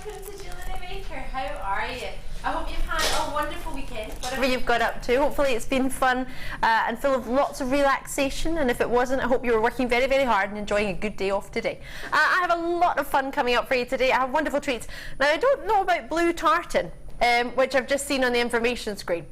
welcome to Jewellery Maker. How are you? I hope you've had a wonderful weekend, whatever you've got up to. Hopefully it's been fun and full of lots of relaxation, and if it wasn't, I hope you were working very, very hard and enjoying a good day off today. I have a lot of fun coming up for you today. I have wonderful treats. Now, I don't know about blue tartan, which I've just seen on the information screen.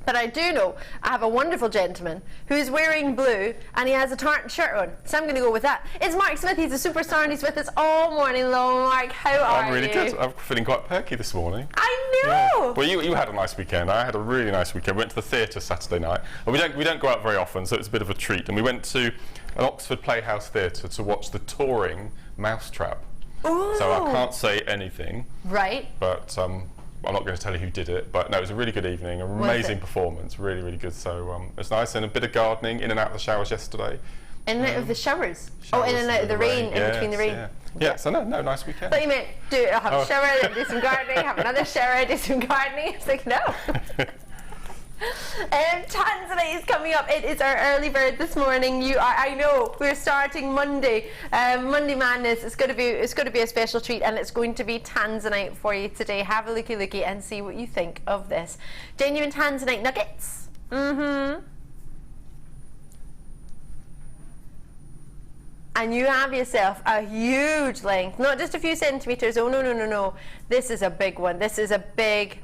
But I do know I have a wonderful gentleman who's wearing blue and he has a tartan shirt on. So I'm going to go with that. It's Mark Smith. He's a superstar and he's with us all morning long. Mark, how are you? I'm really good. I'm feeling quite perky this morning. I know. Yeah. Well, you had a nice weekend. I had a really nice weekend. We went to the theatre Saturday night. Well, we don't go out very often, so it's a bit of a treat. And we went to an Oxford Playhouse theatre to watch the touring Mousetrap. Ooh. So I can't say anything. Right. But I'm not going to tell you who did it, but no, it was a really good evening, an amazing performance, really, really good. So it's nice, and a bit of gardening, in and out of the showers yesterday. In and out of the showers? Oh, in and out of the rain, in between the rain. Yeah, so no, nice weekend. But you meant have a shower, then do some gardening, have another shower, do some gardening. It's like, no. Tanzanite is coming up. It is our early bird this morning. I know we're starting Monday. Monday madness. It's going to be a special treat, and it's going to be Tanzanite for you today. Have a looky and see what you think of this. Genuine Tanzanite nuggets. And you have yourself a huge length, not just a few centimeters. Oh no. This is a big one. This is a big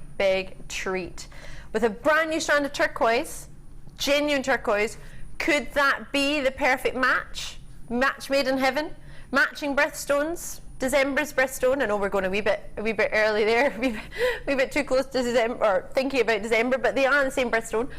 treat. With a brand new strand of turquoise, genuine turquoise. Could that be the perfect match? Match made in heaven. Matching birthstones. December's birthstone. I know we're going a wee bit early there, a wee bit too close to December, or thinking about December, but they are the same birthstone.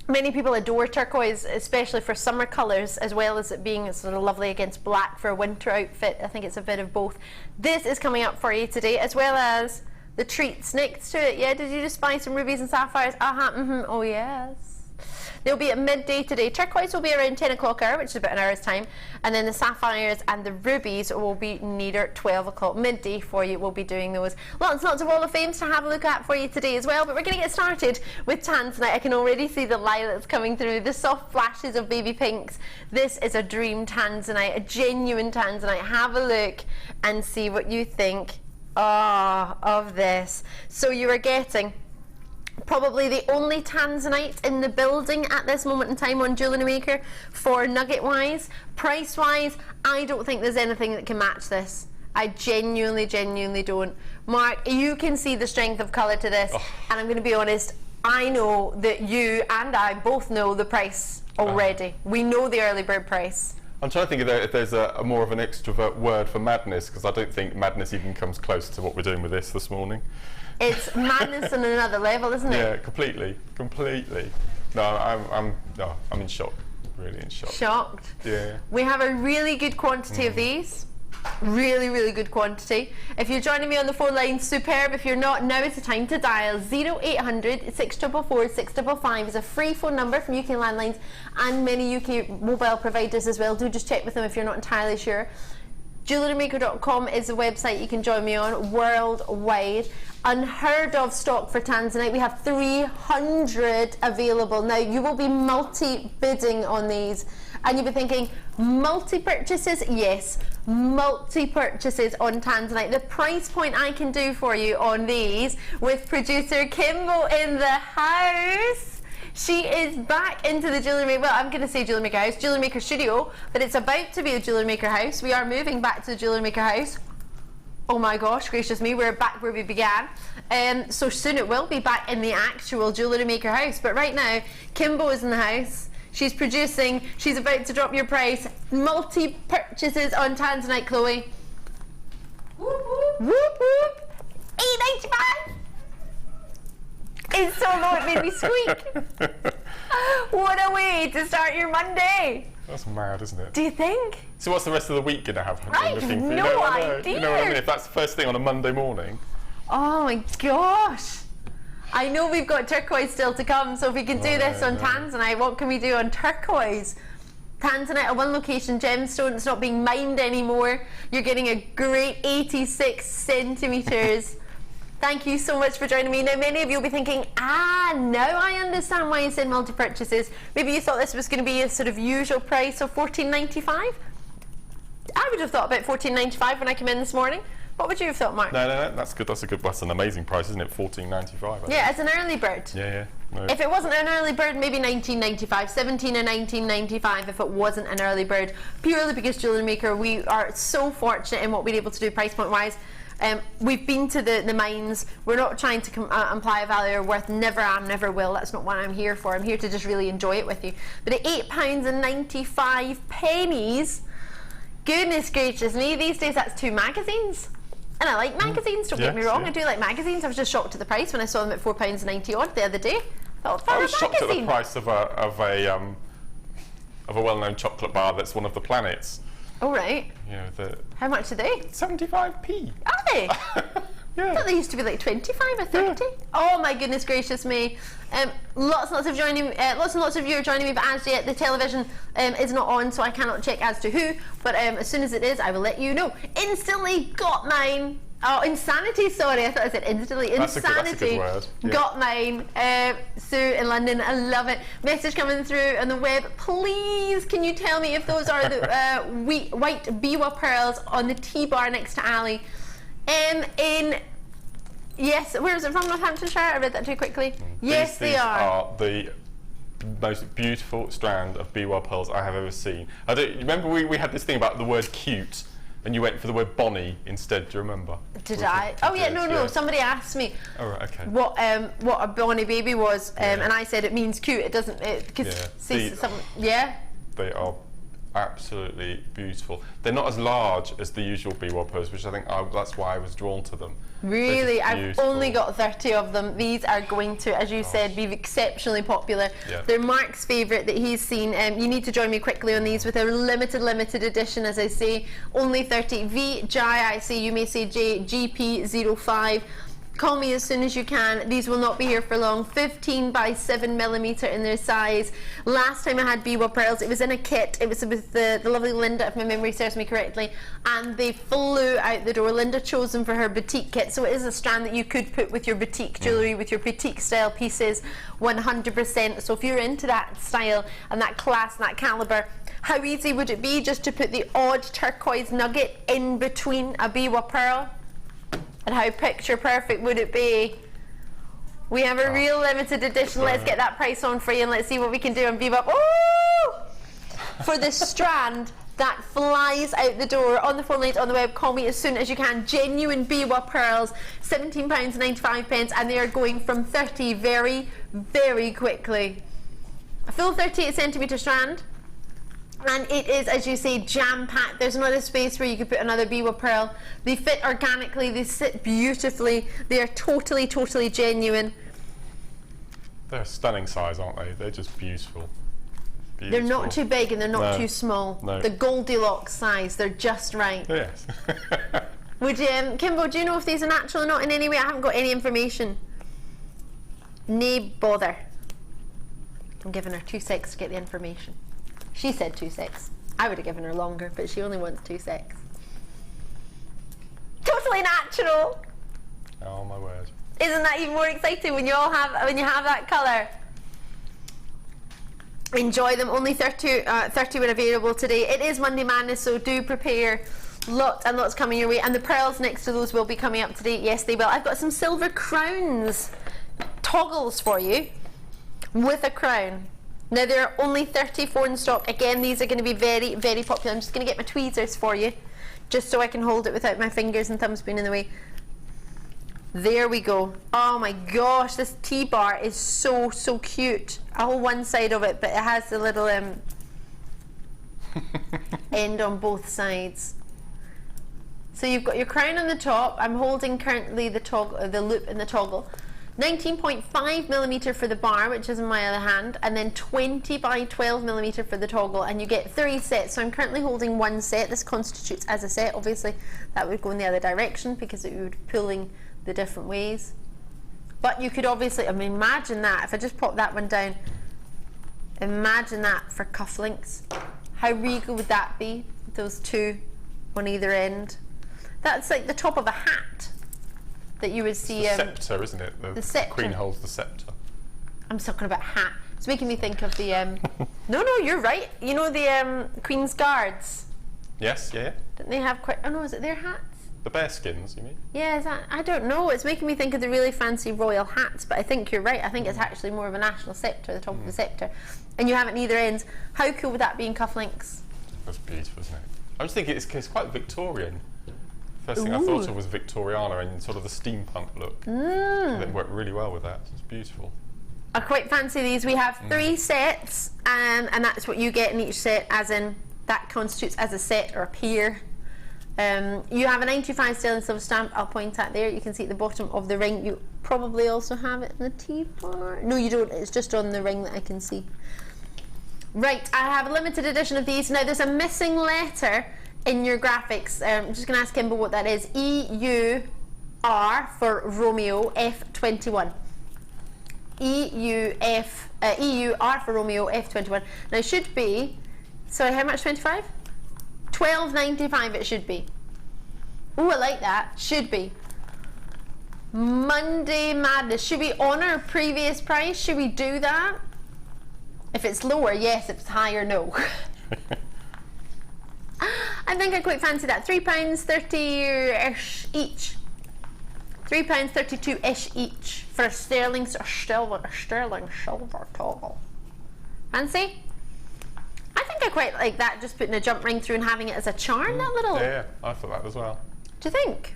Many people adore turquoise, especially for summer colours, as well as it being sort of lovely against black for a winter outfit. I think it's a bit of both. This is coming up for you today, as well as the treats next to it. Yeah, did you just buy some rubies and sapphires? Oh yes. They'll be at midday today. Turquoise will be around 10 o'clock hour, which is about an hour's time. And then the sapphires and the rubies will be nearer 12 o'clock midday for you. We'll be doing those. Lots of Wall of Fames to have a look at for you today as well. But we're going to get started with Tanzanite. I can already see the lilacs coming through, the soft flashes of baby pinks. This is a dream Tanzanite, a genuine Tanzanite. Have a look and see what you think of this. So you are getting probably the only Tanzanite in the building at this moment in time on Jewellery Maker for nugget wise. Price wise, I don't think there's anything that can match this. I genuinely don't. Mark, you can see the strength of colour to this, and I'm going to be honest, I know that you and I both know the price already. We know the early bird price. I'm trying to think if there's a more of an extrovert word for madness, because I don't think madness even comes close to what we're doing with this morning. It's madness on another level, isn't it? Yeah, completely. No, I'm in shock. Really in shock. Shocked? Yeah. We have a really good quantity of these. Really good quantity. If you're joining me on the phone line, superb. If you're not, now is the time to dial 0800 644 655 is a free phone number from UK landlines and many UK mobile providers as well. Do just check with them if you're not entirely sure. JewelleryMaker.com is the website you can join me on worldwide. Unheard of stock for Tanzanite. We have 300 available. Now you will be multi-bidding on these, and you'll be thinking, multi-purchases? Yes, multi-purchases on Tanzanite. The price point I can do for you on these with producer Kimbo in the house. She is back into the Jewellery Maker, well, I'm going to say Jewellery Maker house, Jewellery Maker studio, but it's about to be a Jewellery Maker house. We are moving back to the Jewellery Maker house. Oh my gosh, gracious me, we're back where we began. So soon it will be back in the actual Jewellery Maker house. But right now, Kimbo is in the house. She's producing, she's about to drop your price. Multi-purchases on Tanzanite, Chloe. Whoop whoop. $8.95. It's so low it made me squeak. What a way to start your Monday. That's mad, isn't it? Do you think? So what's the rest of the week going to have? I have no idea. You know what I mean? If that's the first thing on a Monday morning. Oh my gosh. I know we've got turquoise still to come, so if we can do this on Tanzanite, what can we do on turquoise? Tanzanite, a one location gemstone, it's not being mined anymore. You're getting a great 86 centimetres. Thank you so much for joining me. Now, many of you will be thinking, now I understand why you said multi-purchases. Maybe you thought this was going to be a sort of usual price of $14.95. I would have thought about $14.95 when I came in this morning. What would you have thought, Mark? No, that's good. That's a good. That's an amazing price, isn't it? $14.95. Yeah, as an early bird. Yeah. No. If it wasn't an early bird, maybe $19.95, $17 or $19.95 if it wasn't an early bird. Purely because Jewellery Maker, we are so fortunate in what we're able to do price point wise. We've been to the mines. We're not trying to imply a value or worth. Never am, never will. That's not what I'm here for. I'm here to just really enjoy it with you. But at £8.95, goodness gracious me, these days that's 2 magazines. And I like magazines, don't get me wrong. I do like magazines. I was just shocked at the price when I saw them at £4.90 odd the other day. I was shocked at the price of a well-known chocolate bar that's one of the planets. Oh right. You know, how much are they? 75p. Are they? Yeah. I thought they used to be like 25 or 30. Yeah. Oh my goodness gracious me. Lots and lots of you are joining me, but as yet the television is not on, so I cannot check as to who, but as soon as it is I will let you know. Instantly got mine. Oh, insanity, sorry, I thought I said instantly. That's insanity. a good word. Yeah. Got mine. Sue in London, I love it. Message coming through on the web. Please, can you tell me if those are the white biwa pearls on the T-bar next to Ali? Yes, where is it from? Northamptonshire? I read that too quickly. Yes, they are. The most beautiful strand of biwa pearls I have ever seen. Remember we had this thing about the word cute, and you went for the word Bonnie instead. Do you remember? Did I? Oh yeah, no. Somebody asked me. Oh right, okay. What a Bonnie baby was, and I said it means cute. It doesn't. They are absolutely beautiful. They're not as large as the usual biwa pearls, which I think that's why I was drawn to them. Really, I've only got 30 of them. These are going to, as you said, be exceptionally popular. Yeah. They're Mark's favourite that he's seen. You need to join me quickly on these with a limited edition, as I say. Only 30. I say you may say GP05. Call me as soon as you can. These will not be here for long. 15 by 7mm in their size. Last time I had biwa pearls, it was in a kit. It was with the lovely Linda, if my memory serves me correctly, and they flew out the door. Linda chose them for her boutique kit, so it is a strand that you could put with your boutique jewellery, with your boutique style pieces, 100%. So if you're into that style and that class and that calibre, how easy would it be just to put the odd turquoise nugget in between a biwa pearl? And how picture perfect would it be? We have a real limited edition. Let's get that price on for you and let's see what we can do on Bebop. Oh! For this strand that flies out the door on the phone lines, on the web, call me as soon as you can. Genuine biwa pearls, £17.95, and they are going from 30 very, very quickly. A full 38cm strand. And it is, as you say, jam-packed. There's not a space where you could put another biwa pearl. They fit organically, they sit beautifully, they are totally genuine. They're a stunning size, aren't they? They're just beautiful. They're not too big and they're not too small. No. The Goldilocks size, they're just right. Yes. Would Kimbo, do you know if these are natural or not in any way? I haven't got any information. Nay bother. I'm giving her 2 seconds to get the information. She said 2 seconds. I would have given her longer, but she only wants 2 seconds. Totally natural. Oh my word! Isn't that even more exciting when you have that colour? Enjoy them. Only 30 were available today. It is Monday Madness, so do prepare. Lots and lots coming your way, and the pearls next to those will be coming up today. Yes, they will. I've got some silver crowns, toggles for you, with a crown. Now there are only 34 in stock. Again, these are going to be very, very popular. I'm just going to get my tweezers for you, just so I can hold it without my fingers and thumbs being in the way. There we go. Oh my gosh, this T-bar is so cute. I hold one side of it, but it has the little end on both sides. So you've got your crown on the top. I'm holding currently the loop in the toggle. 19.5mm for the bar, which is in my other hand, and then 20 by 12mm for the toggle, and you get 3 sets. So I'm currently holding 1 set. This constitutes as a set. Obviously that would go in the other direction because it would be pulling the different ways. But you could obviously, I mean, imagine that if I just pop that one down, imagine that for cufflinks. How regal would that be? Those 2 on either end. That's like the top of a hat that you would see. It's the scepter, isn't it? The scepter. Queen holds the scepter. I'm talking about hat. It's making me think of the. No, you're right. You know the Queen's Guards. Yes, yeah. Didn't they have quite? Oh no, is it their hats? The bear skins, you mean? Yeah, I don't know. It's making me think of the really fancy royal hats, but I think you're right. I think it's actually more of a national sceptre, the top of the sceptre. And you have it on either ends. How cool would that be in cufflinks? That's beautiful, isn't it? I was thinking it's quite Victorian. First thing I thought of was Victoriana and sort of the steampunk look. It worked really well with that. It's beautiful. I quite fancy these. We have 3 sets, and that's what you get in each set, as in that constitutes as a set or a pair. You have a 925 sterling silver stamp. I'll point at there. You can see at the bottom of the ring. You probably also have it in the T-bar. No, you don't. It's just on the ring that I can see. Right, I have a limited edition of these. Now, there's a missing letter in your graphics. I'm just going to ask Kimber what that is. EUR for Romeo, F21. EUR for Romeo, F21. Now, it should be, sorry, how much, 25? $12.95 it should be. Ooh, I like that. Should be. Monday Madness. Should we honour previous price? Should we do that? If it's lower, yes. If it's higher, no. I think I quite fancy that. £3.30-ish each. £3.32-ish each for a sterling silver toggle. Fancy? I think I quite like that, just putting a jump ring through and having it as a charm, that little... Yeah, I thought that as well. Do you think?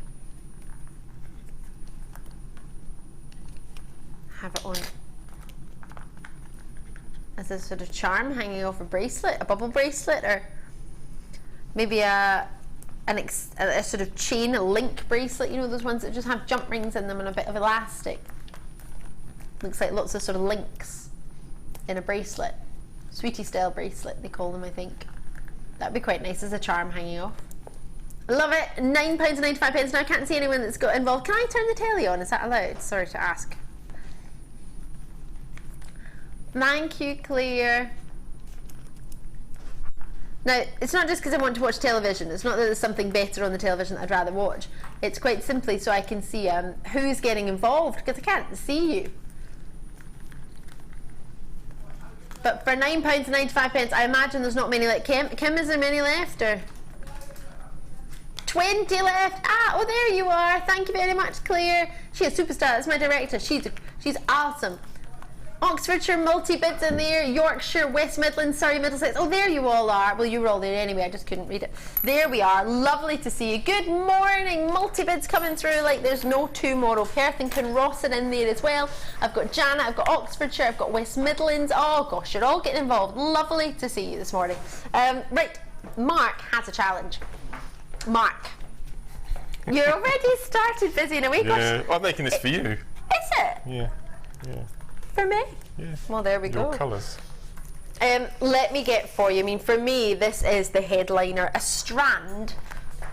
Have it on as a sort of charm hanging off a bracelet, a bubble bracelet, or maybe a sort of chain, a link bracelet, you know, those ones that just have jump rings in them and a bit of elastic. Looks like lots of sort of links in a bracelet. Sweetie style bracelet, they call them, I think. That'd be quite nice as a charm hanging off. Love it. £9.95. Now I can't see anyone that's got involved. Can I turn the telly on? Is that allowed? Sorry to ask. Thank you, Claire. Now, it's not just because I want to watch television. It's not that there's something better on the television that I'd rather watch. It's quite simply so I can see who's getting involved, because I can't see you. But for £9.95, I imagine there's not many like Kim. Kim, is there many left, or? 20 left. Ah, oh, there you are. Thank you very much, Claire. She's a superstar. That's my director. She's awesome. Oxfordshire multi-bids in there. Yorkshire, West Midlands, Surrey, Middlesex. Oh, there you all are. Well, you were all there anyway. I just couldn't read it. There we are. Lovely to see you. Good morning. Multi-bids coming through like there's no tomorrow. Perth and Kinross are in there as well. I've got Janet. I've got Oxfordshire. I've got West Midlands. Oh, gosh, you're all getting involved. Lovely to see you this morning. Right, Mark has a challenge. Mark, you're already started busy in a week. Yeah, I'm making this for you. Is it? Yeah, yeah. For me? Yeah. Well, there we go. Your colours. Let me get for you. I mean, for me, this is the headliner. A strand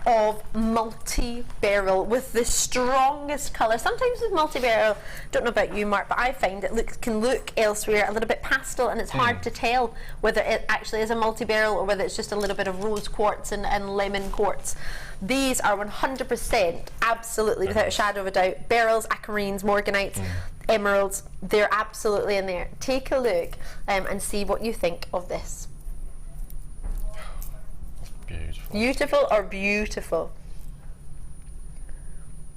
of multi-beryl with the strongest colour. Sometimes with multi-beryl, don't know about you, Mark, but I find it can look elsewhere a little bit pastel, and it's hard to tell whether it actually is a multi-beryl or whether it's just a little bit of rose quartz and lemon quartz. These are 100%, absolutely, without a shadow of a doubt, beryls, aquamarines, morganites, emeralds. They're absolutely in there. Take a look and see what you think of this. Beautiful. Beautiful or beautiful?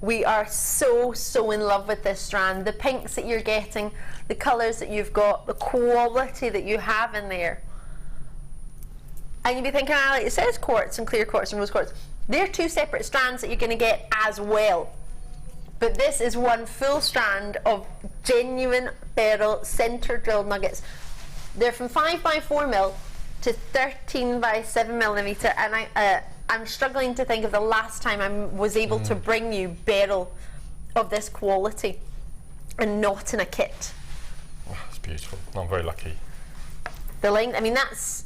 We are so in love with this strand. The pinks that you're getting, the colours that you've got, the quality that you have in there. And you'll be thinking, it says quartz and clear quartz and rose quartz. They're 2 separate strands that you're going to get as well. But this is one full strand of genuine beryl centre drilled nuggets. They're from 5 by 4 mil to 13 by 7 millimetre, and I'm struggling to think of the last time I was able to bring you beryl of this quality and not in a kit. Oh, it's beautiful. I'm very lucky. The length, I mean, that's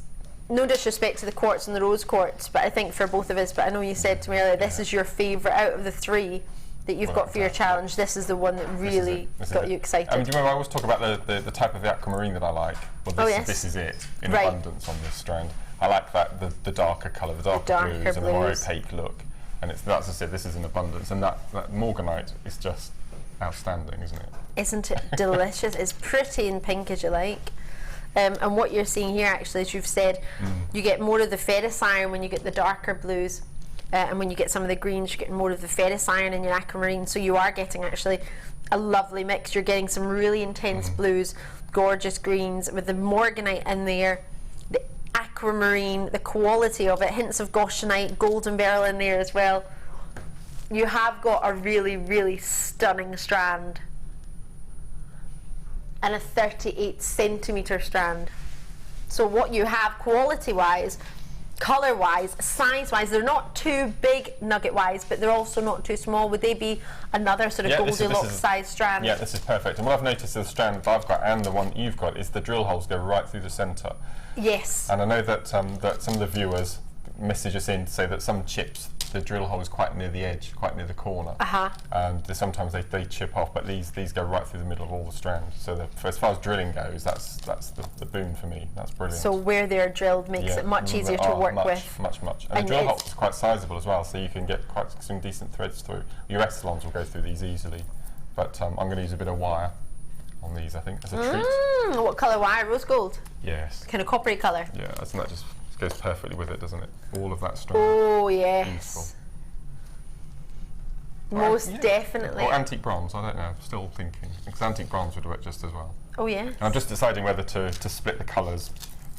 no disrespect to the quartz and the rose quartz, but I think for both of us, but I know you said to me earlier, this is your favourite out of the 3 that you've got for your challenge. This is the one that really got you excited. Do you remember I always talk about the type of the aquamarine that I like? Well, this is it in abundance on this strand. I like that the darker colour, the darker blues and the more opaque look. And that's as I said, this is in abundance. And that Morganite is just outstanding, isn't it? Isn't it delicious? It's pretty and pink as you like. And what you're seeing here, actually, as you've said, you get more of the ferrous iron when you get the darker blues. and when you get some of the greens, you're getting more of the ferrous iron in your aquamarine, so you are getting actually a lovely mix. You're getting some really intense blues, gorgeous greens with the Morganite in there, the aquamarine, the quality of it, hints of goshenite, golden beryl in there as well. You have got a really, really stunning strand, and a 38 centimetre strand. So what you have quality wise, colour wise, size wise, they're not too big nugget wise, but they're also not too small. Would they be another sort of Goldilocks size strand? Yeah, this is perfect. And what I've noticed is the strand that I've got and the one you've got is the drill holes go right through the centre. Yes. And I know that that some of the viewers message us in to say that some chips, the drill hole is quite near the edge, quite near the corner. And sometimes they chip off, but these go right through the middle of all the strands. So as far as drilling goes, that's the boon for me. That's brilliant. So where they're drilled makes it much easier to work with. Much. And the drill hole is quite sizable as well, so you can get quite some decent threads through. Your Esons will go through these easily, but I'm going to use a bit of wire on these, I think, as a treat. What colour wire? Rose gold? Yes. Kind of coppery colour? Yeah, and that just goes perfectly with it, doesn't it? All of that strand. Oh, yes. Beautiful. Most definitely. Or antique bronze, I don't know, still thinking. Because antique bronze would work just as well. Oh, yeah. And I'm just deciding whether to split the colours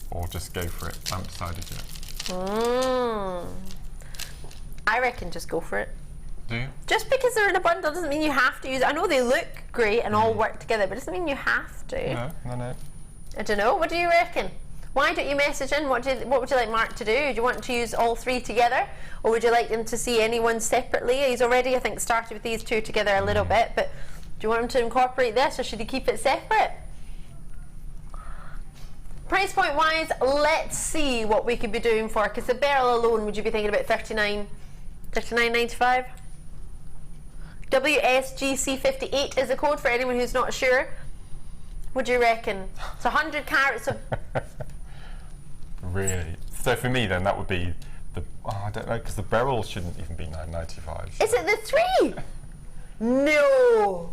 or just go for it. I haven't decided yet. I reckon just go for it. Do you? Just because they're in a bundle doesn't mean you have to use it. I know they look great and all work together, but it doesn't mean you have to. No. I don't know. What do you reckon? Why don't you message in? What would you like Mark to do? Do you want to use all three together, or would you like him to see any one separately? He's already, I think, started with these two together a little bit, but do you want him to incorporate this, or should he keep it separate? Price point wise, let's see what we could be doing for, because the beryl alone, would you be thinking about $39.95? WSGC58 is the code for anyone who's not sure. What do you reckon? It's 100 carats of... Really? So for me then, that would be the... Oh, I don't know, because the beryl shouldn't even be $9.95. Is it the three? No.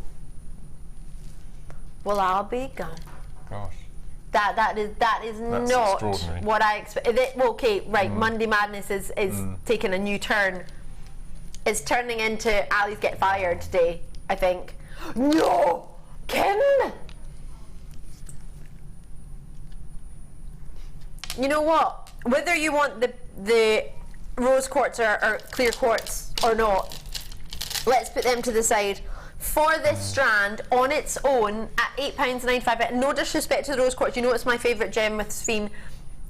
Well, I'll be gone. Gosh. That's not what I expect. Okay, right. Monday Madness is taking a new turn. It's turning into Ali's Get Fired Day, I think. No, Kim. You know what? Whether you want the rose quartz or clear quartz or not, let's put them to the side. For this strand on its own at £8.95, no disrespect to the rose quartz, you know it's my favourite gem with Sphene,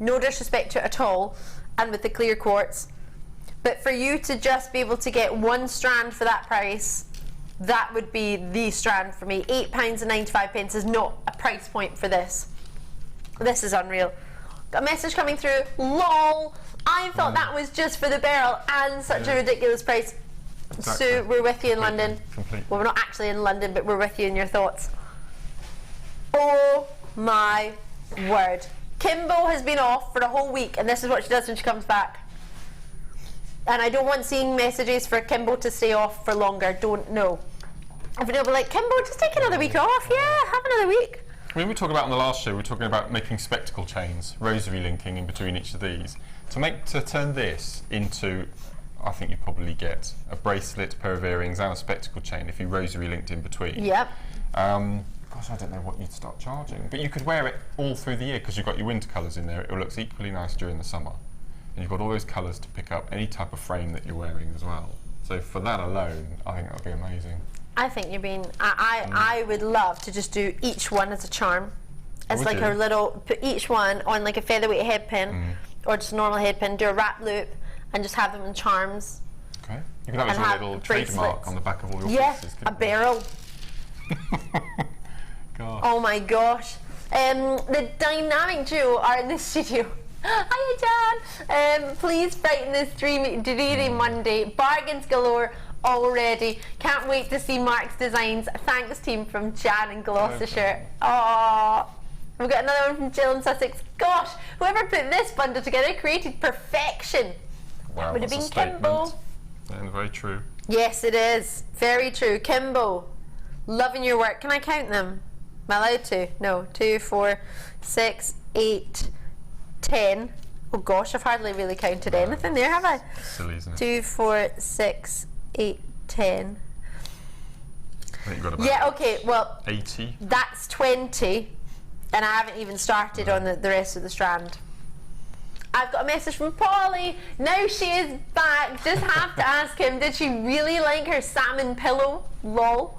no disrespect to it at all, and with the clear quartz, but for you to just be able to get one strand for that price, that would be the strand for me. £8.95 is not a price point for this. This is unreal. Got a message coming through, lol, I thought that was just for the beryl and such a ridiculous price. Exactly. So we're with you in London. Completely. Well, we're not actually in London, but we're with you in your thoughts. Oh my word. Kimbo has been off for a whole week, and this is what she does when she comes back. And I don't want seeing messages for Kimbo to stay off for longer. Don't know. If they'll be like, Kimbo, just take another week off. Yeah, have another week. We were talking about on the last show, we were talking about making spectacle chains, rosary linking in between each of these. To turn this into, I think you'd probably get a bracelet, pair of earrings and a spectacle chain if you rosary linked in between. Yep. Gosh, I don't know what you'd start charging. But you could wear it all through the year because you've got your winter colours in there. It looks equally nice during the summer. And you've got all those colours to pick up any type of frame that you're wearing as well. So for that alone, I think that would be amazing. I think you're being... I would love to just do each one as a charm. As like a little... Put each one on like a featherweight head pin or just a normal head pin, do a wrap loop and just have them in charms. Okay. You could have as your little trademark on the back of all your pieces. Yeah, a beryl. Gosh. Oh my gosh. The dynamic duo are in the studio. Hiya, Jan. Please brighten the stream dreary Monday. Bargains galore already. Can't wait to see Mark's designs. Thanks, team, from Jan in Gloucestershire. Aww. We've got another one from Jill in Sussex. Gosh, whoever put this bundle together created perfection. Wow, would have been statement. Kimbo. And very true. Yes, it is. Very true. Kimbo, loving your work. Can I count them? Am I allowed to? No. 2, 4, 6, 8, 10. Oh gosh, I've hardly really counted anything there, have I? Silly, isn't it? 2, 4, 6, 8, 10. I think you've got about Yeah, okay, well, 80. That's 20, and I haven't even started on the rest of the strand. I've got a message from Polly. Now she is back. Just have to ask him, did she really like her salmon pillow? Lol.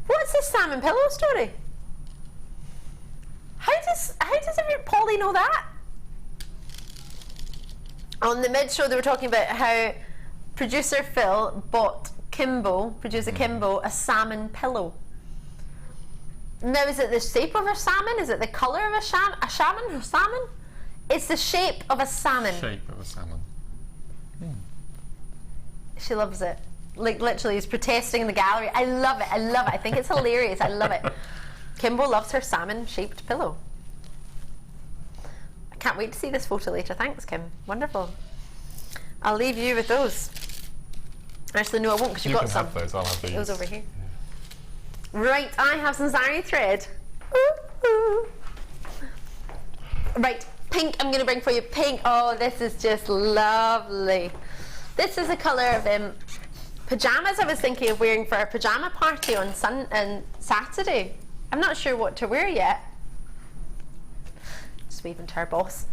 What's this salmon pillow story? How does Polly know that? On the mid-show, they were talking about how producer Phil bought producer Kimbo, a salmon pillow. Now, is it the shape of a salmon? Is it the colour of a salmon? It's the shape of a salmon. Shape of a salmon. She loves it. Like, literally, he's protesting in the gallery. I love it. I love it. I think it's hilarious. I love it. Kimbo loves her salmon-shaped pillow. I can't wait to see this photo later. Thanks, Kim. Wonderful. I'll leave you with those. Actually, no, I won't, because you've got some. You can have those. I'll have these. Those over here. Yeah. Right, I have some Zari thread. Right, pink. I'm going to bring for you pink. Oh, this is just lovely. This is the colour of pyjamas I was thinking of wearing for a pyjama party on Saturday. I'm not sure what to wear yet. Just waving to our boss.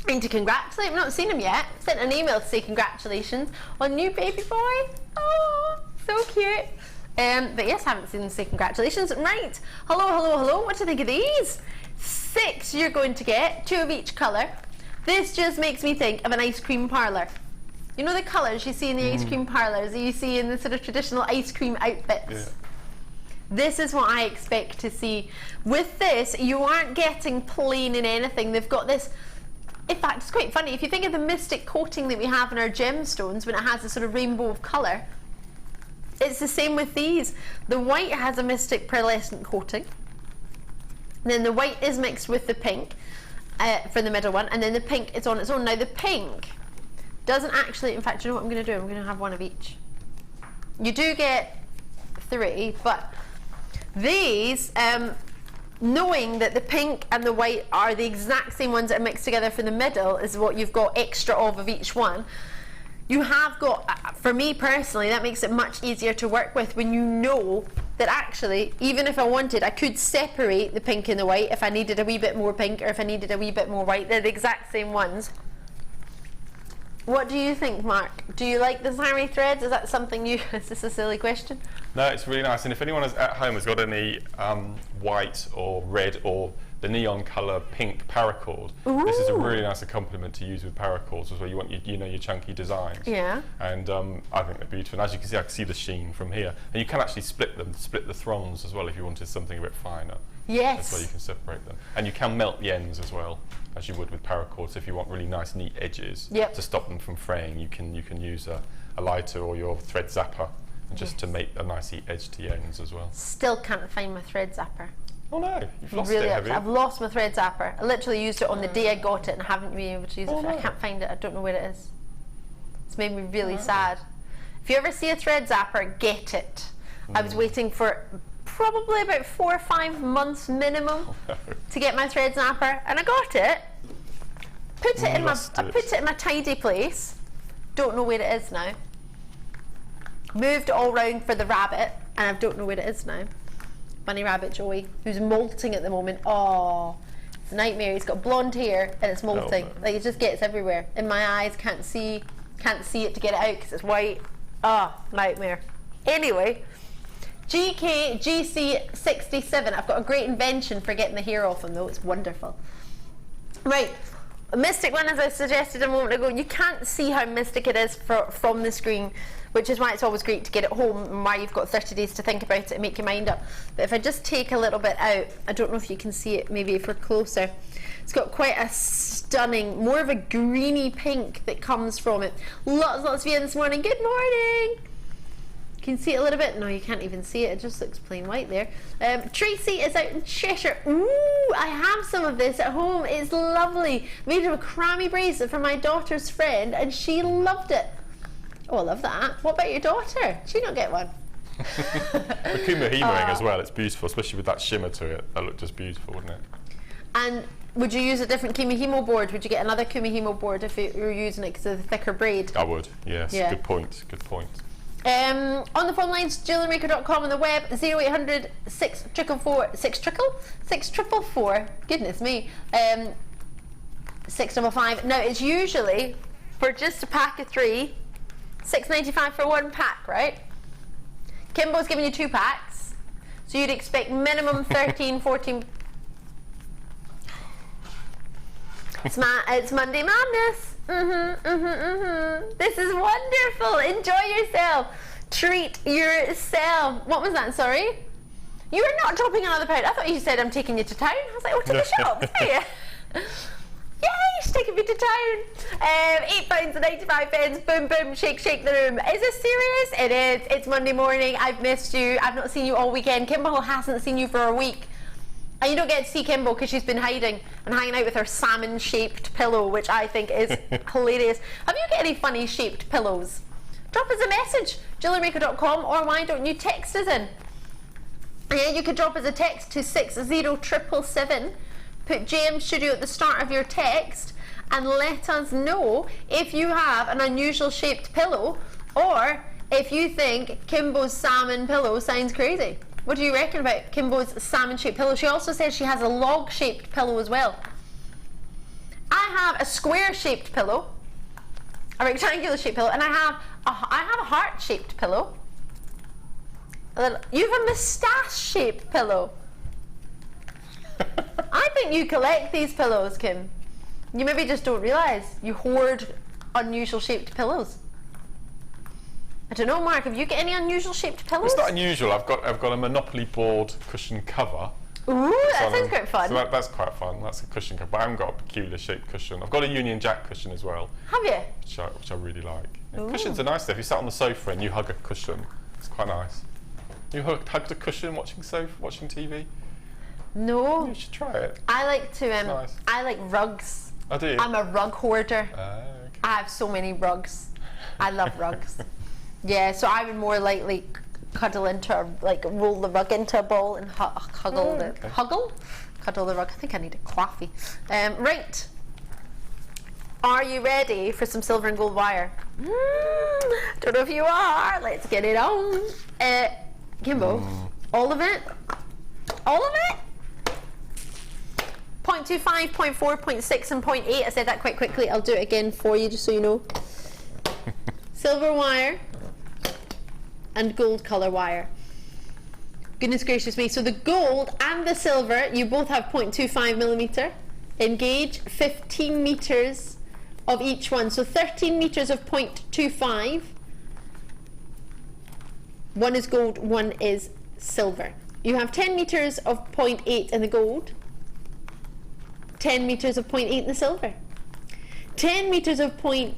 I need to congratulate him. I've not seen him yet. Sent an email to say congratulations on new baby boy. Oh, so cute. But yes, I haven't seen him say congratulations. Right. Hello. What do you think of these? 6 you're going to get, 2 of each colour. This just makes me think of an ice cream parlour. You know the colours you see in the ice cream parlours that you see in the sort of traditional ice cream outfits? Yeah. This is what I expect to see. With this, you aren't getting plain in anything. They've got this, in fact, it's quite funny. If you think of the mystic coating that we have in our gemstones when it has a sort of rainbow of colour, it's the same with these. The white has a mystic pearlescent coating. And then the white is mixed with the pink for the middle one, and then the pink is on its own. Now the pink doesn't actually, in fact, you know what I'm going to do? I'm going to have one of each. You do get 3, but these, knowing that the pink and the white are the exact same ones that are mixed together for the middle is what you've got extra of each one. You have got, for me personally, that makes it much easier to work with when you know that actually, even if I wanted, I could separate the pink and the white if I needed a wee bit more pink or if I needed a wee bit more white. They're the exact same ones. What do you think, Mark? Do you like the Zari threads? Is that something you... Is this a silly question? No, it's really nice. And if anyone at home has got any white or red or the neon colour pink paracord, this is a really nice accompaniment to use with paracords as well. You want your chunky designs. Yeah. And I think they're beautiful. And as you can see, I can see the sheen from here. And you can actually split the throngs as well if you wanted something a bit finer. Yes. That's where you can separate them. And you can melt the ends as well, as you would with paracords. If you want really nice, neat edges to stop them from fraying, you can use a lighter or your thread zapper just to make a nice neat edge to the ends as well. Still can't find my thread zapper. Oh no, you've lost it, have you? I've lost my thread zapper. I literally used it on the day I got it and I haven't been able to use it. No. I can't find it. I don't know where it is. It's made me really sad. If you ever see a thread zapper, get it. I was waiting for probably about 4 or 5 months minimum to get my thread zapper, and I got it. I put it in my tidy place. Don't know where it is now. Moved it all round for the rabbit, and I don't know where it is now. Bunny rabbit Joey, who's molting at the moment. Oh, it's a nightmare. He's got blonde hair and it's molting. Like it just gets everywhere. In my eyes, can't see it to get it out because it's white. Oh, nightmare. Anyway, GC67. I've got a great invention for getting the hair off him though. It's wonderful. Right. A mystic one, as I suggested a moment ago, you can't see how mystic it is from the screen, which is why it's always great to get it home and why you've got 30 days to think about it and make your mind up. But if I just take a little bit out, I don't know if you can see it, maybe if we're closer. It's got quite a stunning, more of a greeny pink that comes from it. Lots of you this morning. Good morning! Can you see it a little bit? No, you can't even see it. It just looks plain white there. Tracy is out in Cheshire. Ooh, I have some of this at home. It's lovely. Made of a crammy bracelet for my daughter's friend, and she loved it. Oh, I love that. What about your daughter? Did she not get one? The Kuma Hema ring as well. It's beautiful, especially with that shimmer to it. That looked just beautiful, wouldn't it? And Would you use a different Kumihimo board? Would you get another Kumihimo board if you were using it because of the thicker braid? I would, yes. Yeah. Good point, good point. On the phone lines, JewelleryMaker.com, on the web, 0800 644, goodness me, 655. Now it's usually, for just a pack of 3, $6.95 for 1 pack, right? Kimbo's giving you 2 packs, so you'd expect minimum 13, 14. It's Monday Madness. This is wonderful. Enjoy yourself. Treat yourself. What was that? Sorry? You were not dropping another pound. I thought you said I'm taking you to town. I was like, oh, to the shop. Yeah. Yay, she's taking me to town. £8.95. Boom, boom, shake, shake the room. Is this serious? It is. It's Monday morning. I've missed you. I've not seen you all weekend. Kimbo hasn't seen you for a week. And you don't get to see Kimbo because she's been hiding and hanging out with her salmon-shaped pillow, which I think is hilarious. Have you got any funny shaped pillows? Drop us a message, JewelleryMaker.com, or why don't you text us in? Yeah, you could drop us a text to 60777. Put JM Studio at the start of your text and let us know if you have an unusual shaped pillow or if you think Kimbo's salmon pillow sounds crazy. What do you reckon about Kimbo's salmon-shaped pillow? She also says she has a log-shaped pillow as well. I have a square-shaped pillow, a rectangular-shaped pillow, and I have a heart-shaped pillow. You have a moustache-shaped pillow. I think you collect these pillows, Kim. You maybe just don't realise you hoard unusual-shaped pillows. I don't know, Mark, have you got any unusual shaped pillows? It's not unusual. I've got a Monopoly board cushion cover. Ooh, that sounds quite fun. So that's quite fun. That's a cushion cover. But I haven't got a peculiar shaped cushion. I've got a Union Jack cushion as well. Have you? Which I really like. Yeah, cushions are nice though. If you sat on the sofa and you hug a cushion, it's quite nice. You hugged a cushion watching TV? No. You should try it. I like to nice. I like rugs. I do. I'm a rug hoarder. Okay. I have so many rugs. I love rugs. Yeah, so I would more likely cuddle into roll the rug into a ball and cuddle the rug. I think I need a coffee. Right. Are you ready for some silver and gold wire? Don't know if you are. Let's get it on. Kimbo, all of it? All of it? 0.25, 0.4, 0.6 and 0.8. I said that quite quickly. I'll do it again for you just so you know. Silver wire and gold colour wire. Goodness gracious me. So the gold and the silver, you both have 0.25 millimetre. Engage 15 metres of each one. So 13 metres of 0.25. One is gold, one is silver. You have 10 metres of 0.8 in the gold. 10 metres of 0.8 in the silver. 10 metres of Oh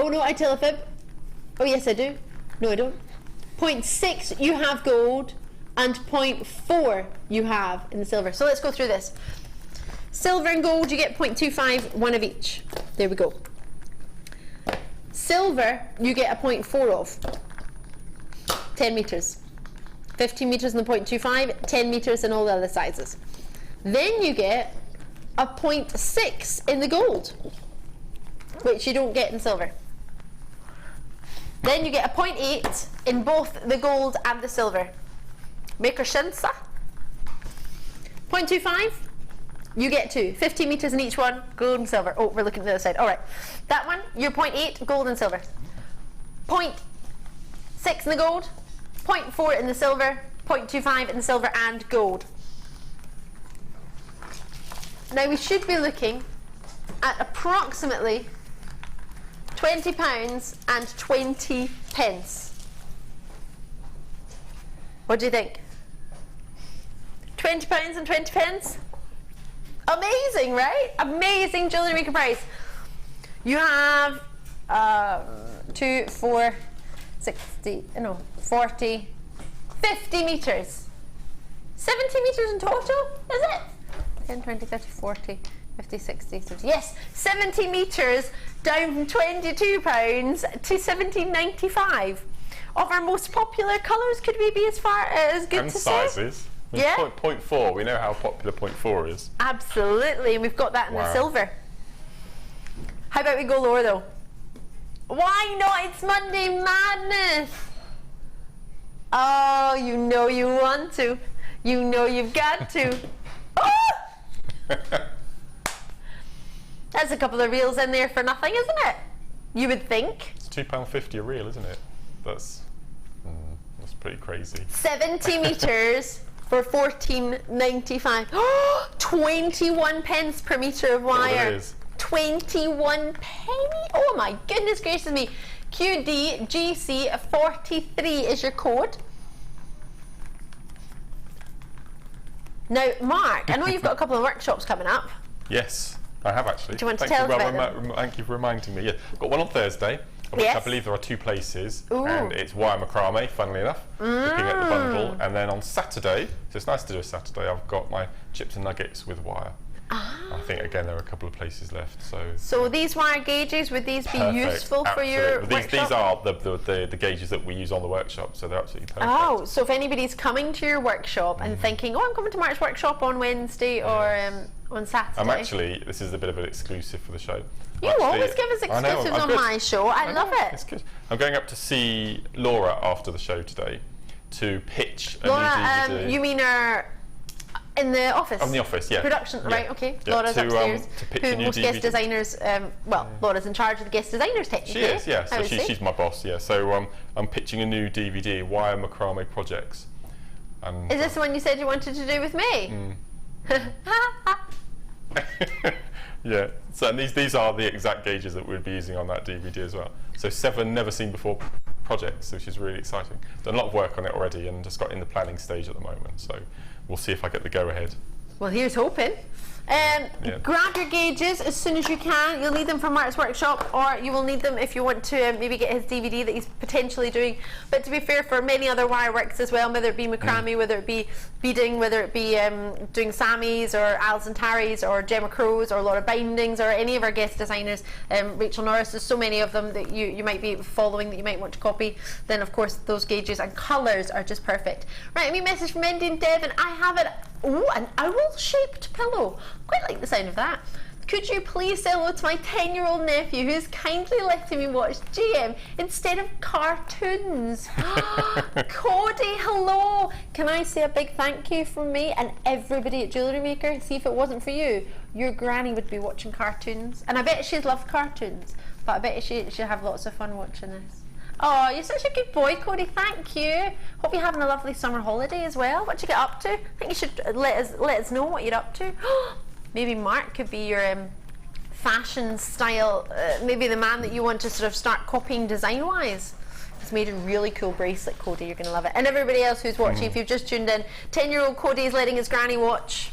no, I tell a fib. Oh yes, I do. No, I don't. 0.6 you have gold and 0.4 you have in the silver. So let's go through this. Silver and gold, you get 0.25, one of each. There we go. Silver, you get a 0.4 of. 10 metres. 15 metres in the 0.25, 10 metres in all the other sizes. Then you get a 0.6 in the gold, which you don't get in silver. Then you get a 0.8 in both the gold and the silver. Maker Shinsa. 0.25, you get 2. 15 metres in each one, gold and silver. Oh, we're looking at the other side. All right. That one, you're 0.8, gold and silver. 0.6 in the gold, 0.4 in the silver, 0.25 in the silver and gold. Now we should be looking at approximately £20 and 20 pence. What do you think? £20 and 20 pence? Amazing, right? Amazing Jewellery Maker price. You have 40, 50 metres. 70 metres in total, is it? 10, 20, 30, 40, 50, 60, 70. Yes, 70 metres down from £22 to £17.95. Of our most popular colours, could we be as far as good and to sizes. say? Yeah. 0.4, we know how popular 0.4 is. Absolutely, and we've got that in the silver. How about we go lower though? Why not? It's Monday Madness. Oh, you know you want to. You know you've got to. Oh! There's a couple of reels in there for nothing, isn't it? You would think. It's £2.50 a reel, isn't it? That's pretty crazy. 70 metres for £14.95. 21 pence per metre of wire. It is. 21 penny. Oh my goodness gracious me. QDGC43 is your code. Now, Mark, I know you've got a couple of workshops coming up. Yes, I have actually. Do you want to tell us about them? Thank you for reminding me. Yeah, I've got one on Thursday, which I believe there are 2 places, and it's wire macrame, funnily enough, looking at the bundle. And then on Saturday, so it's nice to do a Saturday, I've got my chips and nuggets with wire. I think again there are a couple of places left. So these wire gauges, would these be useful for your workshop? These are the gauges that we use on the workshop, so they're absolutely perfect. Oh, so if anybody's coming to your workshop and thinking, oh, I'm coming to Mark's workshop on Wednesday or on Saturday. This is a bit of an exclusive for the show. You always give us exclusives on my show. I love it. It's good. I'm going up to see Laura after the show today to pitch a new DVD. You mean her in the office? In the office, yeah. Production, yeah. right, okay. Yeah. Laura's upstairs. To pitch a new most DVD. guest designers, Laura's in charge of the guest designers technically. She is, yeah. So she's my boss, yeah. So I'm pitching a new DVD, Wire Macrame Projects. And is this the one you said you wanted to do with me? Yeah. So and these are the exact gauges that we'll be using on that DVD as well. So 7 never seen before projects, which is really exciting. Done a lot of work on it already and just got in the planning stage at the moment. So we'll see if I get the go ahead. Well, here's hoping. Grab your gauges as soon as you can. You'll need them for Mark's workshop, or you will need them if you want to maybe get his DVD that he's potentially doing. But to be fair, for many other wire works as well, whether it be macrame, whether it be beading, whether it be doing Sammys or Al's and Tarry's or Gemma Crow's or Laura Bindings or any of our guest designers, Rachel Norris, there's so many of them that you might be following that you might want to copy. Then of course those gauges and colours are just perfect. Right, a wee message from Andy and Devon. I have an owl-shaped pillow. Quite like the sound of that. Could you please say hello to my 10-year-old nephew who's kindly letting me watch GM instead of cartoons? Cody, hello. Can I say a big thank you from me and everybody at Jewellery Maker? See, if it wasn't for you, your granny would be watching cartoons. And I bet she'd love cartoons, but I bet she'd have lots of fun watching this. Oh, you're such a good boy, Cody. Thank you. Hope you're having a lovely summer holiday as well. What you get up to? I think you should let us know what you're up to. Maybe Mark could be your fashion style, maybe the man that you want to sort of start copying design-wise. He's made a really cool bracelet, Cody. You're going to love it. And everybody else who's watching, if you've just tuned in, 10-year-old Cody is letting his granny watch.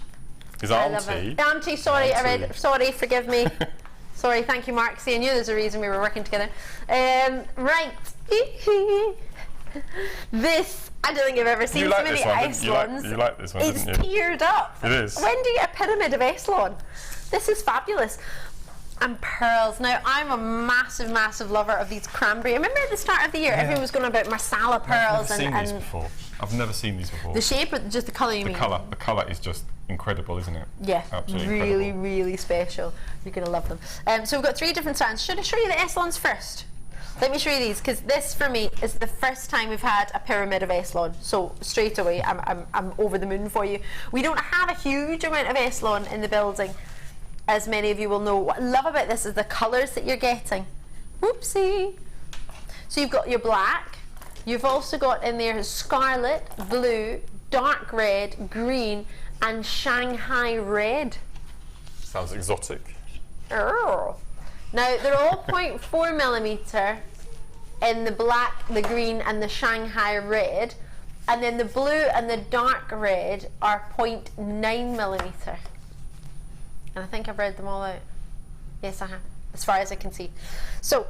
His auntie. Auntie, sorry, I read. Sorry, forgive me. Sorry, thank you, Mark. See, I knew there's a reason we were working together. Right. This, I don't think I've ever seen so many Eslons. You like this one, it's didn't you? tiered up. It is. When do you get a pyramid of Eslon? This is fabulous. And pearls. Now, I'm a massive, massive lover of these cranberry. I remember at the start of the year, everyone was going about Marsala pearls. I've never seen these before. I've never seen these before. The shape or just the colour you mean? The colour is just incredible, isn't it? Yeah, absolutely really, incredible. Really special. You're going to love them. So we've got 3 different strands. Should I show you the Eslons first? Let me show you these, because this for me is the first time we've had a pyramid of Eslon. So straight away, I'm over the moon for you. We don't have a huge amount of Eslon in the building, as many of you will know. What I love about this is the colours that you're getting. Whoopsie. So you've got your black. You've also got in there scarlet, blue, dark red, green, and Shanghai red. Sounds exotic. Oh. Now, they're all 0.4 millimetre in the black, the green, and the Shanghai red, and then the blue and the dark red are 0.9 millimetre. And I think I've read them all out. Yes, I have, as far as I can see. So,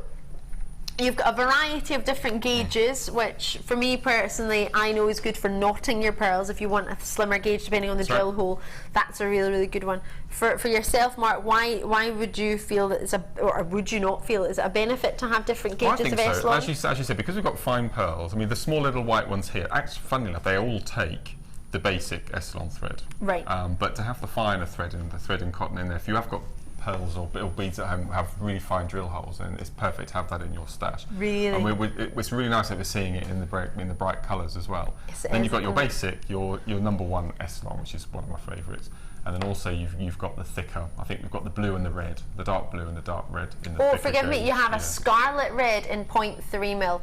you've got a variety of different gauges, which for me personally, I know is good for knotting your pearls. If you want a slimmer gauge, depending on the drill hole, that's a really, really good one. For yourself, Mark, why would you feel that it's or would you not feel it's a benefit to have different gauges of Eslon? As you said, because we've got fine pearls. I mean, the small little white ones here. Actually, funny enough, they all take the basic Eson thread. Right. But to have the finer thread and the thread and cotton in there, if you have got pearls or beads at home have really fine drill holes, and it's perfect to have that in your stash. Really? And it's really nice that we're seeing it in the bright colours as well. Yes, then you've got your basic, your number one Eson, which is one of my favourites. And then also you've got the thicker, I think we've got the blue and the red, the dark blue and the dark red in the thicker forgive me, shades. you have a scarlet red in 0.3 mil.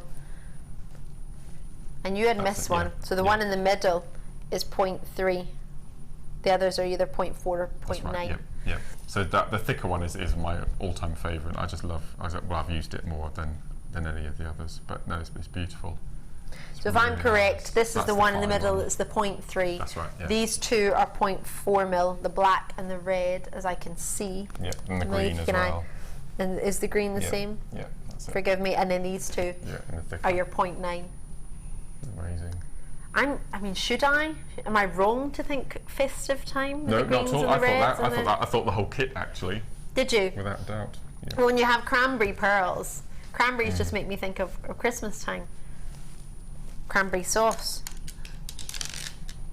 And you had missed one, so the one in the middle is 0.3. The others are either 0.4 or 0.9. Right, yeah. So the thicker one is my all-time favourite. I just love, I've used it more than any of the others, but no, it's beautiful. So if I'm correct, this is the one in the middle, it's the 0.3. That's right, yeah. These two are 0.4 mil, the black and the red, as I can see. Yeah, and the green as well. And is the green the same? Yeah, that's it. Forgive me, and then these two are your 0.9. Amazing. I mean, should I? Am I wrong to think festive time? No, not at all. I thought the whole kit actually. Did you? Without a doubt. Yeah. Well, when you have cranberry pearls, cranberries just make me think of Christmas time. Cranberry sauce.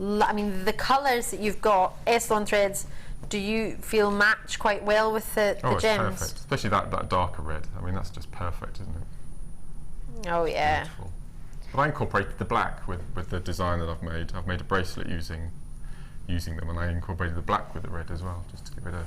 I mean, the colours that you've got, Eson threads, do you feel match quite well with the gems? It's perfect. Especially that darker red. I mean, that's just perfect, isn't it? Oh yeah. Beautiful. But I incorporated the black with the design that I've made. I've made a bracelet using them, and I incorporated the black with the red as well, just to give it a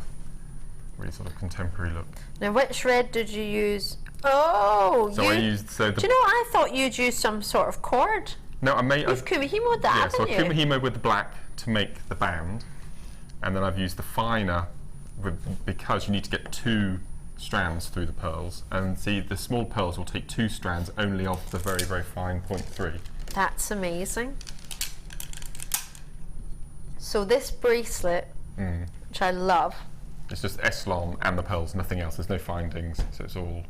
really sort of contemporary look. Now, which red did you use? Oh, so I used. Do you know? I thought you'd use some sort of cord. No, I made. You've kumihimoed that, haven't you? So I kumihimoed with the black to make the band, and then I've used the finer because you need to get 2 strands through the pearls, and see the small pearls will take 2 strands only of the very, very fine 0.3. That's amazing. So this bracelet, which I love, it's just Eson and the pearls, nothing else. There's no findings, so it's all.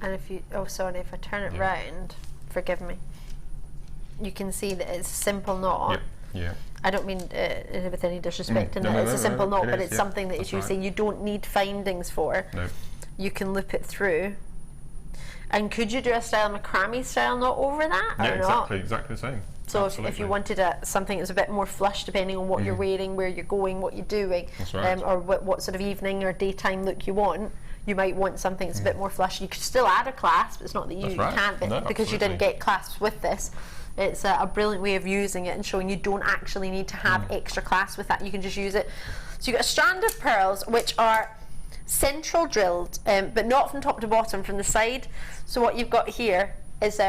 And if you, if I turn it round, forgive me, you can see that it's a simple knot. Yeah. I don't mean with any disrespect in that it's a simple knot, but it's something that, as you say, you don't need findings for. No. You can loop it through. And could you do a style macrame style knot over that? Yeah, or not? exactly the same. So if you wanted something that was a bit more flush, depending on what you're wearing, where you're going, what you're doing, that's right. Or what sort of evening or daytime look you want, you might want something that's a bit more flush. You could still add a clasp. It's not that you can't, but because you didn't get clasps with this. It's a brilliant way of using it and showing you don't actually need to have extra clasps with that. You can just use it. So you've got a strand of pearls, which are central drilled, but not from top to bottom, from the side. So what you've got here is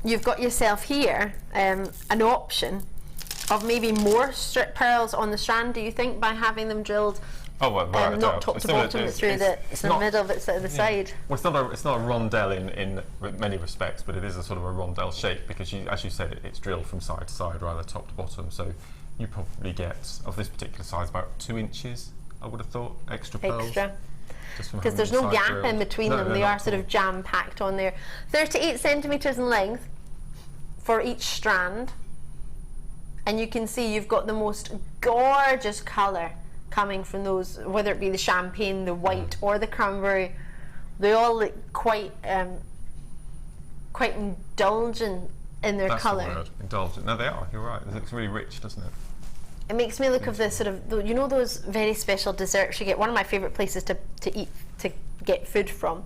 you've got yourself here an option of maybe more strip pearls on the strand, do you think, by having them drilled not top to bottom, but through the middle, it's at the side? Well, it's not a rondelle in many respects, but it is a sort of a rondelle shape, because as you said, it's drilled from side to side rather top to bottom. So you probably get, of this particular size, about 2 inches, I would have thought, extra pearls. Because there's no gap in between them. They are sort of jam-packed on there. 38 centimetres in length for each strand. And you can see you've got the most gorgeous colour coming from those, whether it be the champagne, the white, or the cranberry. They all look quite indulgent in their colour. That's the word, indulgent. No, they are, you're right. It looks really rich, doesn't it? It makes me look of the sort of, you know, those very special desserts you get. One of my favourite places to get food from.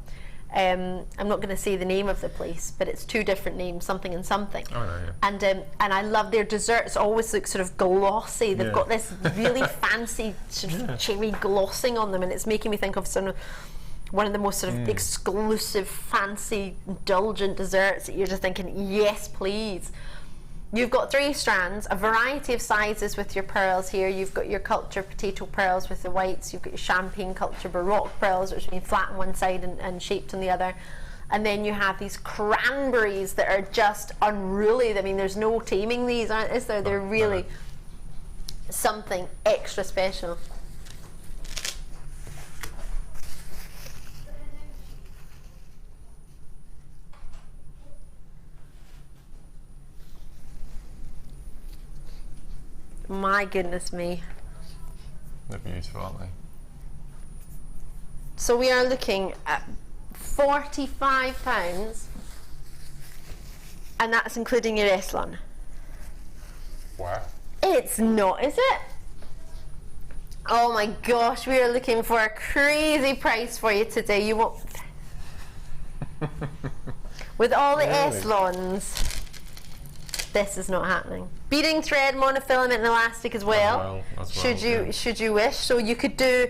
I'm not going to say the name of the place, but it's 2 different names, something and something. Oh, yeah. And I love their desserts. Always look sort of glossy. They've got this really fancy sort of cherry glossing on them, and it's making me think of one of the most sort of exclusive, fancy, indulgent desserts that you're just thinking, yes, please. You've got 3 strands, a variety of sizes with your pearls here. You've got your culture potato pearls with the whites. You've got your champagne culture baroque pearls, which mean flat on one side and shaped on the other. And then you have these cranberries that are just unruly. I mean, there's no taming these, is there? They're really something extra special. My goodness me. They're beautiful, aren't they? So we are looking at £45 And that's including your Eson. Wow. It's not, is it? Oh my gosh, we are looking for a crazy price for you today. You won't. With all the Esons, this is not happening. Beading thread, monofilament, and elastic as well. Should you wish. So you could do,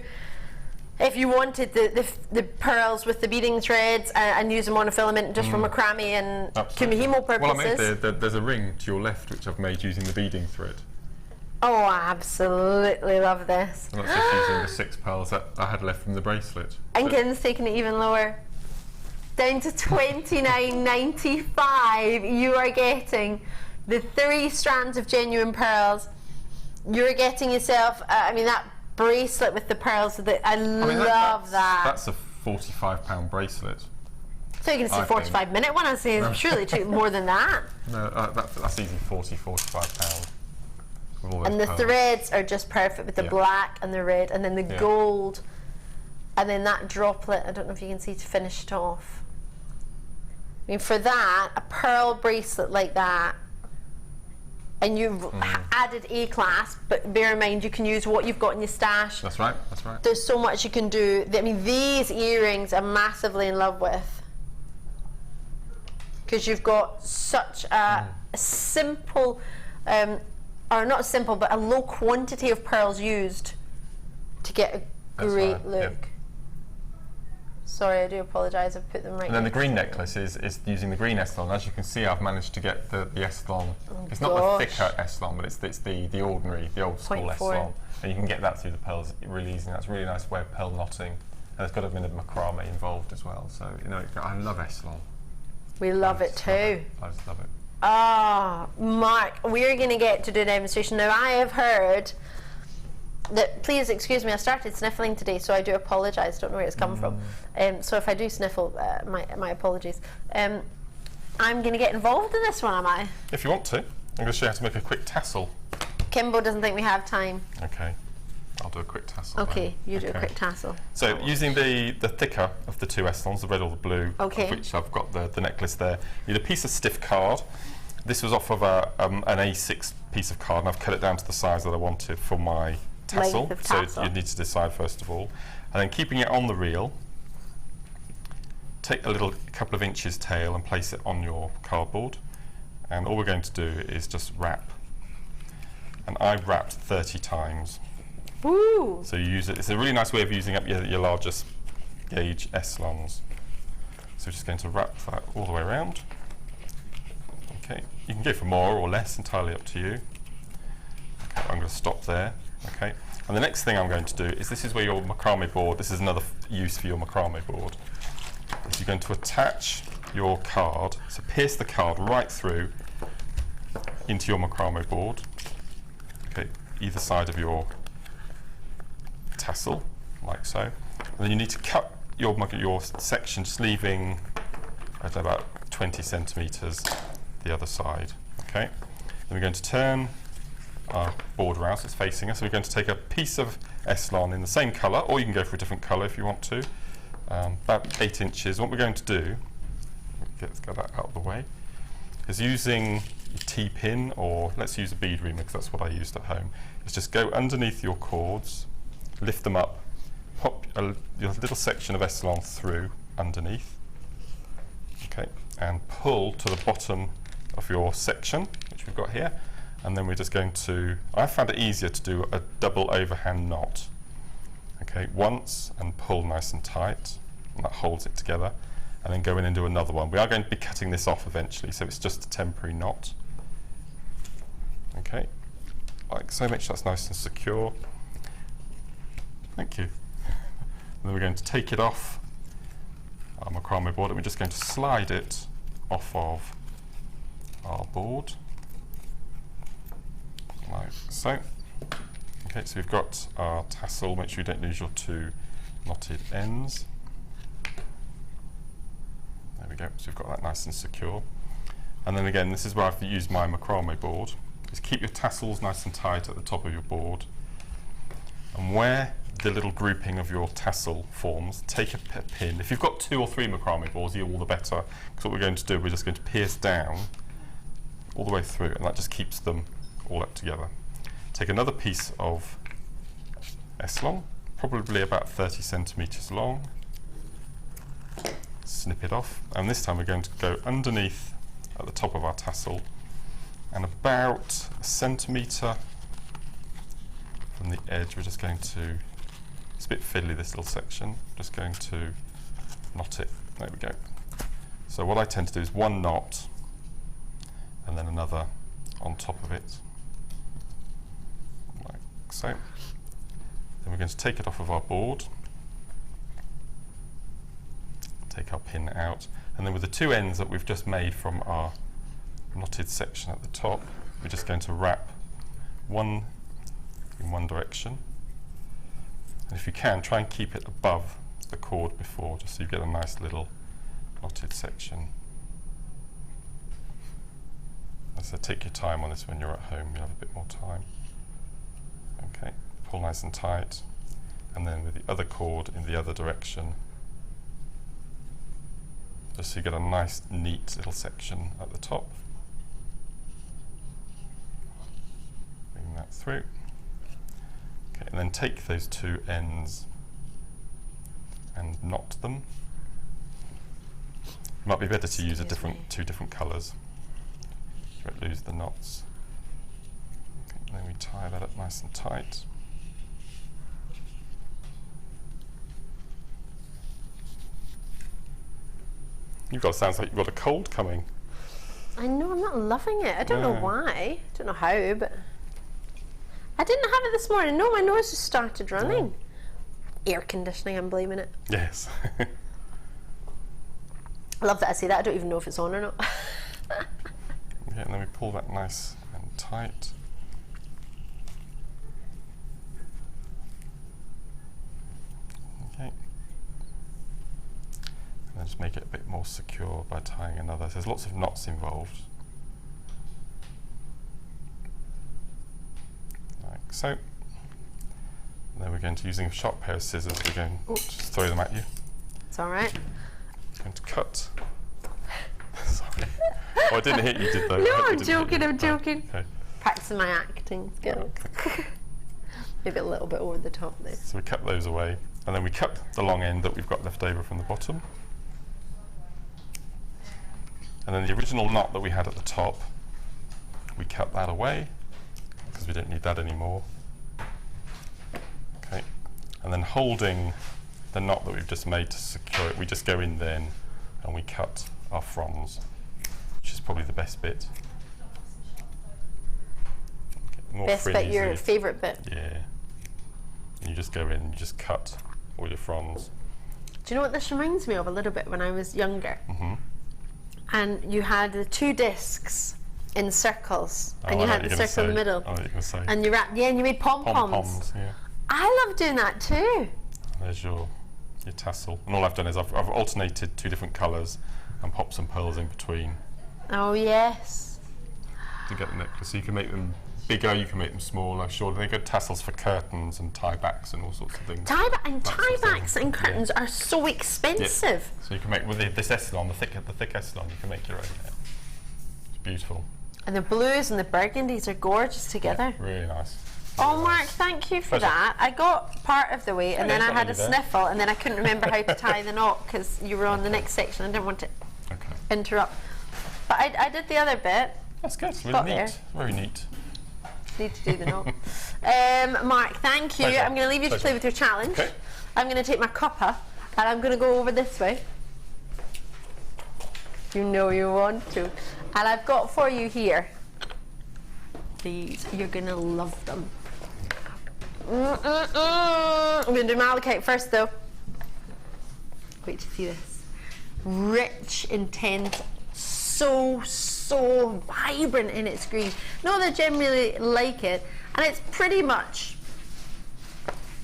if you wanted the pearls with the beading threads and use a monofilament just for macrame and kumihimo purposes. Well, there's a ring to your left which I've made using the beading thread. Oh, I absolutely love this. And that's just using the 6 pearls that I had left from the bracelet. And Ken's taking it even lower. Down to $29.95. You are getting the 3 strands of genuine pearls. You're getting yourself, I mean, that bracelet with the pearls. I love that. That's a £45 bracelet. So you're going to say 45-minute one? I say surely more than that. No, that's easy, £40–45. And the threads are just perfect with the black and the red, and then the gold, and then that droplet. I don't know if you can see to finish it off. I mean, for that, a pearl bracelet like that, and you've added a clasp, but bear in mind you can use what you've got in your stash. That's right, that's right. There's so much you can do. I mean, these earrings I'm massively in love with, because you've got such a simple, or not simple, but a low quantity of pearls used to get a great look. Yep. Sorry, I do apologise, I've put them right. And then the green necklace is using the green Eson. As you can see, I've managed to get the Eson. It's not the thicker Eson, but it's the ordinary, the old school Eson. And you can get that through the pearls really easily. That's a really nice way of pearl knotting. And there's got a bit of macrame involved as well. So, you know, I love Eson. We love it too. I just love it. Ah, Mark, we're going to get to do a demonstration. Now, I have heard that, please excuse me, I started sniffling today, so I do apologise, don't know where it's come from. So if I do sniffle, my apologies. I'm going to get involved in this one, am I? If you want to. I'm going to show you how to make a quick tassel. Kimbo doesn't think we have time. Okay, I'll do a quick tassel. Okay, you do a quick tassel. So using the thicker of the 2 Esons, the red or the blue, of which I've got the necklace there, you need a piece of stiff card. This was off of an A6 piece of card, and I've cut it down to the size that I wanted for my tassel. So you need to decide first of all. And then keeping it on the reel, take a couple of inches tail and place it on your cardboard. And all we're going to do is just wrap. And I wrapped 30 times. Woo! So you use it. It's a really nice way of using up your largest gauge Esons. So we're just going to wrap that all the way around. Okay, you can go for more or less, entirely up to you. Okay, I'm going to stop there. Okay, and the next thing I'm going to do is, this is where your macrame board, this is another use for your macrame board, is you're going to attach your card, so pierce the card right through into your macrame board, okay, either side of your tassel, like so. And then you need to cut your section, just leaving, I don't know, about 20 centimetres the other side. Okay, then we're going to turn our board around so it's facing us. So we're going to take a piece of Eson in the same colour, or you can go for a different colour if you want to, about 8 inches. What we're going to do, let's get that out of the way, is using your T-pin, or let's use a bead reamer because that's what I used at home, is just go underneath your cords, lift them up, pop your little section of Eson through underneath, okay, and pull to the bottom of your section, which we've got here, and then we're just going to, I found it easier to do a double overhand knot. Okay, once and pull nice and tight, and that holds it together, and then go in and do another one. We are going to be cutting this off eventually, so it's just a temporary knot. Okay, like so, make sure that's nice and secure. Thank you. And then we're going to take it off our macrame board, and we're just going to slide it off of our board, like so. Okay, so we've got our tassel. Make sure you don't lose your 2 knotted ends. There we go, so we've got that nice and secure. And then again, this is where I've used my macrame board, is keep your tassels nice and tight at the top of your board, and where the little grouping of your tassel forms, take a pin. If you've got 2 or 3 macrame balls, all the better, because what we're going to do, we're just going to pierce down all the way through, and that just keeps them all up together. Take another piece of Eson, probably about 30 centimetres long, snip it off, and this time we're going to go underneath at the top of our tassel, and about a centimetre from the edge we're just going to, it's a bit fiddly this little section, just going to knot it. There we go. So what I tend to do is one knot and then another on top of it, like so. Then we're going to take it off of our board, take our pin out, and then with the two ends that we've just made from our knotted section at the top, we're just going to wrap one in one direction. And if you can, try and keep it above the cord before, just so you get a nice little knotted section. So take your time on this when you're at home, you'll have a bit more time. Okay, pull nice and tight, and then with the other cord in the other direction, just so you get a nice neat little section at the top. Bring that through. Okay, and then take those two ends and knot them. It might be better to use two different colours. You won't lose the knots. Okay, and then we tie that up nice and tight. Sounds like you've got a cold coming. I know, I'm not loving it. I don't know why. I don't know how, but I didn't have it this morning. No, my nose just started running. Air conditioning, I'm blaming it. Yes. I love that I say that. I don't even know if it's on or not. Okay, and then we pull that nice and tight. Okay. And then just make it a bit more secure by tying another. So there's lots of knots involved. Like so. And then we're going to, using a sharp pair of scissors, we're going to just throw them at you. It's all right. Going to cut. Sorry. Oh, I didn't hit you, did though? No, I'm joking, I'm joking. Okay. Practicing my acting skills. Maybe a little bit over the top there. So we cut those away, and then we cut the long end that we've got left over from the bottom. And then the original knot that we had at the top, we cut that away, because we don't need that anymore. Okay. And then holding the knot that we've just made to secure it, we just go in then and we cut our fronds, which is probably the best bit. Okay, best bit, your favourite bit? Yeah. And you just go in and you just cut all your fronds. Do you know what this reminds me of a little bit when I was younger? And you had the two discs in circles, and you had the circle in the middle. Oh, you can say. And you wrapped, and you made pom-poms. Pom-poms, yeah. I love doing that too. There's your tassel. And all I've done is I've alternated two different colours and popped some pearls in between. Oh yes. To get the necklace. So you can make them bigger, you can make them smaller, shorter. They're good tassels for curtains and tie-backs and all sorts of things. Tie-backs and curtains are so expensive. Yeah. So you can make, with this Eson, the thick Eson, you can make your own. Yeah. It's beautiful. And the blues and the burgundies are gorgeous together. Yeah, really nice. Oh, Mark, thank you for that. I got part of the way, and then I had a sniffle, and then I couldn't remember how to tie the knot because you were on the next section. I didn't want to interrupt. But I did the other bit. That's good. It's really neat. Very neat. Need to do the knot. Mark, thank you. Pleasure. I'm going to leave you to play with your challenge. Okay. I'm going to take my copper, and I'm going to go over this way. You know you want to. And I've got for you here these. You're going to love them. I'm going to do malachite first though. Wait to see this. Rich, intense, so vibrant in its green. No, they generally like it, and it's pretty much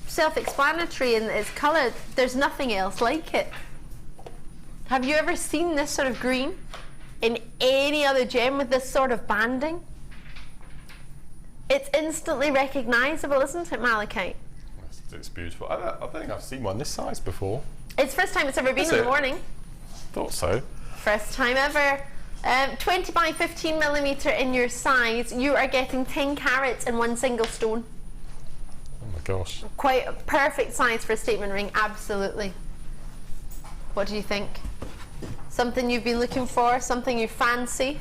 self-explanatory in its colour. There's nothing else like it. Have you ever seen this sort of green in any other gem with this sort of banding? It's instantly recognisable, isn't it, malachite? It's beautiful. I think I've seen one this size before. It's the first time it's ever been in the morning. Thought so. First time ever. 20 by 15 millimeter in your size, you are getting 10 carats in one single stone. Oh my gosh. Quite a perfect size for a statement ring, absolutely. What do you think? Something you've been looking for, something you fancy?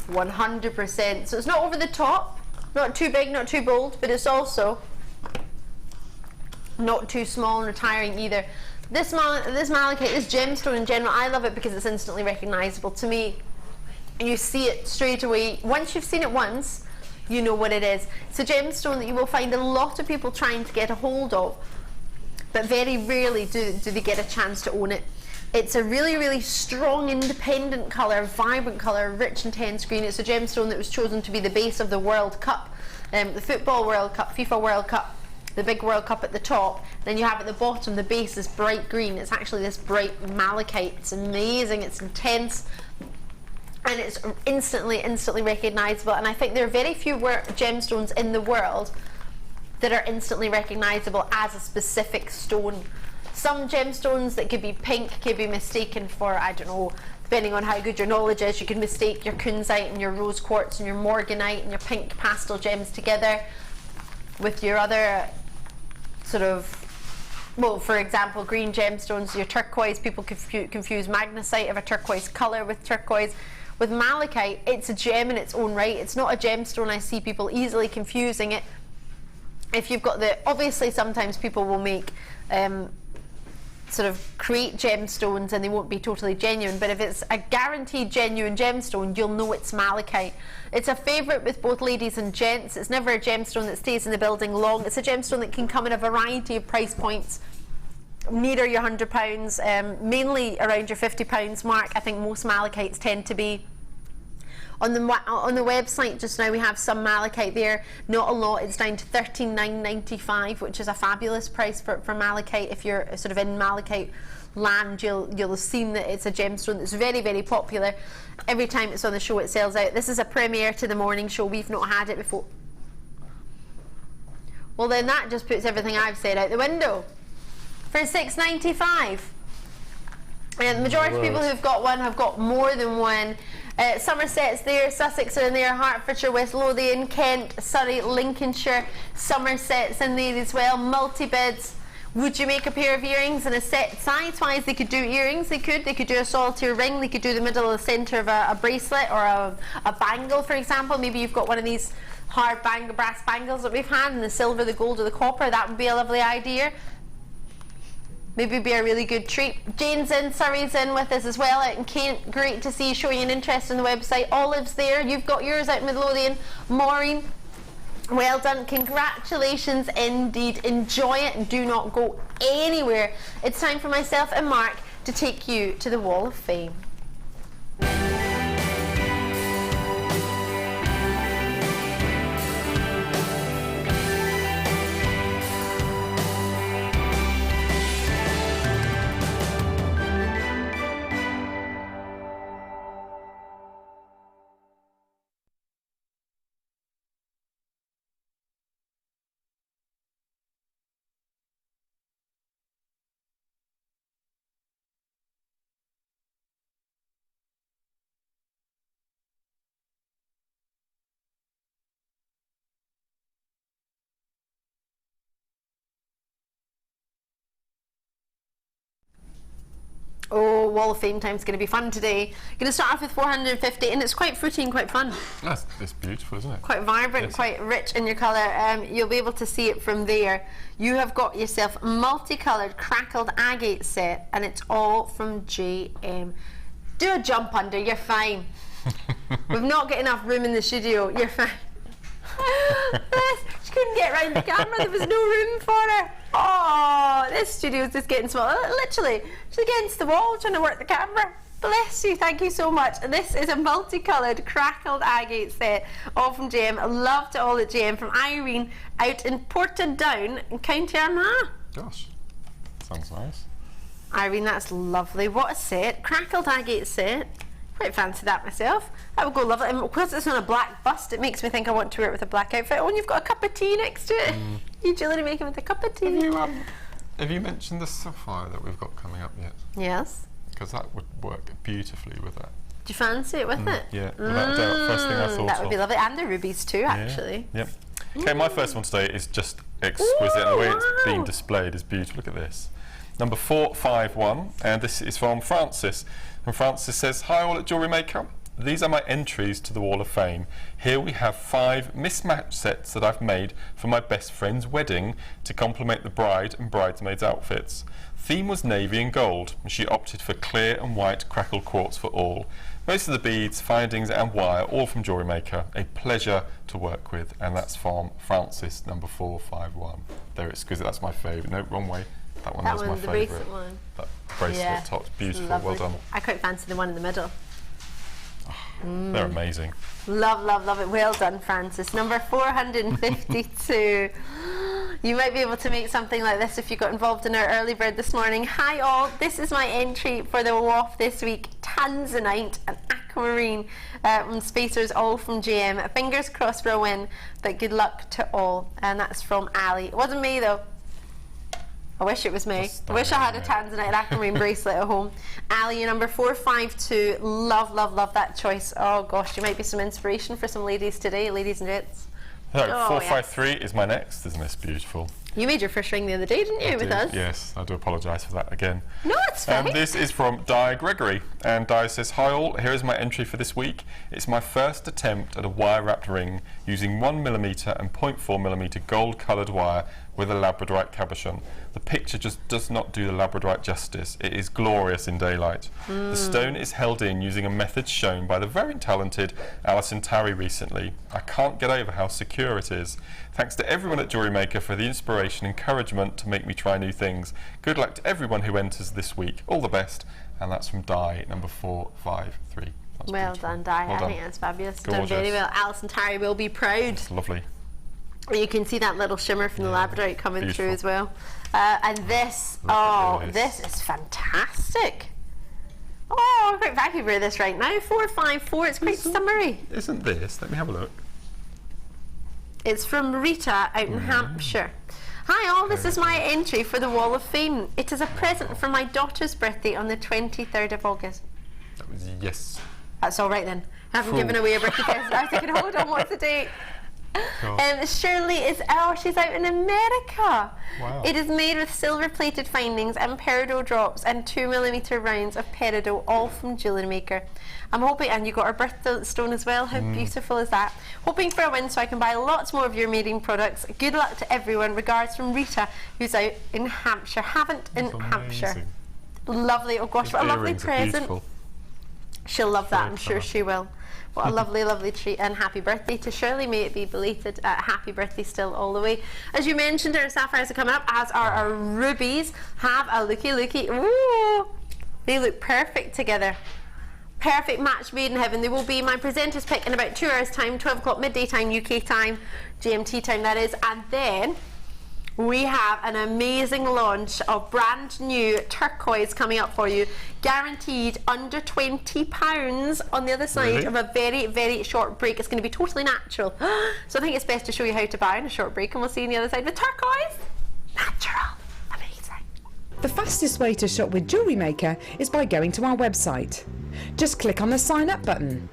100%. So it's not over the top, not too big, not too bold, but it's also not too small and retiring either. This malachite, this gemstone in general, I love it because it's instantly recognizable. To me, you see it straight away. Once you've seen it once, you know what it is. It's a gemstone that you will find a lot of people trying to get a hold of, but very rarely do they get a chance to own it. It's a really, really strong, independent colour, vibrant colour, rich, intense green. It's a gemstone that was chosen to be the base of the World Cup, the Football World Cup, FIFA World Cup, the big World Cup at the top. Then you have at the bottom, the base is bright green. It's actually this bright malachite. It's amazing, it's intense, and it's instantly recognisable. And I think there are very few gemstones in the world that are instantly recognisable as a specific stone. Some gemstones that could be pink could be mistaken for, I don't know, depending on how good your knowledge is, you can mistake your kunzite and your rose quartz and your morganite and your pink pastel gems together with your other sort of, well, for example, green gemstones, your turquoise, people confuse magnesite of a turquoise colour with turquoise. With malachite, it's a gem in its own right. It's not a gemstone. I see people easily confusing it. If you've got the, obviously sometimes people will make sort of create gemstones and they won't be totally genuine, but if it's a guaranteed genuine gemstone, you'll know it's malachite. It's a favourite with both ladies and gents. It's never a gemstone that stays in the building long. It's a gemstone that can come in a variety of price points, near your £100, mainly around your £50 mark. I think most malachites tend to be. On the website just now we have some malachite there, not a lot. It's down to $13,995, which is a fabulous price for malachite. If you're sort of in malachite land, you'll have seen that it's a gemstone that's very, very popular. Every time it's on the show it sells out. This is a premiere to the morning show. We've not had it before. Well then that just puts everything I've said out the window. For $6.95. And the majority of people who've got one have got more than one. Somerset's there, Sussex are in there, Hertfordshire, West Lothian, Kent, Surrey, Lincolnshire, Somerset's in there as well. Multi-bids. Would you make a pair of earrings in a set size-wise? They could do earrings, they could do a solitaire ring, they could do the middle of the centre of a bracelet or a bangle, for example. Maybe you've got one of these hard brass bangles that we've had in the silver, the gold or the copper. That would be a lovely idea. Maybe be a really good treat. Jane's in, Surrey's in with us as well out in Kent. Great to see you showing an interest in the website. Olive's there. You've got yours out in Midlothian. Maureen, well done. Congratulations indeed. Enjoy it and do not go anywhere. It's time for myself and Mark to take you to the Wall of Fame. Oh, Wall of Fame time's going to be fun today. Going to start off with 450, and it's quite fruity and quite fun. It's beautiful, isn't it? Quite vibrant, quite rich in your colour. You'll be able to see it from there. You have got yourself a multicoloured crackled agate set, and it's all from JM. Do a jump under, you're fine. We've not got enough room in the studio, you're fine. She couldn't get around the camera, there was no room for her. Oh, this studio's just getting small. Literally, she's against the wall trying to work the camera. Bless you, thank you so much. This is a multicoloured crackled agate set, all from JM. Loved it all at JM, from Irene out in Portadown in County Armagh. Gosh, sounds nice. Irene, that's lovely. What a set. Crackled agate set. Quite fancy that myself. That would go lovely. And because it's on a black bust, it makes me think I want to wear it with a black outfit. Oh, and you've got a cup of tea next to it. You Jewellery Maker with a cup of tea. Have you mentioned the sapphire that we've got coming up yet? Yes. because that would work beautifully with that. Do you fancy it with it? Yeah, without a doubt. First thing I thought that would be lovely, and the rubies too, actually. Yep. Okay, my first one today is just exquisite, and the way it's being displayed is beautiful. Look at this. Number 451, and this is from Francis. And Francis says, "Hi all at Jewellery Maker. These are my entries to the Wall of Fame. Here we have 5 mismatched sets that I've made for my best friend's wedding to complement the bride and bridesmaids' outfits. Theme was navy and gold, and she opted for clear and white crackled quartz for all. Most of the beads, findings and wire, all from Jewellery Maker. A pleasure to work with." And that's from Francis, number 451. They're exquisite. That's my favourite. No, wrong way. That one is my favourite. Bracelet one. That bracelet top's beautiful. Lovely. Well done. I quite fancy the one in the middle. They're amazing. Love, love, love it. Well done, Francis. Number 452. You might be able to make something like this if you got involved in our early bird this morning. Hi all, this is my entry for the WAF this week. Tanzanite and aquamarine spacers, all from JM. Fingers crossed for a win, but good luck to all. And that's from Ali. It wasn't me though. I wish it was me. I wish I had a Tanzanite aquamarine bracelet at home. Ali, your number 452. Love, love, love that choice. Oh gosh, you might be some inspiration for some ladies today, ladies and gents. So 453 is my next. Isn't this beautiful? You made your first ring the other day, didn't you, with us? Yes, I do apologise for that again. No, it's fine. This is from Di Gregory, and Di says, "Hi all, here is my entry for this week. It's my first attempt at a wire-wrapped ring using 1mm and 0.4mm gold-coloured wire with a labradorite cabochon. The picture just does not do the labradorite justice. It is glorious in daylight. The stone is held in using a method shown by the very talented Alison Tarry recently. I can't get over how secure it is. Thanks to everyone at Jewellery Maker for the inspiration and encouragement to make me try new things. Good luck to everyone who enters this week. All the best." And that's from Di, number 453. That's well beautiful. done, Di. Well I done. think that's fabulous. Gorgeous. Done very well. Alison Tarry will be proud. It's lovely. You can see that little shimmer from the labradorite coming through as well. And this, this is fantastic. Oh, I'm quite happy with this right now. 454, it's quite summery. Isn't this? Let me have a look. It's from Rita out in Hampshire. "Hi all, this is my entry for the Wall of Fame. It is a present for my daughter's birthday on the 23rd of August. That was yes. That's all right then. I haven't given away a birthday present. I was thinking, hold on, what's the date? Shirley is, she's out in America. Wow. It is made with silver plated findings and peridot drops and 2mm rounds of peridot, all from Jewellery Maker. I'm hoping, and you got our birthstone as well. How beautiful is that? Hoping for a win so I can buy lots more of your mating products. Good luck to everyone. Regards from Rita, who's out in Hampshire. Hampshire. Lovely. Oh gosh, what a lovely present. She'll love that, I'm sure she will. What a lovely, lovely treat, and happy birthday to Shirley. May it be belated. Happy birthday still all the way. As you mentioned, our sapphires are coming up, as are our rubies. Have a looky. Ooh, they look perfect together. Perfect match made in heaven. They will be my presenter's pick in about 2 hours time, 12 o'clock midday time, UK time, GMT time that is. And then we have an amazing launch of brand new turquoise coming up for you, guaranteed under £20 on the other side of a very, very short break. It's going to be totally natural. So I think it's best to show you how to buy on a short break, and we'll see you on the other side with turquoise. Natural. Amazing. The fastest way to shop with Jewellery Maker is by going to our website. Just click on the sign up button.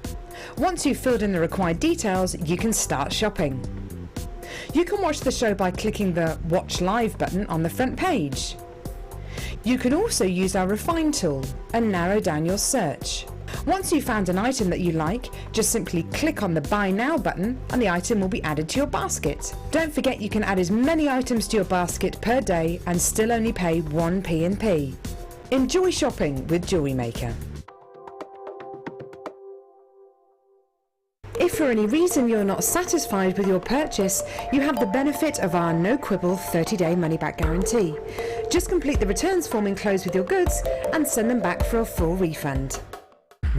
Once you've filled in the required details, you can start shopping. You can watch the show by clicking the Watch Live button on the front page. You can also use our Refine tool and narrow down your search. Once you've found an item that you like, just simply click on the Buy Now button and the item will be added to your basket. Don't forget you can add as many items to your basket per day and still only pay 1p in P. Enjoy shopping with Jewellery Maker. If for any reason you're not satisfied with your purchase, you have the benefit of our no quibble 30-day money-back guarantee. Just complete the returns form enclosed with your goods and send them back for a full refund.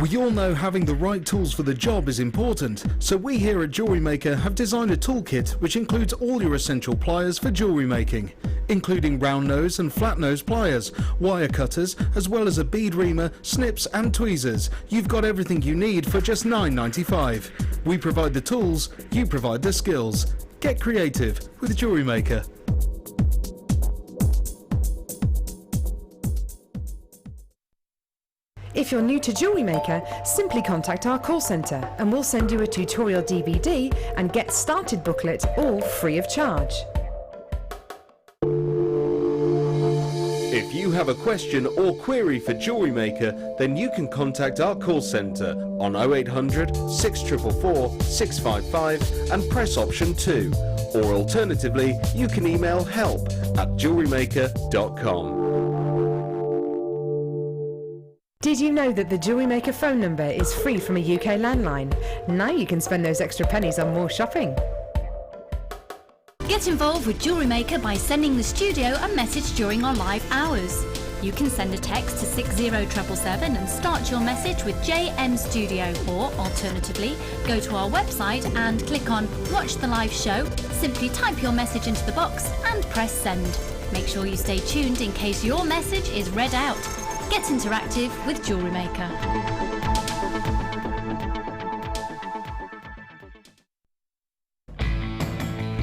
We all know having the right tools for the job is important, so we here at Jewellery Maker have designed a toolkit which includes all your essential pliers for jewellery making, including round nose and flat nose pliers, wire cutters, as well as a bead reamer, snips and tweezers. You've got everything you need for just $9.95. We provide the tools, you provide the skills. Get creative with Jewellery Maker. If you're new to Jewellery Maker, simply contact our call centre and we'll send you a tutorial DVD and Get Started booklet, all free of charge. If you have a question or query for Jewellery Maker, then you can contact our call centre on 0800 644 655 and press option 2. Or alternatively, you can email help@jewellerymaker.com. Did you know that the Jewellery Maker phone number is free from a UK landline? Now you can spend those extra pennies on more shopping. Get involved with Jewellery Maker by sending the studio a message during our live hours. You can send a text to 60777 and start your message with JM Studio, or alternatively, go to our website and click on Watch the Live Show, simply type your message into the box and press send. Make sure you stay tuned in case your message is read out. Get interactive with Jewellery Maker.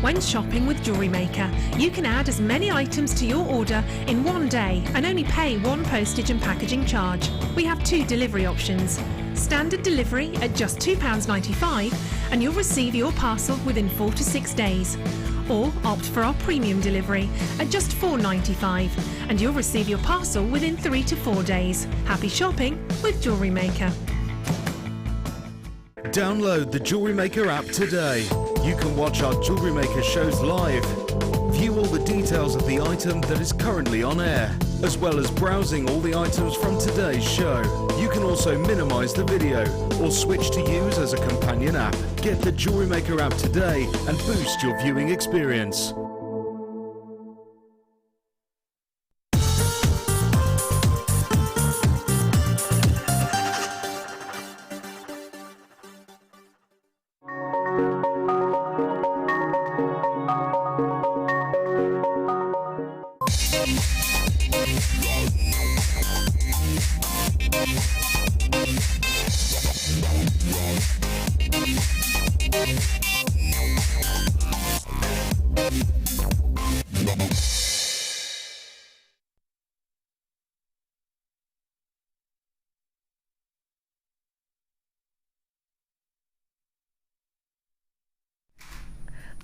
When shopping with Jewellery Maker, you can add as many items to your order in one day and only pay one postage and packaging charge. We have 2 delivery options. Standard delivery at just £2.95 and you'll receive your parcel within 4 to 6 days. Or opt for our premium delivery at just £4.95 and you'll receive your parcel within 3 to 4 days. Happy shopping with Jewellery Maker. Download the Jewellery Maker app today. You can watch our Jewellery Maker shows live, view all the details of the item that is currently on air, as well as browsing all the items from today's show. You can also minimise the video or switch to use as a companion app. Get the Jewellery Maker app today and boost your viewing experience.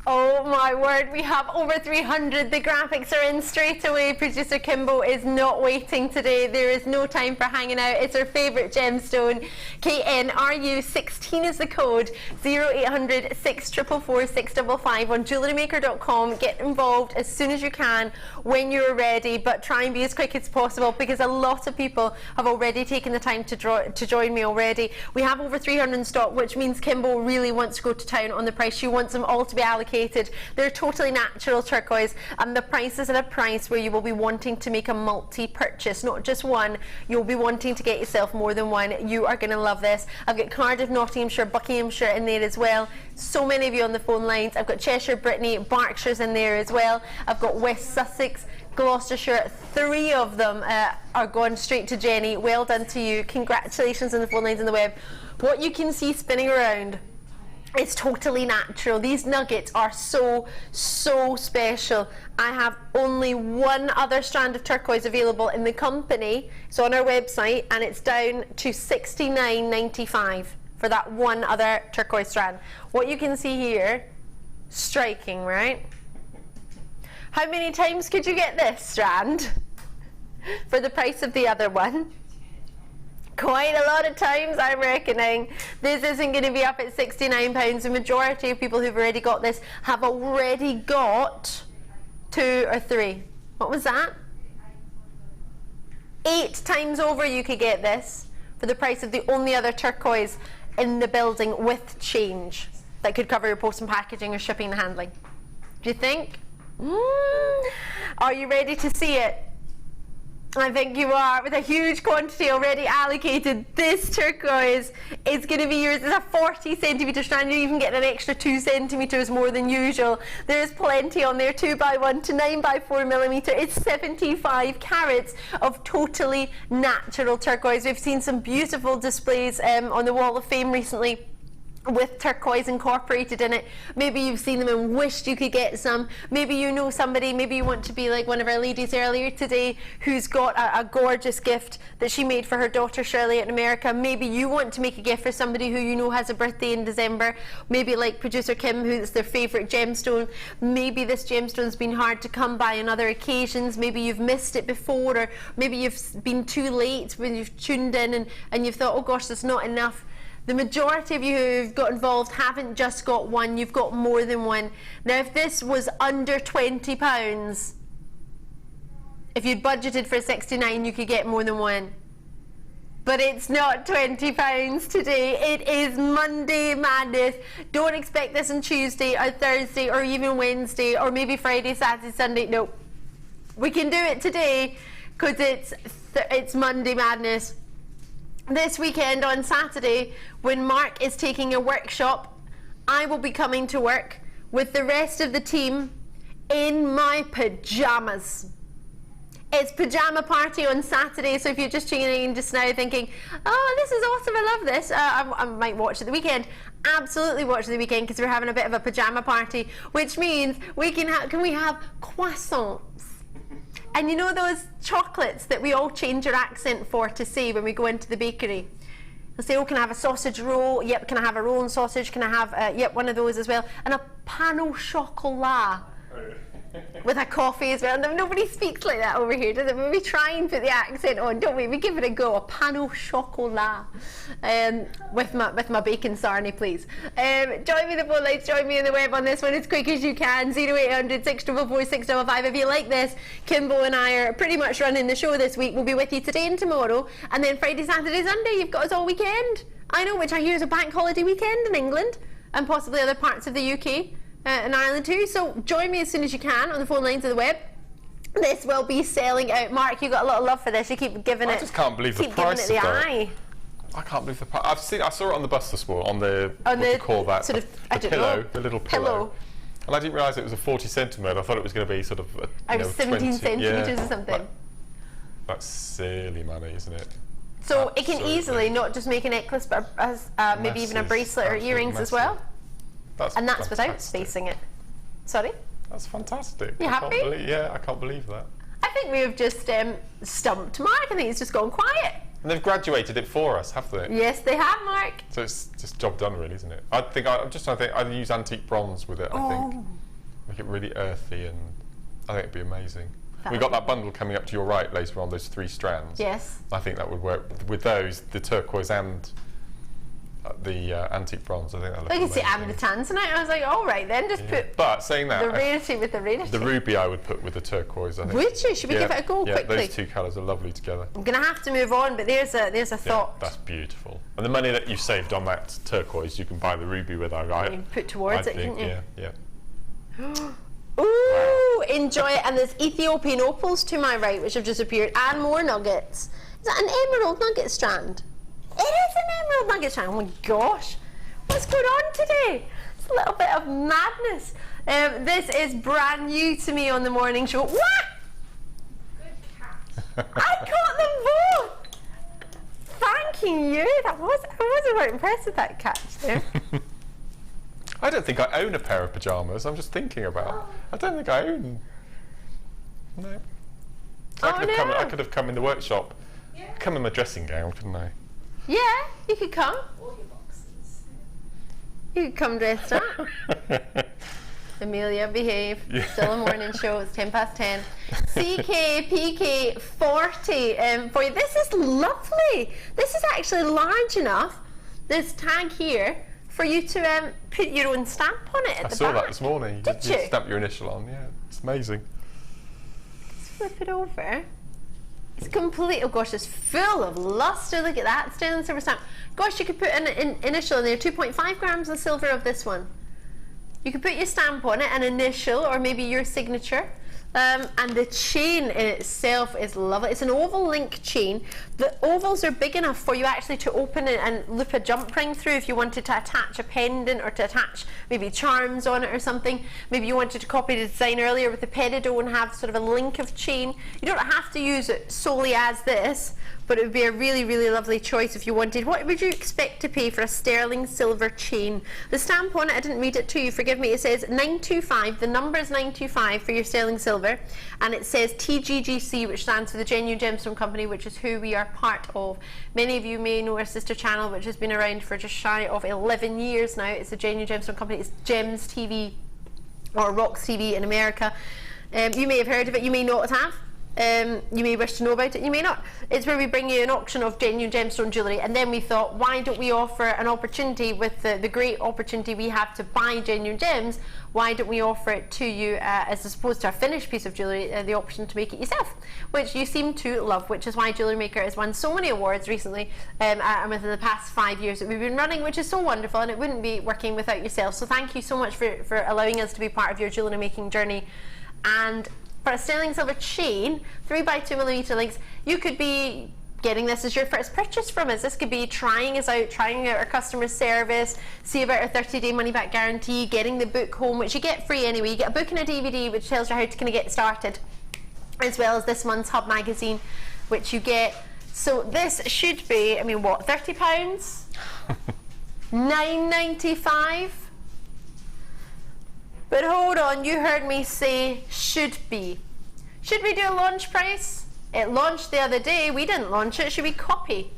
Oh my word, we have over 300. The graphics are in straight away. Producer Kimbo is not waiting today. There is no time for hanging out. It's her favourite gemstone. KNRU16 is the code. 0800 644 655 on jewellerymaker.com. Get involved as soon as you can when you're ready, but try and be as quick as possible because a lot of people have already taken the time to join me already. We have over 300 in stock, which means Kimbo really wants to go to town on the price. She wants them all to be allocated. They're totally natural turquoise, and the price is at a price where you will be wanting to make a multi-purchase, not just one. You'll be wanting to get yourself more than one. You are going to love this. I've got Cardiff, Nottinghamshire, Buckinghamshire in there as well. So many of you on the phone lines. I've got Cheshire, Brittany, Berkshire's in there as well. I've got West Sussex, Gloucestershire. 3 of them are going straight to Jenny. Well done to you. Congratulations on the phone lines on the web. What you can see spinning around, it's totally natural. These nuggets are so special. I have only one other strand of turquoise available in the company. It's on our website and it's down to $69.95 for that one other turquoise strand. What you can see here, striking, right? How many times could you get this strand for the price of the other one? Quite a lot of times, I'm reckoning. This isn't going to be up at £69. The majority of people who've already got this have already got 2 or 3. What was that? 8 times over you could get this for the price of the only other turquoise in the building with change that could cover your post and packaging or shipping and handling. Do you think? Are you ready to see it? I think you are. With a huge quantity already allocated, this turquoise is going to be yours. It's a 40 centimetre strand. You're even getting an extra 2 centimetres more than usual. There's plenty on there, 2x1 to 9x4 millimetre. It's 75 carats of totally natural turquoise. We've seen some beautiful displays on the Wall of Fame recently with turquoise incorporated in it. Maybe you've seen them and wished you could get some. Maybe you know somebody, maybe you want to be like one of our ladies earlier today who's got a gorgeous gift that she made for her daughter Shirley in America. Maybe you want to make a gift for somebody who you know has a birthday in December. Maybe like producer Kim, who's their favourite gemstone. Maybe this gemstone's been hard to come by on other occasions. Maybe you've missed it before, or maybe you've been too late when you've tuned in and you've thought, oh gosh, there's not enough. The majority of you who've got involved haven't just got one, you've got more than one. Now if this was under £20, if you'd budgeted for 69, you could get more than one. But it's not £20 today, it is Monday Madness. Don't expect this on Tuesday or Thursday or even Wednesday or maybe Friday, Saturday, Sunday. No, we can do it today because it's Monday Madness. This weekend on Saturday, when Mark is taking a workshop, I will be coming to work with the rest of the team in my pajamas. It's pajama party on Saturday, so if you're just tuning in just now thinking, oh, this is awesome, I love this, I might watch it the weekend. Absolutely watch it the weekend because we're having a bit of a pajama party, which means we can have croissants. And you know those chocolates that we all change our accent for to say when we go into the bakery? They'll say, oh, can I have a sausage roll? Yep, can I have a roll and sausage? Can I have, yep, one of those as well. And a pain au chocolat. With a coffee as well. Nobody speaks like that over here, does it? We try and put the accent on, don't we? We give it a go. A pain au chocolat with my bacon sarnie, please. Join me in the phone lines, join me in the web on this one as quick as you can. 0800 644 655. If you like this, Kimbo and I are pretty much running the show this week. We'll be with you today and tomorrow, and then Friday, Saturday, Sunday. You've got us all weekend. I know, which I hear is a bank holiday weekend in England and possibly other parts of the UK. In Ireland too, so join me as soon as you can on the phone lines of the web. This will be selling out. Mark, you got a lot of love for this. You keep giving it. I just can't believe the price of it. I can't believe the price. I saw it on the bus this morning on the what do you call that? Sort of, the pillow, the little pillow. And I didn't realise it was a 40 centimetre. I thought it was going to be sort of a, 17 centimetres or something. That's silly money, isn't it? So it can easily not just make a necklace, but as maybe even a bracelet or earrings as well. And that's without spacing it. Sorry? That's fantastic. You happy? I can't believe that. I think we have just stumped Mark. I think he's just gone quiet. And they've graduated it for us, have they? Yes, they have, Mark. So it's just job done, really, isn't it? I'm just trying to think. I'd use antique bronze with it, I think. Make it really earthy, and I think it'd be amazing. We've got that bundle coming up to your right later on, those 3 strands. Yes. I think that would work with those, the turquoise and the antique bronze. I think that looks amazing. You can see, and the Tanzanite. I was like, all right then, just put. But saying that, the rarity with the rarity. The ruby I would put with the turquoise. I think. Would you? Should we give it a go quickly? Those 2 colours are lovely together. I'm going to have to move on, but there's a thought. That's beautiful. And the money that you saved on that turquoise, you can buy the ruby with. You can put towards it, couldn't you? Yeah. Ooh, enjoy it. And there's Ethiopian opals to my right, which have just appeared, and more nuggets. Is that an emerald nugget strand? It is an emerald nugget strand. Oh my gosh. What's going on today? It's a little bit of madness. This is brand new to me on the morning show. What? Good catch. I caught them both. Thanking you. I wasn't very impressed with that catch there. I don't think I own a pair of pyjamas. I'm just thinking about. I don't think I own. No. So I could have come in the workshop. Yeah. Come in my dressing gown, couldn't I? Yeah, you could come. You could come dressed up. Amelia, behave. Yeah. Still a morning show. It's 10:10. CK, PK, 40 for you. This is lovely. This is actually large enough, this tag here, for you to put your own stamp on it at the back. I saw that this morning. Did you? Stamp your initial on, yeah. It's amazing. Let's flip it over. It's complete. Oh gosh, it's full of luster. Look at that. Sterling silver stamp. Gosh, you could put an initial in there. 2.5 grams of silver of this one. You could put your stamp on it, an initial, or maybe your signature. And the chain in itself is lovely. It's an oval link chain. The ovals are big enough for you actually to open it and loop a jump ring through if you wanted to attach a pendant or to attach maybe charms on it or something. Maybe you wanted to copy the design earlier with the peridot and have sort of a link of chain. You don't have to use it solely as this, but it would be a really, really lovely choice if you wanted. What would you expect to pay for a sterling silver chain? The stamp on it, I didn't read it to you, forgive me, it says 925, the number is 925 for your sterling silver, and it says TGGC, which stands for the Genuine Gemstone Company, which is who we are part of. Many of you may know our sister channel, which has been around for just shy of 11 years now. It's the Genuine Gemstone Company. It's Gems TV, or Rocks TV in America. You may have heard of it, you may not have. You may wish to know about it, you may not. It's where we bring you an auction of genuine gemstone jewellery, and then we thought, why don't we offer an opportunity with the great opportunity we have to buy genuine gems, why don't we offer it to you as opposed to a finished piece of jewellery, the option to make it yourself, which you seem to love, which is why Jewellery Maker has won so many awards recently and within the past 5 years that we've been running, which is so wonderful, and it wouldn't be working without yourself. So thank you so much for allowing us to be part of your jewellery making journey. And for a sterling silver chain, 3x2mm links, you could be getting this as your first purchase from us. This could be trying us out, trying out our customer service, see about our 30-day money-back guarantee, getting the book home, which you get free anyway. You get a book and a DVD, which tells you how to kind of get started, as well as this month's Hub magazine, which you get. So this should be, I mean, what, £30? £9.95? But hold on, you heard me say should be. Should we do a launch price? It launched the other day. We didn't launch it. Should we copy?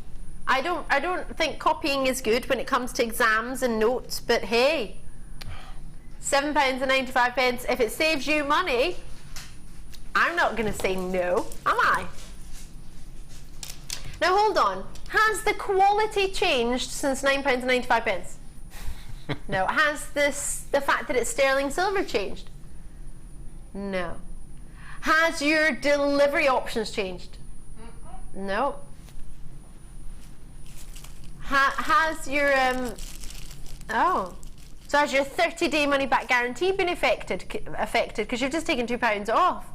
I don't think copying is good when it comes to exams and notes, but hey, £7.95. If it saves you money, I'm not going to say no, am I? Now hold on. Has the quality changed since £9.95? No. Has the fact that it's sterling silver changed? No. Has your delivery options changed? No. Has your so has your 30-day money-back guarantee been affected because you've just taken £2 off?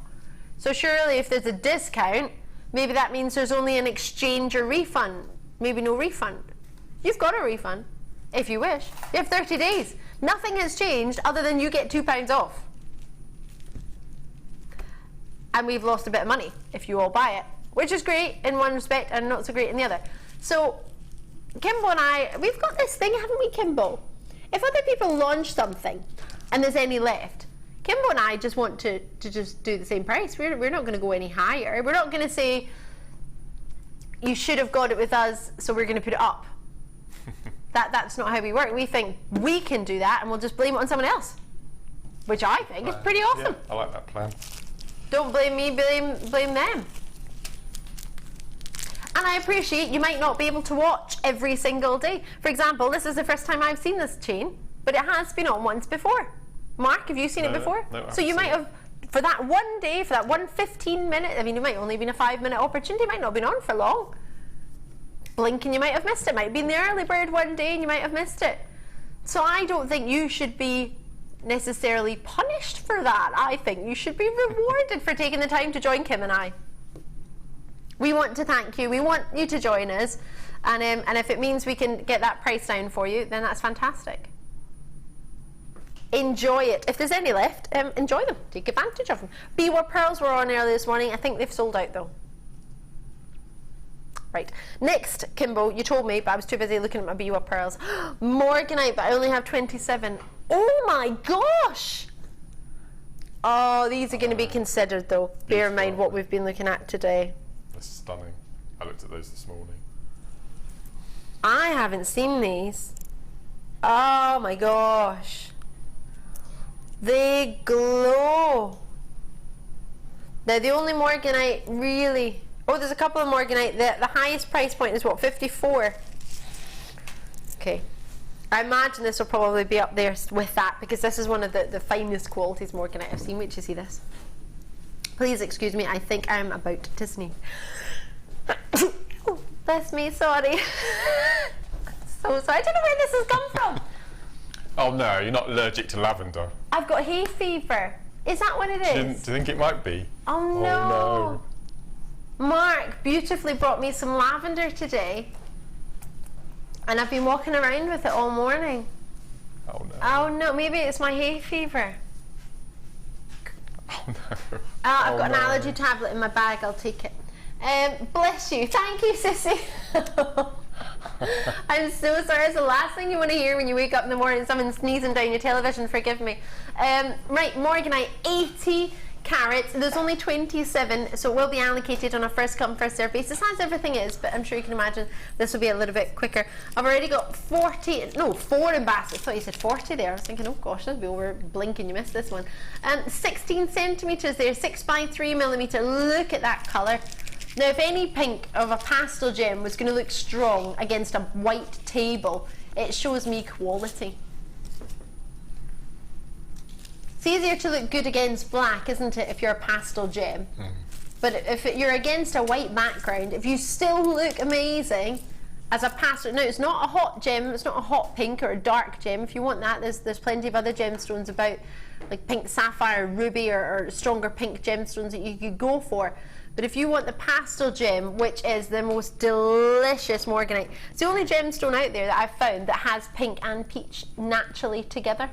So surely if there's a discount, maybe that means there's only an exchange or refund, maybe no refund. You've got a refund. If you wish. You have 30 days. Nothing has changed other than you get £2 off. And we've lost a bit of money if you all buy it, which is great in one respect and not so great in the other. So Kimbo and I, we've got this thing, haven't we, Kimbo? If other people launch something and there's any left, Kimbo and I just want to just do the same price. We're not going to go any higher. We're not going to say, you should have got it with us, so we're going to put it up. That's not how we work. We think we can do that and we'll just blame it on someone else, which I think is pretty awesome. Yeah, I like that plan. Don't blame me, blame them. And I appreciate you might not be able to watch every single day. For example, this is the first time I've seen this chain, but it has been on once before. Mark, have you seen it before? No, so you might have, for that one day, for that 15-minute, I mean, it might only have been a 5-minute opportunity, it might not have been on for long. Blink and you might have missed it. Might have been the early bird one day and you might have missed it. So I don't think you should be necessarily punished for that. I think you should be rewarded for taking the time to join Kim and I. We want to thank you. We want you to join us, and if it means we can get that price down for you, then that's fantastic. Enjoy it. If there's any left, enjoy them. Take advantage of them. Biwa pearls were on earlier this morning. I think they've sold out though. Right. Next, Kimbo, you told me, but I was too busy looking at my Biwa pearls. Morganite, but I only have 27. Oh my gosh! Oh, these are going to be considered though. Bear in mind what we've been looking at today. That's stunning. I looked at those this morning. I haven't seen these. Oh my gosh. They glow. They're the only Morganite really. Oh, there's a couple of Morganite. The highest price point is what, 54? Okay. I imagine this will probably be up there with that because this is one of the finest qualities Morganite I've seen. Wait till you see this. Please excuse me, I think I'm about to sneeze. Oh, bless me, sorry. So sorry, I don't know where this has come from. Oh no, you're not allergic to lavender. I've got hay fever. Is that what it is? Do you think it might be? Oh no. Mark beautifully brought me some lavender today, and I've been walking around with it all morning. Oh no. Oh no, maybe it's my hay fever. Oh no. I've got an allergy tablet in my bag, I'll take it. Bless you. Thank you, Sissy. I'm so sorry. It's the last thing you want to hear when you wake up in the morning, someone sneezing down your television. Forgive me. Right, Morganite, 80 carats. There's only 27, so it will be allocated on a first come, first served basis, as everything is, but I'm sure you can imagine this will be a little bit quicker. I've already got 4 in baskets. I thought you said 40 there. I was thinking, oh gosh, that'll be over blinking, you missed this one. 16 centimetres there, 6 by 3 millimetre. Look at that colour. Now, if any pink of a pastel gem was going to look strong against a white table, it shows me quality. It's easier to look good against black, isn't it, if you're a pastel gem? But if you're against a white background, if you still look amazing as a pastel, no, it's not a hot gem, it's not a hot pink or a dark gem. If you want that, there's plenty of other gemstones about, like pink sapphire, ruby, or stronger pink gemstones that you could go for. But if you want the pastel gem, which is the most delicious Morganite, it's the only gemstone out there that I've found that has pink and peach naturally together.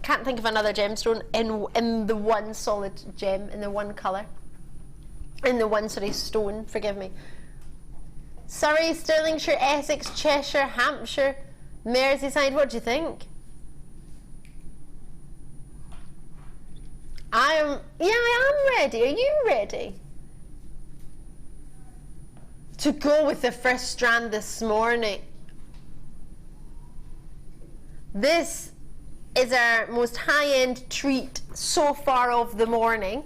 Can't think of another gemstone in the one solid gem, in the one colour, in the one stone, forgive me. Surrey, Stirlingshire, Essex, Cheshire, Hampshire, Merseyside, what do you think? I am ready. Are you ready to go with the first strand this morning? This is our most high-end treat so far of the morning.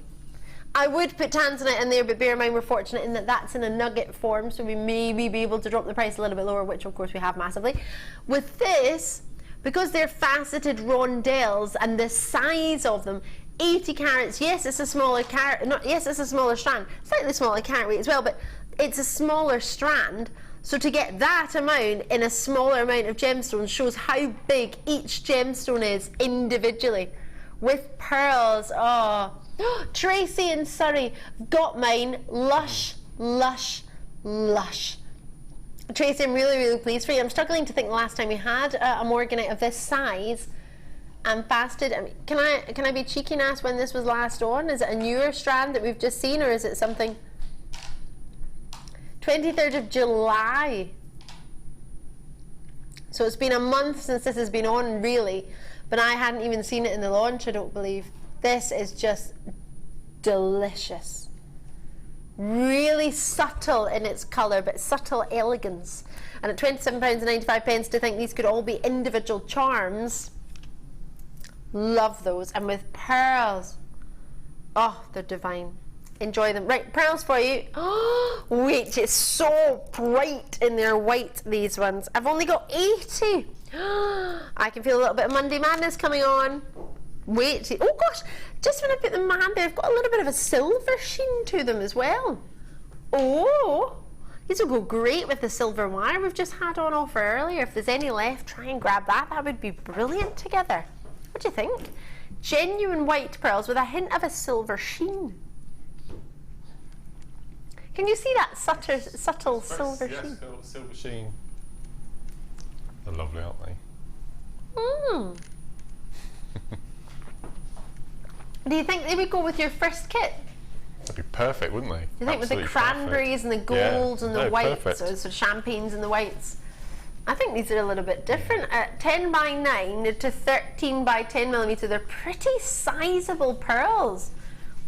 I would put Tanzanite in there, but bear in mind we're fortunate in that that's in a nugget form, so we maybe be able to drop the price a little bit lower, which of course we have massively. With this, because they're faceted rondelles and the size of them, 80 carats, yes, it's a smaller yes, it's a smaller strand, slightly smaller carat weight as well, but it's a smaller strand. So to get that amount in a smaller amount of gemstones shows how big each gemstone is individually. With pearls, oh, Tracy in Surrey got mine, lush, lush, lush. Tracy, I'm really, really pleased for you. I'm struggling to think the last time we had a Morganite of this size and faceted. I mean, can I be cheeky and ask when this was last on? Is it a newer strand that we've just seen, or is it something? 23rd of July. So it's been a month since this has been on, really, but I hadn't even seen it in the launch, I don't believe. This is just delicious. Really subtle in its colour, but subtle elegance. And at £27.95, to think these could all be individual charms. Love those. And with pearls, oh, they're divine. Enjoy them. Right, pearls for you. Oh, wait, it's so bright in their white, these ones. I've only got 80. I can feel a little bit of Monday Madness coming on. Wait, oh gosh, just when I put them in my hand, they've got a little bit of a silver sheen to them as well. Oh, these will go great with the silver wire we've just had on offer earlier. If there's any left, try and grab that. That would be brilliant together. What do you think? Genuine white pearls with a hint of a silver sheen. Can you see that subtle silver sheen? Yes, silver sheen. They're lovely, aren't they? Mm. Do you think they would go with your first kit? That'd be perfect, wouldn't they? Do you think absolutely with the cranberries perfect. And the golds and the whites, or sort of champagnes and the whites? I think these are a little bit different. At 10 by 9 to 13 by 10 millimetre, they're pretty sizable pearls.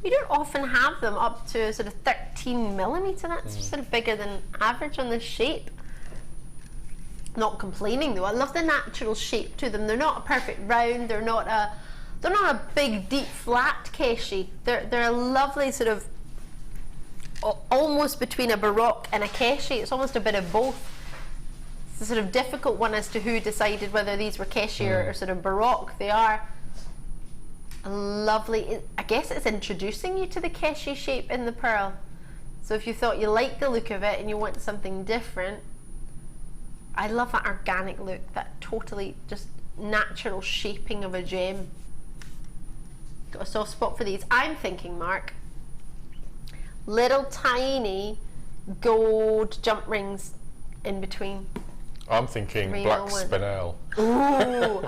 You don't often have them up to sort of 13 millimetre. That's sort of bigger than average on this shape. Not complaining though. I love the natural shape to them. They're not a perfect round. They're not a big deep flat Keshi. They're a lovely sort of almost between a baroque and a Keshi. It's almost a bit of both. It's a sort of difficult one as to who decided whether these were Keshi or sort of baroque. They are lovely. I guess it's introducing you to the Keshi shape in the pearl. So if you thought you like the look of it and you want something different, I love that organic look, that totally just natural shaping of a gem. got a soft spot for these. I'm thinking, Mark, little tiny gold jump rings in between. I'm thinking black spinel. Ooh.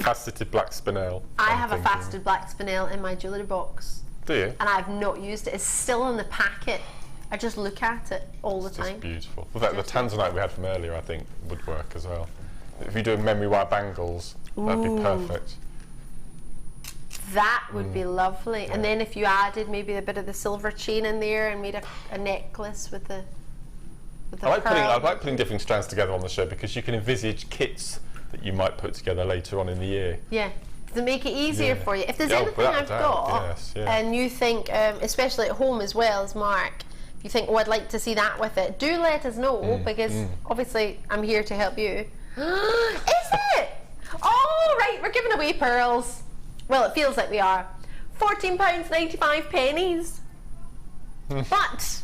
Faceted black spinel. I have a faceted black spinel in my jewellery box. Do you? And I've not used it. It's still in the packet. I just look at it all the time. It's beautiful. Well, the Tanzanite we had from earlier, I think, would work as well. If you do memory wire bangles, that'd be perfect. That would be lovely. Yeah. And then if you added maybe a bit of the silver chain in there and made a necklace with the I like putting different strands together on the show because you can envisage kits that you might put together later on in the year. Yeah, to make it easier for you. If there's anything I've got, and you think, especially at home as well as Mark, if you think, oh, I'd like to see that with it, do let us know because obviously I'm here to help you. Is it? Oh, right, we're giving away pearls. Well, it feels like we are. £14.95. But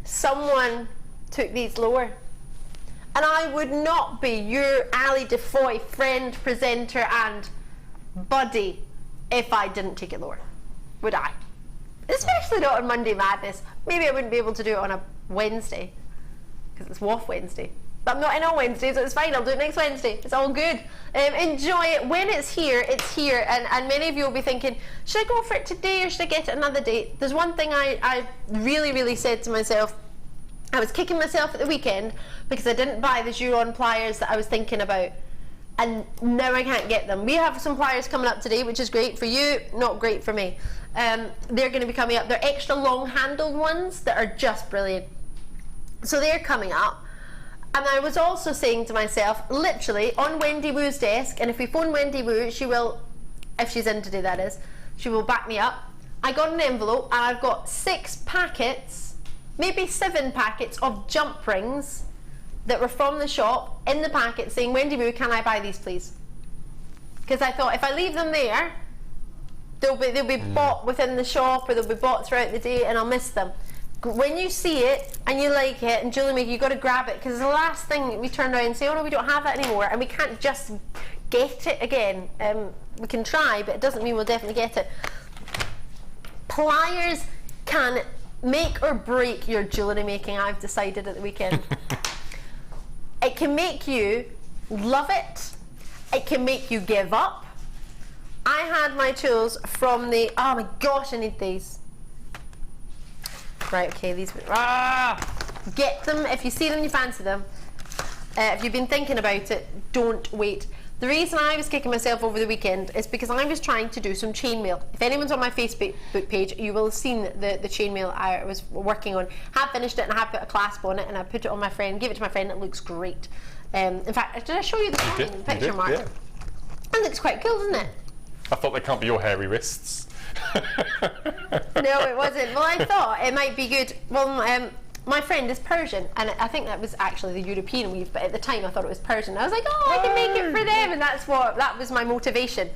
someone took these lower. And I would not be your Ali DeFoy friend, presenter and buddy if I didn't take it lower, would I? Especially not on Monday Madness. Maybe I wouldn't be able to do it on a Wednesday because it's WAF Wednesday. But I'm not in on Wednesday, so it's fine. I'll do it next Wednesday. It's all good. Enjoy it. When it's here, it's here. And many of you will be thinking, should I go for it today or should I get it another day? There's one thing I really, really said to myself. I was kicking myself at the weekend because I didn't buy the Juron pliers that I was thinking about. And now I can't get them. We have some pliers coming up today, which is great for you, not great for me. They're going to be coming up. They're extra long-handled ones that are just brilliant. So they're coming up. And I was also saying to myself, literally, on Wendy Woo's desk, and if we phone Wendy Woo, she will, if she's in today that is, she will back me up. I got an envelope and I've got 6 packets, maybe 7 packets of jump rings that were from the shop in the packet saying, Wendy Woo, can I buy these please? Because I thought if I leave them there, they'll be bought within the shop or they'll be bought throughout the day and I'll miss them. When you see it and you like it and Jewellery Maker, you've got to grab it because the last thing we turn around and say, oh no, we don't have that anymore, and we can't just get it again. We can try, but it doesn't mean we'll definitely get it. Pliers can make or break your jewellery making, I've decided at the weekend. It can make you love it. It can make you give up. I had my tools from the, oh my gosh, I need these. Right, okay, these, get them, if you see them, you fancy them. If you've been thinking about it, don't wait. The reason I was kicking myself over the weekend is because I was trying to do some chainmail. If anyone's on my Facebook page, you will have seen the chainmail I was working on. Have finished it and I have put a clasp on it and I put it on my friend, give it to my friend, it looks great. In fact, did I show you the picture, Mark? Yeah. It looks quite cool, doesn't it? I thought they can't be your hairy wrists. No, it wasn't. Well, I thought it might be good. Well, my friend is Persian, and I think that was actually the European weave, but at the time I thought it was Persian. I was like, oh, I can make it for them, and that was my motivation,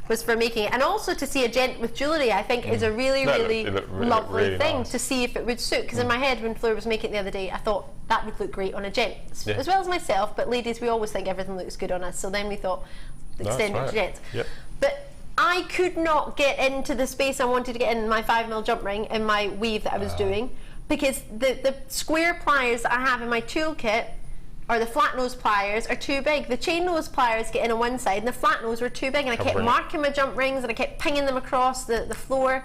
was for making it. And also to see a gent with jewellery, I think, is a really lovely thing nice. To see if it would suit. Because in my head, when Fleur was making it the other day, I thought that would look great on a gent, as well as myself. But ladies, we always think everything looks good on us, so then we thought extend it to gents. Yep. But I could not get into the space I wanted to get in my 5mm jump ring in my weave that I was doing, because the square pliers that I have in my toolkit, or the flat nose pliers, are too big. The chain nose pliers get in on one side and the flat nose were too big, and I kept marking my jump rings and I kept pinging them across the floor.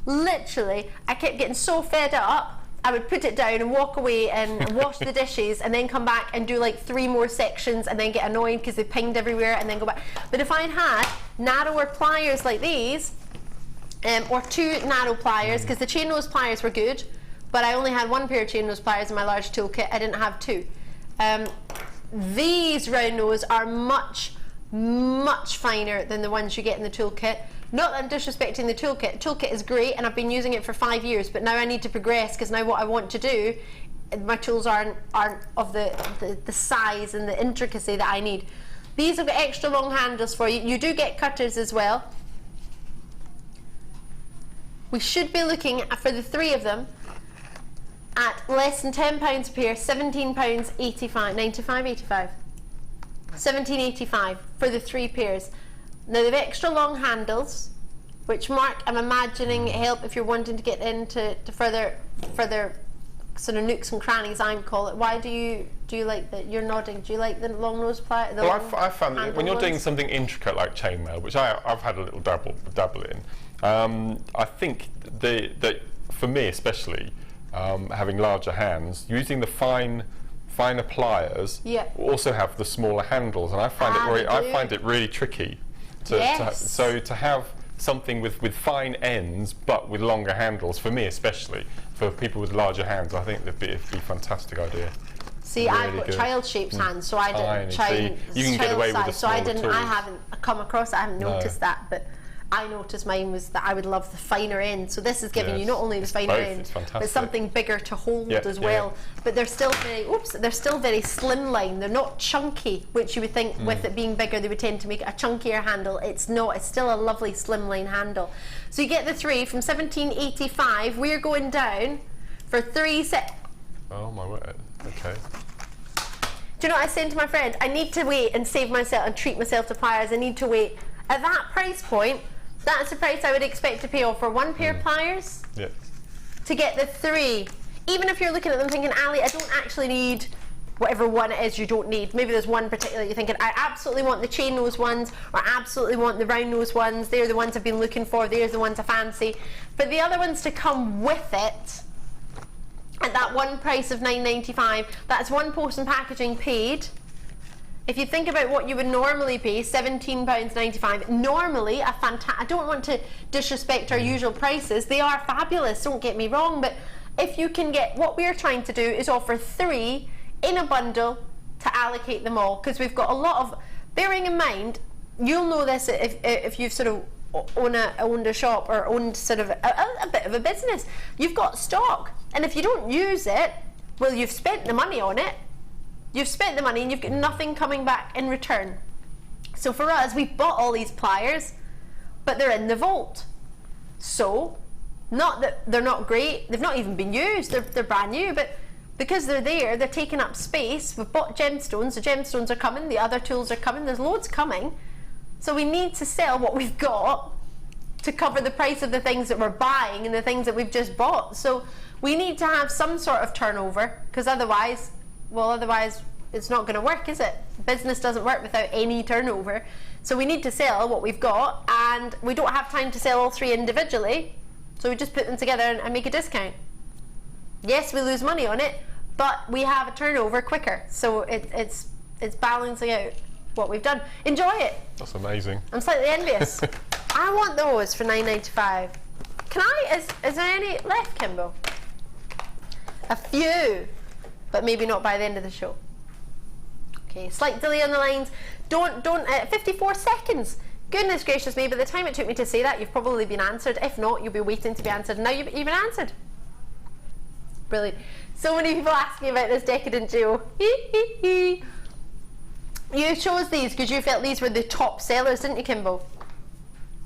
Literally, I kept getting so fed up, I would put it down and walk away and wash the dishes and then come back and do like 3 more sections and then get annoyed because they pinged everywhere and then go back. But if I'd had narrower pliers like these, or 2 narrow pliers, because the chain nose pliers were good, but I only had 1 pair of chain nose pliers in my large toolkit, I didn't have 2. These round nose are much, much finer than the ones you get in the toolkit. Not that I'm disrespecting the toolkit. Toolkit is great and I've been using it for 5 years, but now I need to progress, because now what I want to do, my tools aren't of the size and the intricacy that I need. These have got extra long handles for you. You do get cutters as well. We should be looking at, for the 3 of them, at less than £10 a pair, £17.85, 95, 85, £17.85 for the 3 pairs. Now they've extra long handles, which Mark, I'm imagining help if you're wanting to get into further sort of nooks and crannies, I would call it. Why do you like that? You're nodding. Do you like the long nose plier? Well, I found that when you're doing something intricate like chainmail, which I've had a little dabble in, I think that for me especially, having larger hands, using the finer pliers also have the smaller handles, and I find it really tricky to have something with fine ends but with longer handles, for me especially, for people with larger hands, I think it'd be a fantastic idea. See, really I've got child-shaped hands, so I didn't try. You can get away with the so smaller tools. I haven't come across it. I haven't noticed that, but I noticed mine was that I would love the finer end. So this is giving you not only the finer end, but something bigger to hold as well. But they're still very, they're still very slimline. They're not chunky, which you would think with it being bigger, they would tend to make a chunkier handle. It's not. It's still a lovely slimline handle. So you get the three from 1785. We're going down for 3 sets. Oh my word. Okay. Do you know what I was saying to my friend? I need to wait and save myself and treat myself to pliers. I need to wait. At that price point, that's the price I would expect to pay off for one pair of pliers to get the three. Even if you're looking at them thinking, Ali, I don't actually need whatever one it is you don't need. Maybe there's one particular you're thinking, I absolutely want the chain nose ones, or I absolutely want the round nose ones. They're the ones I've been looking for. They're the ones I fancy. But the other ones to come with it, at that one price of £9.95, that's one post and packaging paid. If you think about what you would normally pay, £17.95, normally I don't want to disrespect our usual prices, they are fabulous, don't get me wrong, but if you can get, what we're trying to do is offer 3 in a bundle to allocate them all, because we've got a lot of, bearing in mind, you'll know this if you've sort of owned a shop or owned sort of a bit of a business, you've got stock, and if you don't use it, well, you've spent the money on it. You've spent the money and you've got nothing coming back in return. So for us, we've bought all these pliers, but they're in the vault. So, not that they're not great, they've not even been used, they're brand new, but because they're there, they're taking up space. We've bought gemstones, the gemstones are coming, the other tools are coming, there's loads coming. So we need to sell what we've got to cover the price of the things that we're buying and the things that we've just bought. So we need to have some sort of turnover, because otherwise it's not going to work, is it? Business doesn't work without any turnover. So we need to sell what we've got, and we don't have time to sell all 3 individually, so we just put them together and make a discount. Yes, we lose money on it, but we have a turnover quicker, so it's balancing out what we've done. Enjoy it. That's amazing. I'm slightly envious. I want those for £9.95. Can I? Is there any left, Kimbo? A few, but maybe not by the end of the show. Okay, slight delay on the lines. Don't 54 seconds. Goodness gracious me, by the time it took me to say that, you've probably been answered. If not, you'll be waiting to be answered. Now you've been answered. Brilliant. So many people asking about this decadent jewel. You chose these because you felt these were the top sellers, didn't you, Kimbo?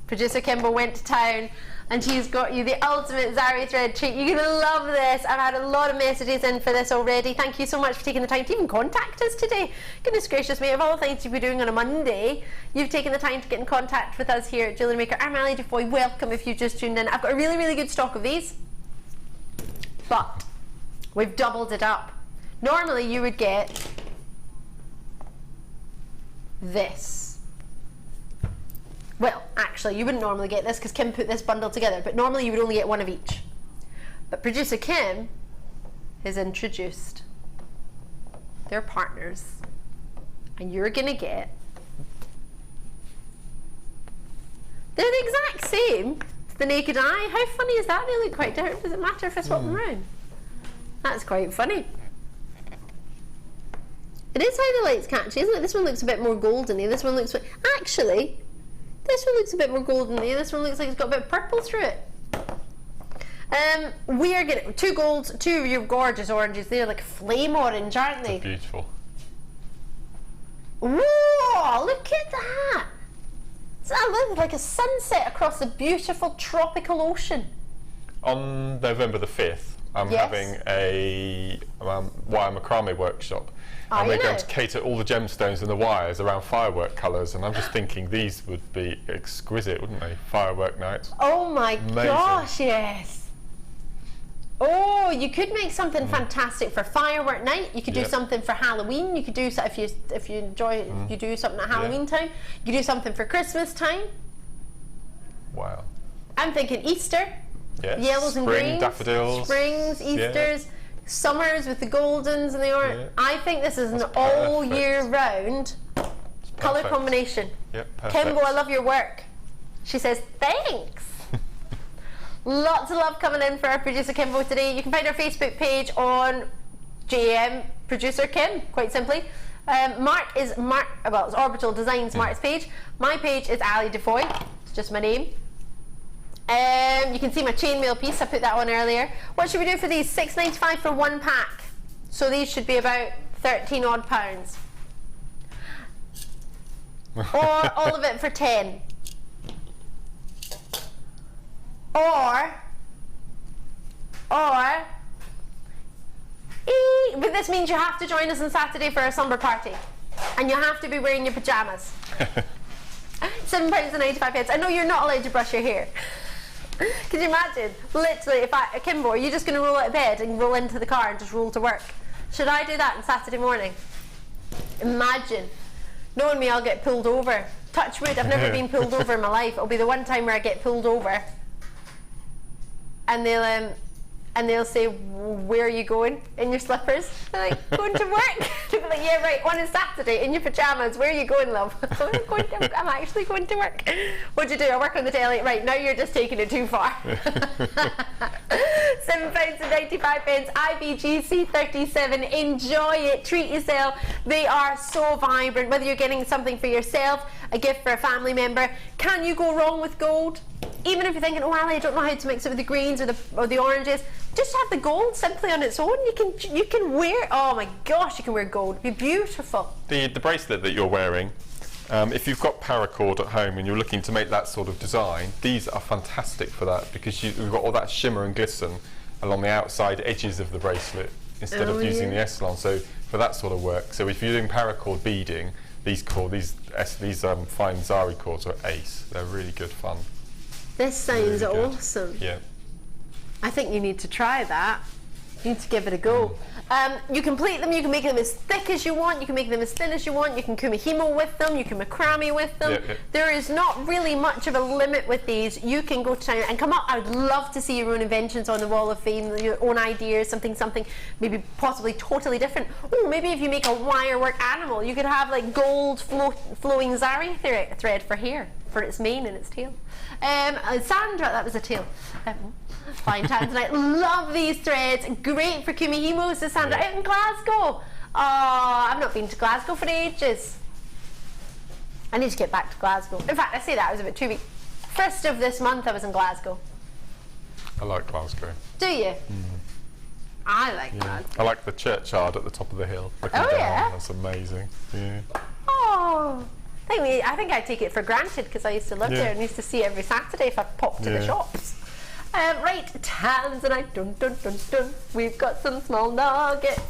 Producer Kimbo went to town and she's got you the ultimate Zari thread treat. You're going to love this. I've had a lot of messages in for this already. Thank you so much for taking the time to even contact us today. Goodness gracious me, of all the things you'd be doing on a Monday, you've taken the time to get in contact with us here at Jewellery Maker. I'm Ali DeFoy. Welcome if you just tuned in. I've got a really, really good stock of these, but we've doubled it up. Normally you would get this. Well, actually, you wouldn't normally get this because Kim put this bundle together, but normally you would only get one of each. But producer Kim has introduced their partners, and you're going to get, they're the exact same to the naked eye. How funny is that? They look quite different. Does it matter if I swap them around? That's quite funny. It is how the light's catchy, isn't it? This one looks a bit more goldeny. This one looks, actually, this one looks a bit more goldeny. This one looks like it's got a bit of purple through it. We're getting 2 golds, 2 of your gorgeous oranges. They're like flame orange, aren't they? They're beautiful. Whoa, look at that. That looks like a sunset across a beautiful tropical ocean. On November the 5th, I'm having a wire macrame workshop. And we're going to cater all the gemstones and the wires around firework colours, and I'm just thinking these would be exquisite, wouldn't they? Firework nights. Oh my gosh, yes. Oh, you could make something fantastic for firework night. You could do something for Halloween. You could do if you enjoy you do something at Halloween time. You could do something for Christmas time. Wow. I'm thinking Easter. Yes. Yellows and greens. Daffodils. Springs, Easters. Summers with the goldens and the orange. Yeah. I think this is an all year round colour combination. Yep, perfect. Kimbo, I love your work. She says thanks. Lots of love coming in for our producer Kimbo today. You can find our Facebook page on JM Producer Kim, quite simply. It's Orbital Designs Mark's page. My page is Ali DeFoy. It's just my name. You can see my chainmail piece, I put that on earlier. What should we do for these? £6.95 for one pack. So these should be about 13 odd pounds. Or all of it for 10. But this means you have to join us on Saturday for a slumber party. And you have to be wearing your pyjamas. £7.95. I know you're not allowed to brush your hair. Could you imagine? Literally, Kimbo, are you just going to roll out of bed and roll into the car and just roll to work? Should I do that on Saturday morning? Imagine. Knowing me, I'll get pulled over. Touch wood, I've never been pulled over in my life. It'll be the one time where I get pulled over. And they'll say, where are you going? In your slippers? They're like, going to work. They'll be like, yeah, right, on a Saturday, in your pyjamas. Where are you going, love? I'm actually going to work. What'd you do? I work on the telly. Right, now you're just taking it too far. £7.95, IBGC 37. Enjoy it, treat yourself. They are so vibrant. Whether you're getting something for yourself, a gift for a family member, can you go wrong with gold? Even if you're thinking, oh, Ali, I don't know how to mix it with the greens or the oranges, just have the gold simply on its own. You can wear. Oh my gosh, you can wear gold. It'd be beautiful. The bracelet that you're wearing, if you've got paracord at home and you're looking to make that sort of design, these are fantastic for that because you've got all that shimmer and glisten along the outside edges of the bracelet instead of using the Eson. So for that sort of work. So if you're doing paracord beading, these fine Zari cords are ace. They're really good fun. This sounds really awesome. Yeah. I think you need to try that. You need to give it a go. You can plait them, you can make them as thick as you want, you can make them as thin as you want, you can kumihimo with them, you can macrame with them. There is not really much of a limit with these. You can go to town and come up. I would love to see your own inventions on the wall of fame, your own ideas, something maybe possibly totally different. Oh, maybe if you make a wire work animal, you could have like gold flowing Zari thread for hair, for its mane and its tail. Sandra, that was a tail. Fine Tanzanite. Love these threads. Great for kumihimos, says Sandra. Out in Glasgow. Oh, I've not been to Glasgow for ages. I need to get back to Glasgow. In fact, I say that, I was about 2 weeks. 1st of this month I was in Glasgow. I like Glasgow. Do you? I like Glasgow. I like the churchyard at the top of the hill. Looking down. That's amazing. Yeah. Oh. I think I take it for granted because I used to live there and used to see it every Saturday if I popped to the shops. Right, Tanzanite, dun dun dun dun. We've got some small nuggets.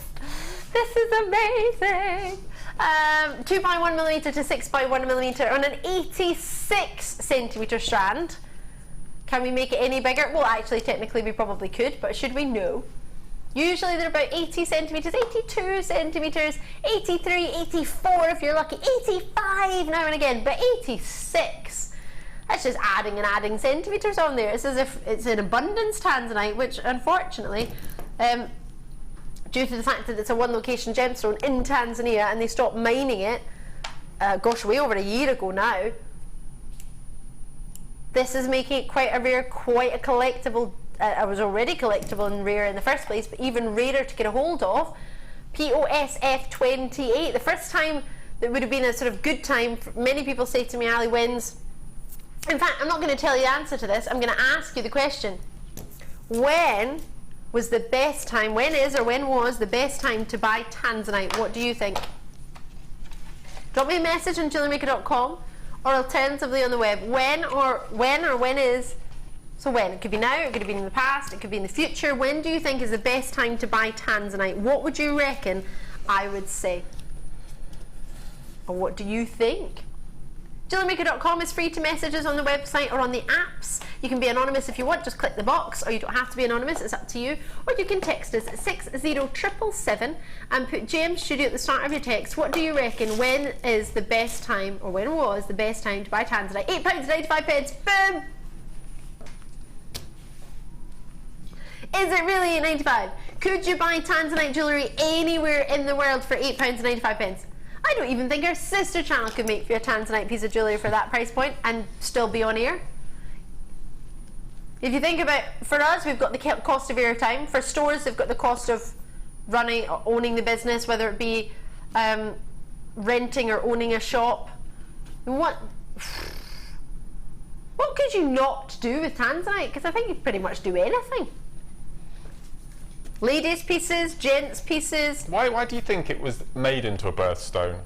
This is amazing. 2x1mm to 6x1mm on an 86cm strand. Can we make it any bigger? Well, actually, technically, we probably could, but should we? No. Usually they're about 80 centimetres, 82 centimetres, 83, 84 if you're lucky, 85 now and again, but 86. That's just adding and adding centimetres on there. It's as if it's in abundance Tanzanite, which unfortunately, due to the fact that it's a one location gemstone in Tanzania and they stopped mining it, gosh, way over a year ago now, this is making it quite a rare, quite a collectible. I was already collectible and rare in the first place, but even rarer to get a hold of. POSF 28. The first time that would have been a sort of good time, many people say to me, Ali, when's... In fact, I'm not going to tell you the answer to this. I'm going to ask you the question. When was the best time, when was the best time to buy Tanzanite? What do you think? Drop me a message on JewelleryMaker.com or alternatively on the web. When is So when? It could be now, it could have been in the past, it could be in the future. When do you think is the best time to buy Tanzanite? What would you reckon I would say? Or what do you think? JewelleryMaker.com is free to message us on the website or on the apps. You can be anonymous if you want, just click the box, or you don't have to be anonymous, it's up to you. Or you can text us at 60777 and put JM Studio at the start of your text. What do you reckon? When is the best time, or when was the best time to buy Tanzanite? £8.95, boom! Is it really £8.95? Could you buy Tanzanite jewellery anywhere in the world for £8.95? I don't even think our sister channel could make you a Tanzanite piece of jewellery for that price point and still be on air. If you think about, for us, we've got the cost of airtime. For stores, they've got the cost of running or owning the business, whether it be renting or owning a shop. What could you not do with Tanzanite? Because I think you pretty much do anything. Ladies' pieces, gents' pieces. Why do you think it was made into a birthstone?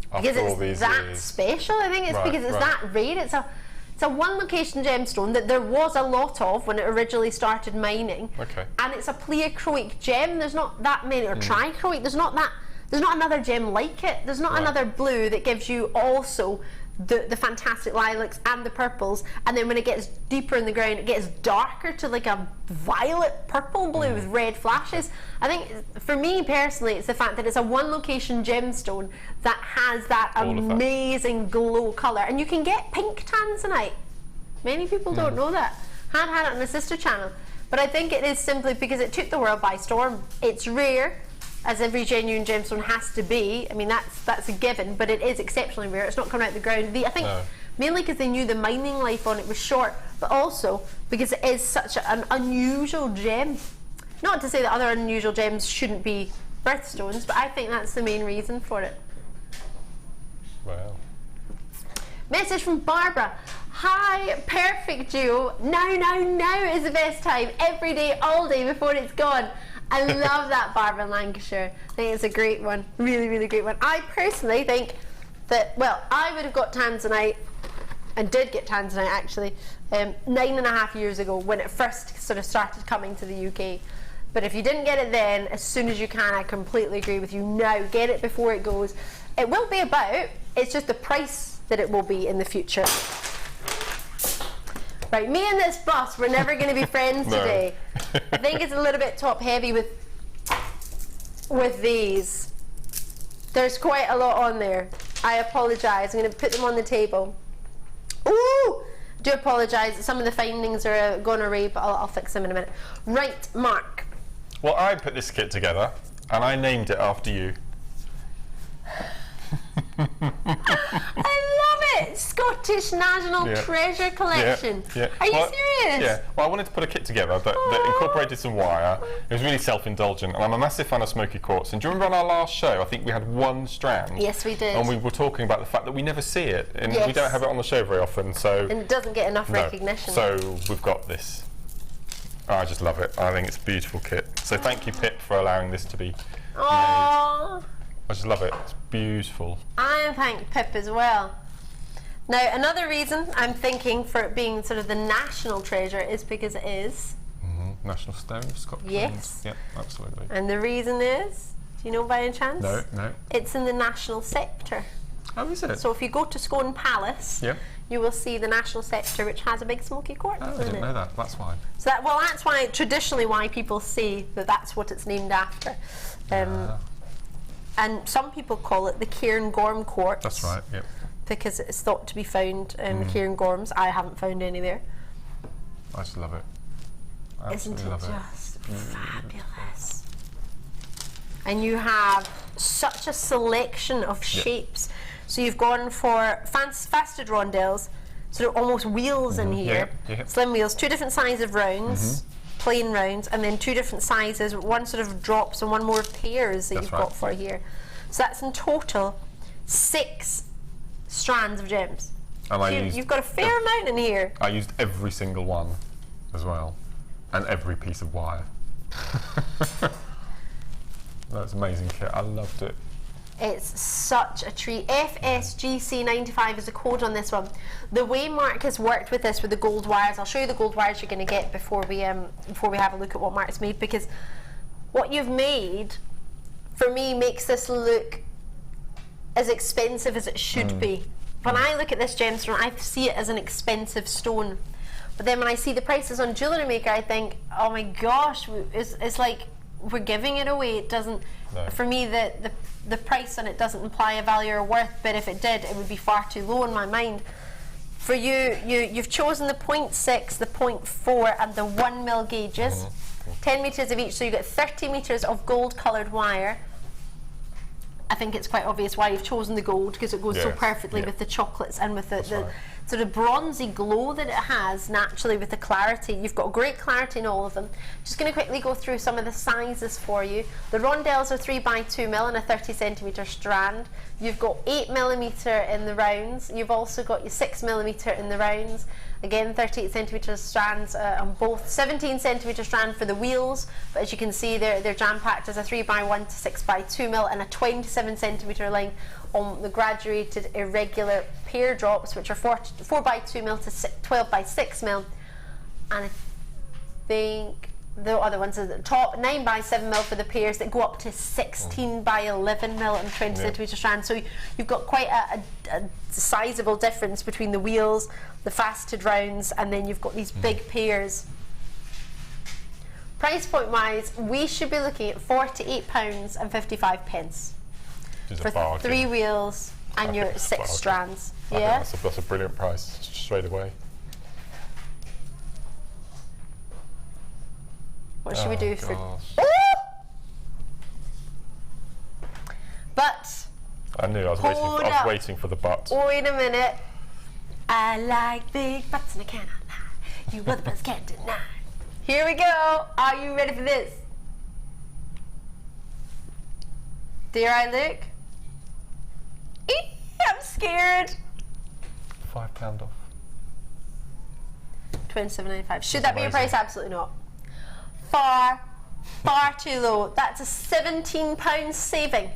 Because it's that special. I think it's because it's that rare. It's a one location gemstone that there was a lot of when it originally started mining. Okay. And it's a pleochroic gem. There's not that many, or trichroic. There's not another gem like it. There's not another blue that gives you also the fantastic lilacs and the purples, and then when it gets deeper in the ground it gets darker to like a violet purple blue with red flashes. I think for me personally it's the fact that it's a one location gemstone that has that amazing glow colour, and you can get pink Tanzanite. Many people don't know that. Had it on the sister channel, but I think it is simply because it took the world by storm. It's rare, as every genuine gemstone has to be. I mean, that's a given, but it is exceptionally rare. It's not coming out the ground. I think mainly because they knew the mining life on it was short, but also because it is such an unusual gem. Not to say that other unusual gems shouldn't be birthstones, but I think that's the main reason for it. Wow. Message from Barbara. Hi, perfect Jewel. Now is the best time. Every day, all day before it's gone. I love that, Barbara in Lancashire. I think it's a great one. Really, really great one. I personally think that, well, I would have got Tanzanite, and did get Tanzanite actually, 9.5 years ago when it first sort of started coming to the UK. But if you didn't get it then, as soon as you can, I completely agree with you. Now, get it before it goes. It will be about, it's just the price that it will be in the future. Right, me and this bus, we're never going to be friends today. I think it's a little bit top heavy with these. There's quite a lot on there. I apologise. I'm going to put them on the table. Ooh! Do apologise. Some of the findings are gone awry, but I'll fix them in a minute. Right, Mark. Well, I put this kit together, and I named it after you. I love it! Scottish National Treasure Collection. Are you serious? Yeah. Well, I wanted to put a kit together that incorporated some wire. It was really self-indulgent, and I'm a massive fan of Smoky quartz. And do you remember on our last show, I think we had one strand? Yes, we did. And we were talking about the fact that we never see it, and we don't have it on the show very often. So and it doesn't get enough recognition. So we've got this. I just love it. I think it's a beautiful kit. So thank you, Pip, for allowing this to be made. I just love it. It's beautiful. I thank Pip as well. Now, another reason I'm thinking for it being sort of the national treasure is because it is. National stone of Scotland. Yes. Yep, absolutely. And the reason is, do you know by any chance? No. It's in the national sceptre. Oh, is it? So if you go to Scone Palace, you will see the national sceptre, which has a big smoky quartz in it. Oh, I didn't know that. That's why. So that's why traditionally why people say that that's what it's named after. And some people call it the Cairngorm quartz. That's right, yep. Because it's thought to be found in the Cairngorms. I haven't found any there. I just love it. Isn't it just fabulous? And you have such a selection of shapes. So you've gone for faceted rondelles, sort of almost wheels in here, slim wheels, 2 different sizes of rounds, plain rounds, and then 2 different sizes, one sort of drops and one more pairs that you've got for here. So that's in total 6 strands of gems. And you've got a fair amount in here. I used every single one as well, and every piece of wire. That's amazing kit. I loved it. It's such a treat. FSGC95 is the code on this one. The way Mark has worked with this with the gold wires, I'll show you the gold wires you're going to get before we have a look at what Mark's made, because what you've made for me makes this look as expensive as it should be. When I look at this gemstone, I see it as an expensive stone. But then when I see the prices on Jewellery Maker, I think, oh my gosh, it's like we're giving it away. It doesn't, for me, the price on it doesn't imply a value or worth, but if it did, it would be far too low in my mind. For you've chosen the 0.6, the 0.4 and the 1 mil gauges, 10 metres of each, so you get 30 metres of gold coloured wire. I think it's quite obvious why you've chosen the gold, because it goes so perfectly with the chocolates and with the sort of bronzy glow that it has naturally with the clarity. You've got great clarity in all of them. Just going to quickly go through some of the sizes for you. The rondelles are 3 by 2 mil and a 30 centimetre strand. You've got 8 millimetre in the rounds. You've also got your 6 millimetre in the rounds. Again, 38 centimetre strands on both. 17 centimetre strand for the wheels, but as you can see, they're jam-packed as a 3 by 1 to 6 by 2 mil and a 27 centimetre length on the graduated irregular pear drops, which are 4 by 2 mil to 12 by 6 mil. And I think the other ones are at the top, 9 by 7 mil for the pairs that go up to 16 by 11 mil and 20 centimetre strand. So you've got quite a sizable difference between the wheels, the faceted rounds, and then you've got these big pairs. Price point wise, we should be looking at £48.55 for 3 wheels and your 6 strands. Yeah, that's a brilliant price straight away. What should we do for? But I knew I was waiting for the but. Wait a minute. I like big butts and I cannot lie. You other butts can't deny. Here we go. Are you ready for this? Dare I look? I'm scared. £5 off. £27.95. Should that be your price? Absolutely not. Far too low. That's a £17 saving.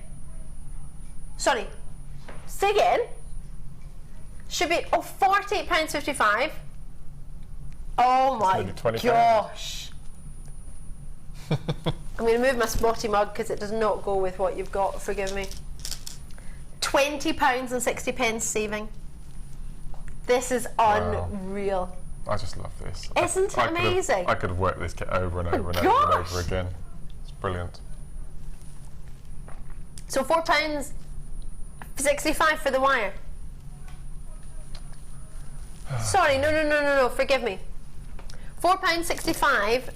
Sorry. Say again. Should be £48.55. Oh my gosh. I'm going to move my spotty mug because it does not go with what you've got. Forgive me. £20.60 saving. This is unreal. I just love this. Isn't it amazing? I could have worked this kit over and over and over and over again. It's brilliant. So £4.65 for the wire. Sorry, no, forgive me. £4.65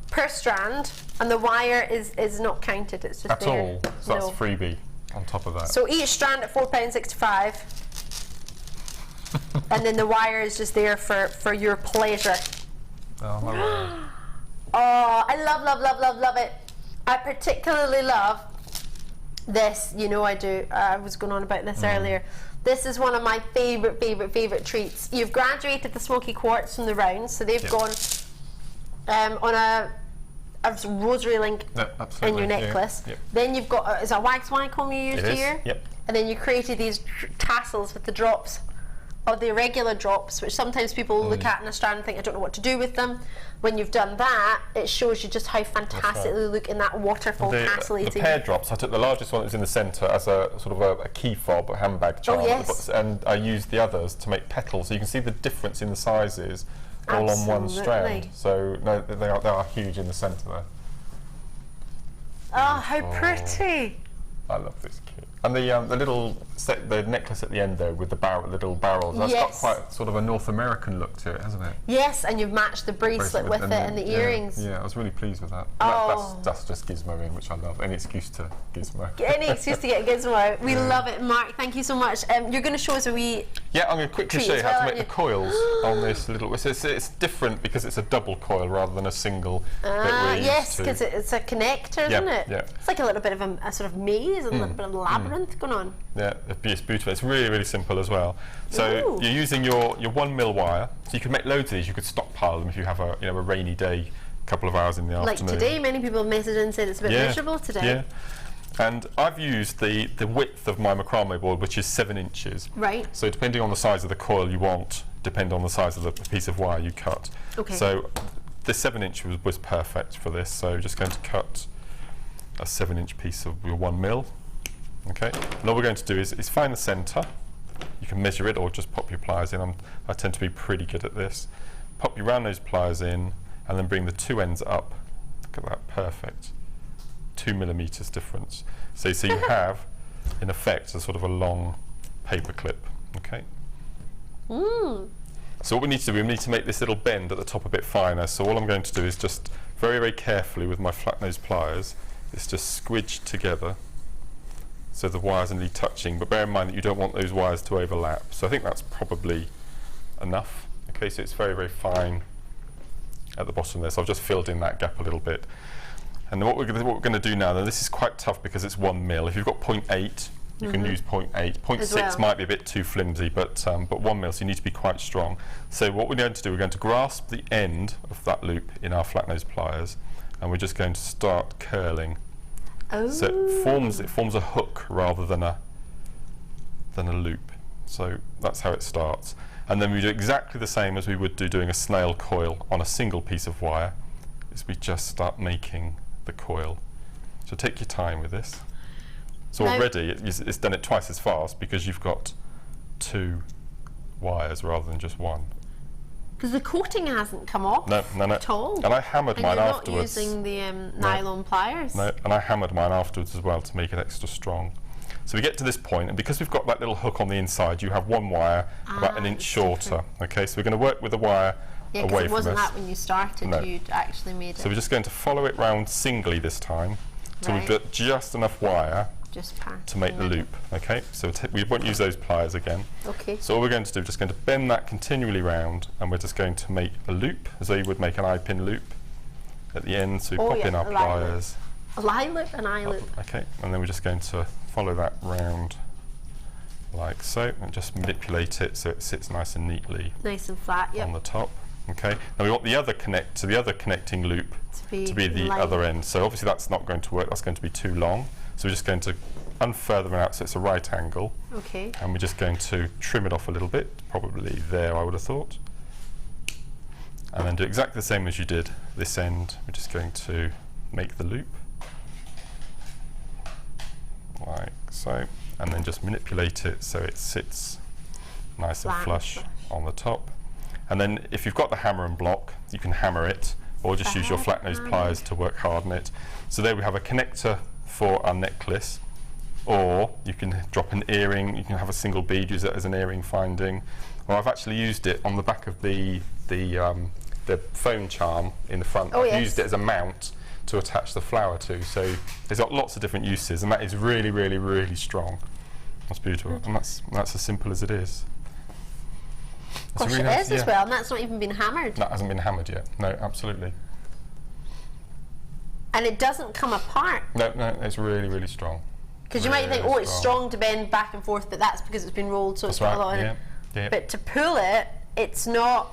per strand, and the wire is not counted, it's just there. At all? So that's freebie on top of that. So each strand at £4.65. And then the wire is just there for your pleasure. Oh, my Lord. Oh, I love it. I particularly love this. You know I do. I was going on about this earlier. This is one of my favourite treats. You've graduated the Smoky quartz from the rounds, so they've gone on a rosary link in your necklace. Then you've got, is it a wax honeycomb you used here? Yep. And then you created these tassels with the drops, or the irregular drops, which sometimes people look at in a strand and think, I don't know what to do with them. When you've done that, it shows you just how fantastic they look in that waterfall tassellating. The pear drops, I took the largest one that was in the centre as a sort of a key fob, a handbag charm. Oh, yes. And I used the others to make petals, so you can see the difference in the sizes all on one strand. So no, they are huge in the centre there. Oh, how pretty! I love this kit. And the little the necklace at the end though with the little barrels, that's got quite sort of a North American look to it, hasn't it? Yes, and you've matched the bracelet with it and the earrings. Yeah, I was really pleased with that. Oh. That's just gizmoing, which I love. Any excuse to gizmo. Any excuse to get a gizmo. We love it. Mark, thank you so much. You're going to show us a wee I'm going to quickly show you how to make the coils on this little... It's different because it's a double coil rather than a single yes, because it's a connector, isn't it? Yeah. It's like a little bit of a sort of maze, a little bit of labyrinth going on. Yeah, it's beautiful. It's really simple as well. So you're using your 1 mil wire. So you could make loads of these. You could stockpile them if you have a rainy day, a couple of hours in the afternoon. Like today, many people have messaged and said it's a bit miserable today. Yeah. And I've used the width of my macrame board, which is 7 inches. Right. So depending on the size of the coil you want, depend on the size of the piece of wire you cut. Okay. So the 7-inch was perfect for this. So just going to cut a 7-inch piece of your 1 mil. Okay. And all we're going to do is find the centre. You can measure it or just pop your pliers in. I tend to be pretty good at this. Pop your round nose pliers in, and then bring the 2 ends up. Look at that, perfect. 2 millimeters difference. So you have, in effect, a sort of a long paper clip. Okay. So what we need to do, we need to make this little bend at the top a bit finer. So all I'm going to do is just very, very carefully with my flat nose pliers, is just squidge together so the wires are nearly touching. But bear in mind that you don't want those wires to overlap. So I think that's probably enough. Okay, so it's very, very fine at the bottom there. So I've just filled in that gap a little bit. And then what we're going to do now, then this is quite tough because it's 1 mil. If you've got 0.8, you can use 0.8. 0.6 might be a bit too flimsy, but 1 mil, so you need to be quite strong. So what we're going to do, we're going to grasp the end of that loop in our flat nose pliers, and we're just going to start curling. Oh. So it forms a hook rather than a loop. So that's how it starts. And then we do exactly the same as we would do doing a snail coil on a single piece of wire, is we just start making the coil. So take your time with this. So already it's done it twice as fast because you've got 2 wires rather than just 1. Because the coating hasn't come off at all. And I hammered mine afterwards. You're not using the nylon pliers. No, and I hammered mine afterwards as well to make it extra strong. So we get to this point, and because we've got that little hook on the inside, you have 1 wire about 1 inch shorter. Okay, so we're going to work with the wire away from us. It wasn't that when you started, you'd actually made it. So we're just going to follow it round singly this time, so we've got just enough wire to make the loop. Okay, so we won't use those pliers again. Okay. So all we're going to do, just going to bend that continually round, and we're just going to make a loop as though you would make an eye-pin loop at the end. So we pop in our pliers. A eye loop, an eye loop. Okay, and then we're just going to follow that round like so, and just manipulate it so it sits nice and neatly. Nice and flat, on the top. Okay, now we want the other connecting loop to be the other end. So obviously that's not going to work, that's going to be too long. So we're just going to unfurther it out so it's a right angle. Okay. And we're just going to trim it off a little bit, probably there I would have thought. And then do exactly the same as you did this end. We're just going to make the loop. Like so. And then just manipulate it so it sits nice and flush on the top. And then if you've got the hammer and block, you can hammer it, or just use your flat nose pliers to work harden it. So there we have a connector for our necklace, or you can drop an earring, you can have a single bead, use it as an earring finding, or I've actually used it on the back of the phone charm in the front. I've used it as a mount to attach the flower to, so it's got lots of different uses, and that is really, really, really strong. That's beautiful, and that's as simple as it is. Gosh, really it is as well, and that's not even been hammered. That hasn't been hammered yet. No, absolutely. And it doesn't come apart. No, it's really, really strong. Because you might think, oh, it's strong to bend back and forth, but that's because it's been rolled, so it's got a lot in it. Yeah. But to pull it, it's not.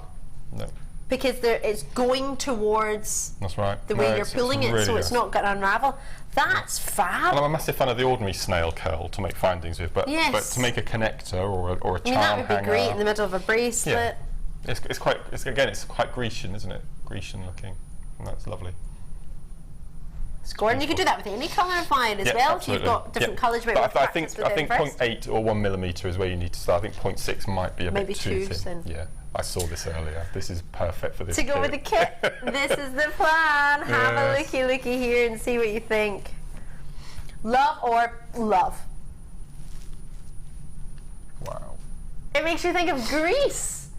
No. Because it's going towards the way you're pulling it, so it's not going to unravel. That's fab. Well, I'm a massive fan of the ordinary snail curl to make findings with, but to make a connector or a charm hanger. That would be great in the middle of a bracelet. Yeah. It's quite Grecian, isn't it? Grecian looking, and that's lovely. And you could do that with any colour of wire as well. If you've got different colours. But I think 0.8 or 1 millimetre is where you need to start. I think 0.6 might be a bit too thin. Yeah. I saw this earlier. This is perfect for this kit. To go with the kit. This is the plan. Have a looky here and see what you think. Love or love? Wow. It makes you think of Greece.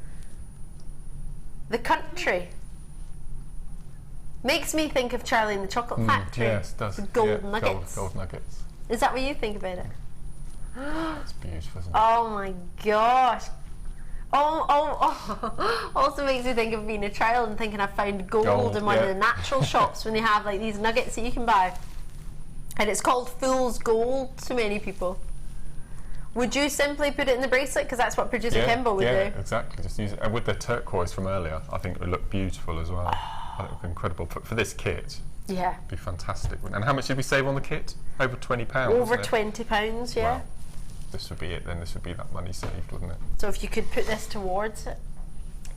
The country. Makes me think of Charlie and the Chocolate Factory. Yes, it does. The gold nuggets. Gold nuggets. Is that what you think about it? It's beautiful, isn't it? Oh my gosh. Also makes me think of being a child and thinking I found gold in one of the natural shops when they have like these nuggets that you can buy. And it's called fool's gold to many people. Would you simply put it in the bracelet? Because that's what producer Kimball would do. Yeah, exactly. Just use it. And with the turquoise from earlier, I think it would look beautiful as well. I think it would look incredible. For this kit, Yeah. Be fantastic. And how much did we save on the kit? Over £20. Over £20, yeah. Wow. This would be it then. This would be that money saved, wouldn't it? So if you could put this towards it,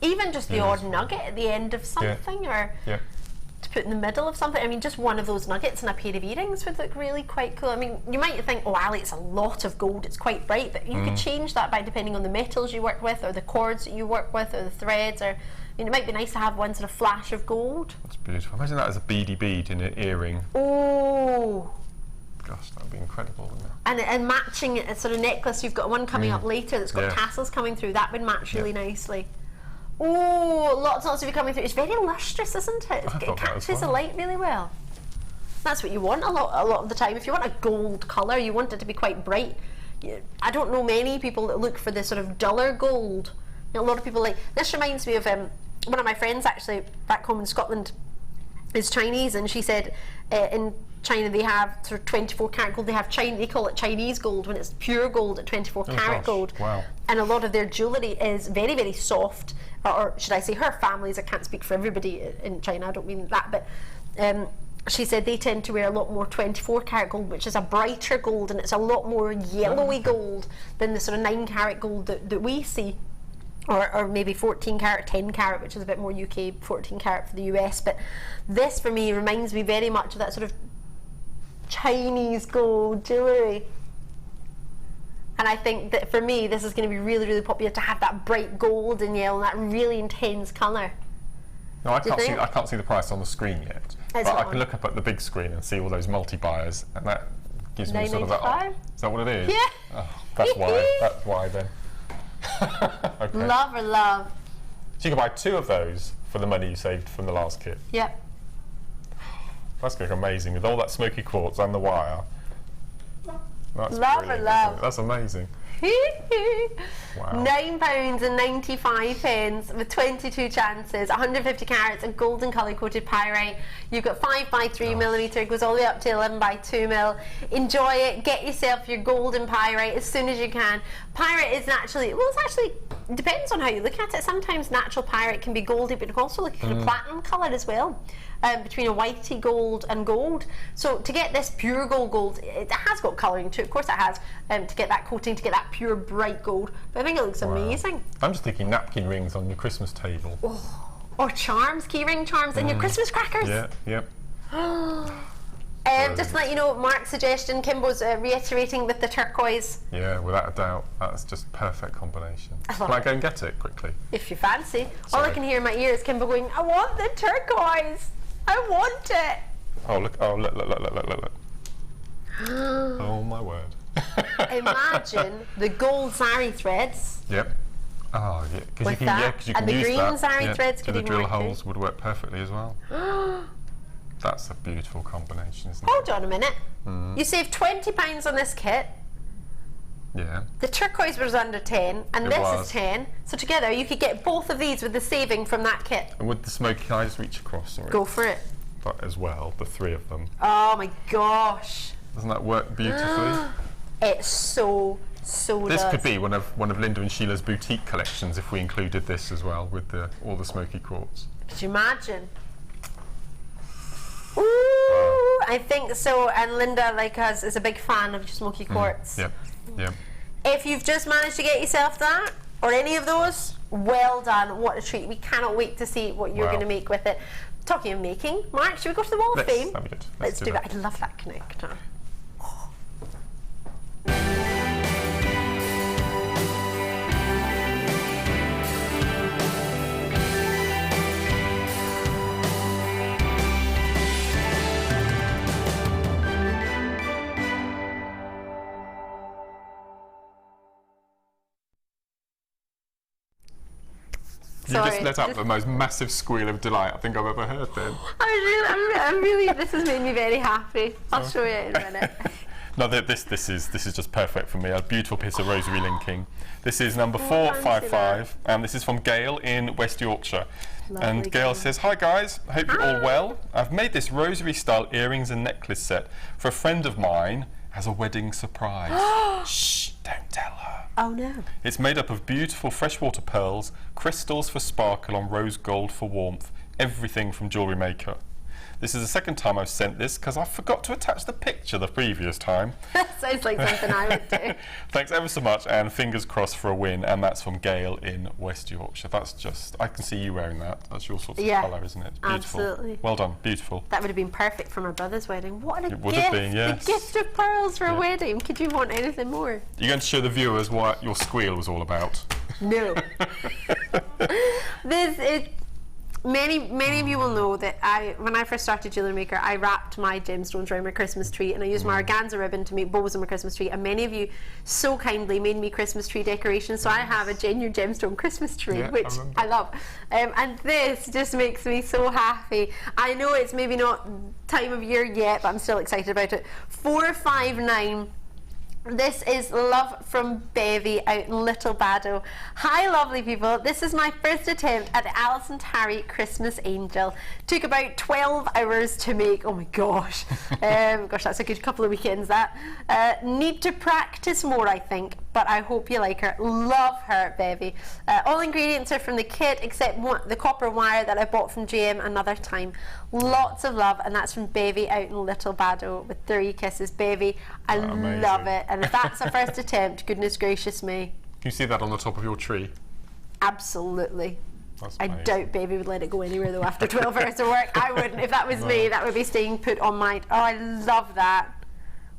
even just the odd nugget at the end of something, or to put in the middle of something. I mean, just one of those nuggets and a pair of earrings would look really quite cool. I mean, you might think, oh, Ali, it's a lot of gold, it's quite bright, but you could change that by depending on the metals you work with, or the cords that you work with, or the threads, or, I mean, it might be nice to have one sort of flash of gold. That's beautiful. Imagine that as a beady bead in an earring. Oh. Gosh, that would be incredible, wouldn't it? And matching a sort of necklace, you've got one coming up later that's got tassels coming through, that would match really nicely. Oh, lots and lots of you coming through. It's very lustrous, isn't it? It catches the light really well. That's what you want a lot of the time. If you want a gold colour, you want it to be quite bright. I don't know many people that look for this sort of duller gold. You know, a lot of people like, this reminds me of one of my friends actually back home in Scotland is Chinese, and she said in China they have sort of 24 karat gold. They have they call it Chinese gold when it's pure gold at 24 karat gold. Wow. And a lot of their jewellery is very, very soft, or should I say her families, I can't speak for everybody in China, I don't mean that, but she said they tend to wear a lot more 24 karat gold, which is a brighter gold, and it's a lot more yellowy gold than the sort of 9 karat gold that we see. Or maybe 14 karat, 10 karat, which is a bit more UK, 14 karat for the US. But this for me reminds me very much of that sort of Chinese gold jewellery. And I think that for me, this is going to be really, really popular to have that bright gold and yellow, and that really intense colour. No, I can't see the price on the screen yet. But I can look up at the big screen and see all those multi-buyers, and that gives me sort of that. Is that what it is? Yeah. Oh, that's why. That's why then. Okay. Love or love. So you can buy 2 of those for the money you saved from the last kit. Yep. That's going to be amazing with all that smoky quartz and the wire. That's love or love. That's amazing. Wow. £9.95 with 22 chances, 150 carats and golden colour coated pyrite. You've got 5 by 3 millimetre, it goes all the way up to 11 by 2 mil. Enjoy it, get yourself your golden pyrite as soon as you can. Pyrite is naturally, well, it's actually, depends on how you look at it. Sometimes natural pyrite can be goldy, but it can also look like a platinum colour as well. Between a whitey gold and gold. So to get this pure gold, it has got colouring too, of course it has, to get that coating, to get that pure bright gold. But I think it looks amazing. I'm just thinking napkin rings on your Christmas table. Oh, or charms, key ring charms in your Christmas crackers. Yeah, yep. Just to let you know, Mark's suggestion, Kimbo's reiterating with the turquoise. Yeah, without a doubt, that's just perfect combination. Can I go and get it quickly? If you fancy. All I can hear in my ear is Kimbo going, I want the turquoise. I want it. Oh look! Oh look! Oh my word! Imagine the gold Zari threads. Yep. Oh yeah, because you can use and the green Zari threads could the drill holes would work perfectly as well. That's a beautiful combination, isn't it? Hold on a minute. You saved £20 on this kit. Yeah. The turquoise was under 10, and this is 10. So together, you could get both of these with the saving from that kit. And with the smoky, can I just reach across? Sorry. Go for it. But as well, the 3 of them. Oh my gosh. Doesn't that work beautifully? It's so This could be one of Linda and Sheila's boutique collections if we included this as well with all the smoky quartz. Could you imagine? Ooh, I think so. And Linda, like us, is a big fan of smoky quartz. Yep. Yep. If you've just managed to get yourself that, or any of those, well done. What a treat. We cannot wait to see what you're going to make with it. Talking of making, Mark, should we go to the Wall of Fame? That'd be good. Let's do that. I love that connector. You just let out the most massive squeal of delight I think I've ever heard then. I'm really, this has made me very happy. I'll show you in a minute. No, this is just perfect for me. A beautiful piece of rosary linking. This is number 455, and this is from Gail in West Yorkshire. Lovely, and Gail says, "Hi guys, hope you're all well. I've made this rosary style earrings and necklace set for a friend of mine as a wedding surprise." Shh, don't tell her. Oh no. It's made up of beautiful freshwater pearls, crystals for sparkle on rose gold for warmth, everything from Jewellery Maker. This is the second time I've sent this because I forgot to attach the picture the previous time. That sounds like something I would do. Thanks ever so much, and fingers crossed for a win. And that's from Gail in West Yorkshire. That's just, I can see you wearing that. That's your sort of colour, isn't it? Beautiful. Absolutely. Well done, beautiful. That would have been perfect for my brother's wedding. What a gift! Would have been, yes. The gift of pearls for a wedding. Could you want anything more? You're going to show the viewers what your squeal was all about. No. This is, many of you will know that when I first started Jewellery Maker, I wrapped my gemstones around my Christmas tree, and I used my organza ribbon to make bows on my Christmas tree, and many of you so kindly made me Christmas tree decorations, so I have a genuine gemstone Christmas tree, which I love. And this just makes me so happy. I know it's maybe not time of year yet, but I'm still excited about it. 459. This is love from Bevy out in Little Baddow. Hi lovely people, this is my first attempt at the Alison Harry Christmas Angel. Took about 12 hours to make. Oh my gosh. Gosh, that's a good couple of weekends that. Need to practice more I think, but I hope you like her. Love her, Bevy. All ingredients are from the kit except the copper wire that I bought from JM another time. Lots of love, and that's from Bevy out in Little Baddow with 3 kisses. Bevy, I love it. And if that's a first attempt, goodness gracious me. Can you see that on the top of your tree? Absolutely. That's I doubt Baby would let it go anywhere though after 12 hours of work. I wouldn't. If that was me, that would be staying put on my... Oh, I love that.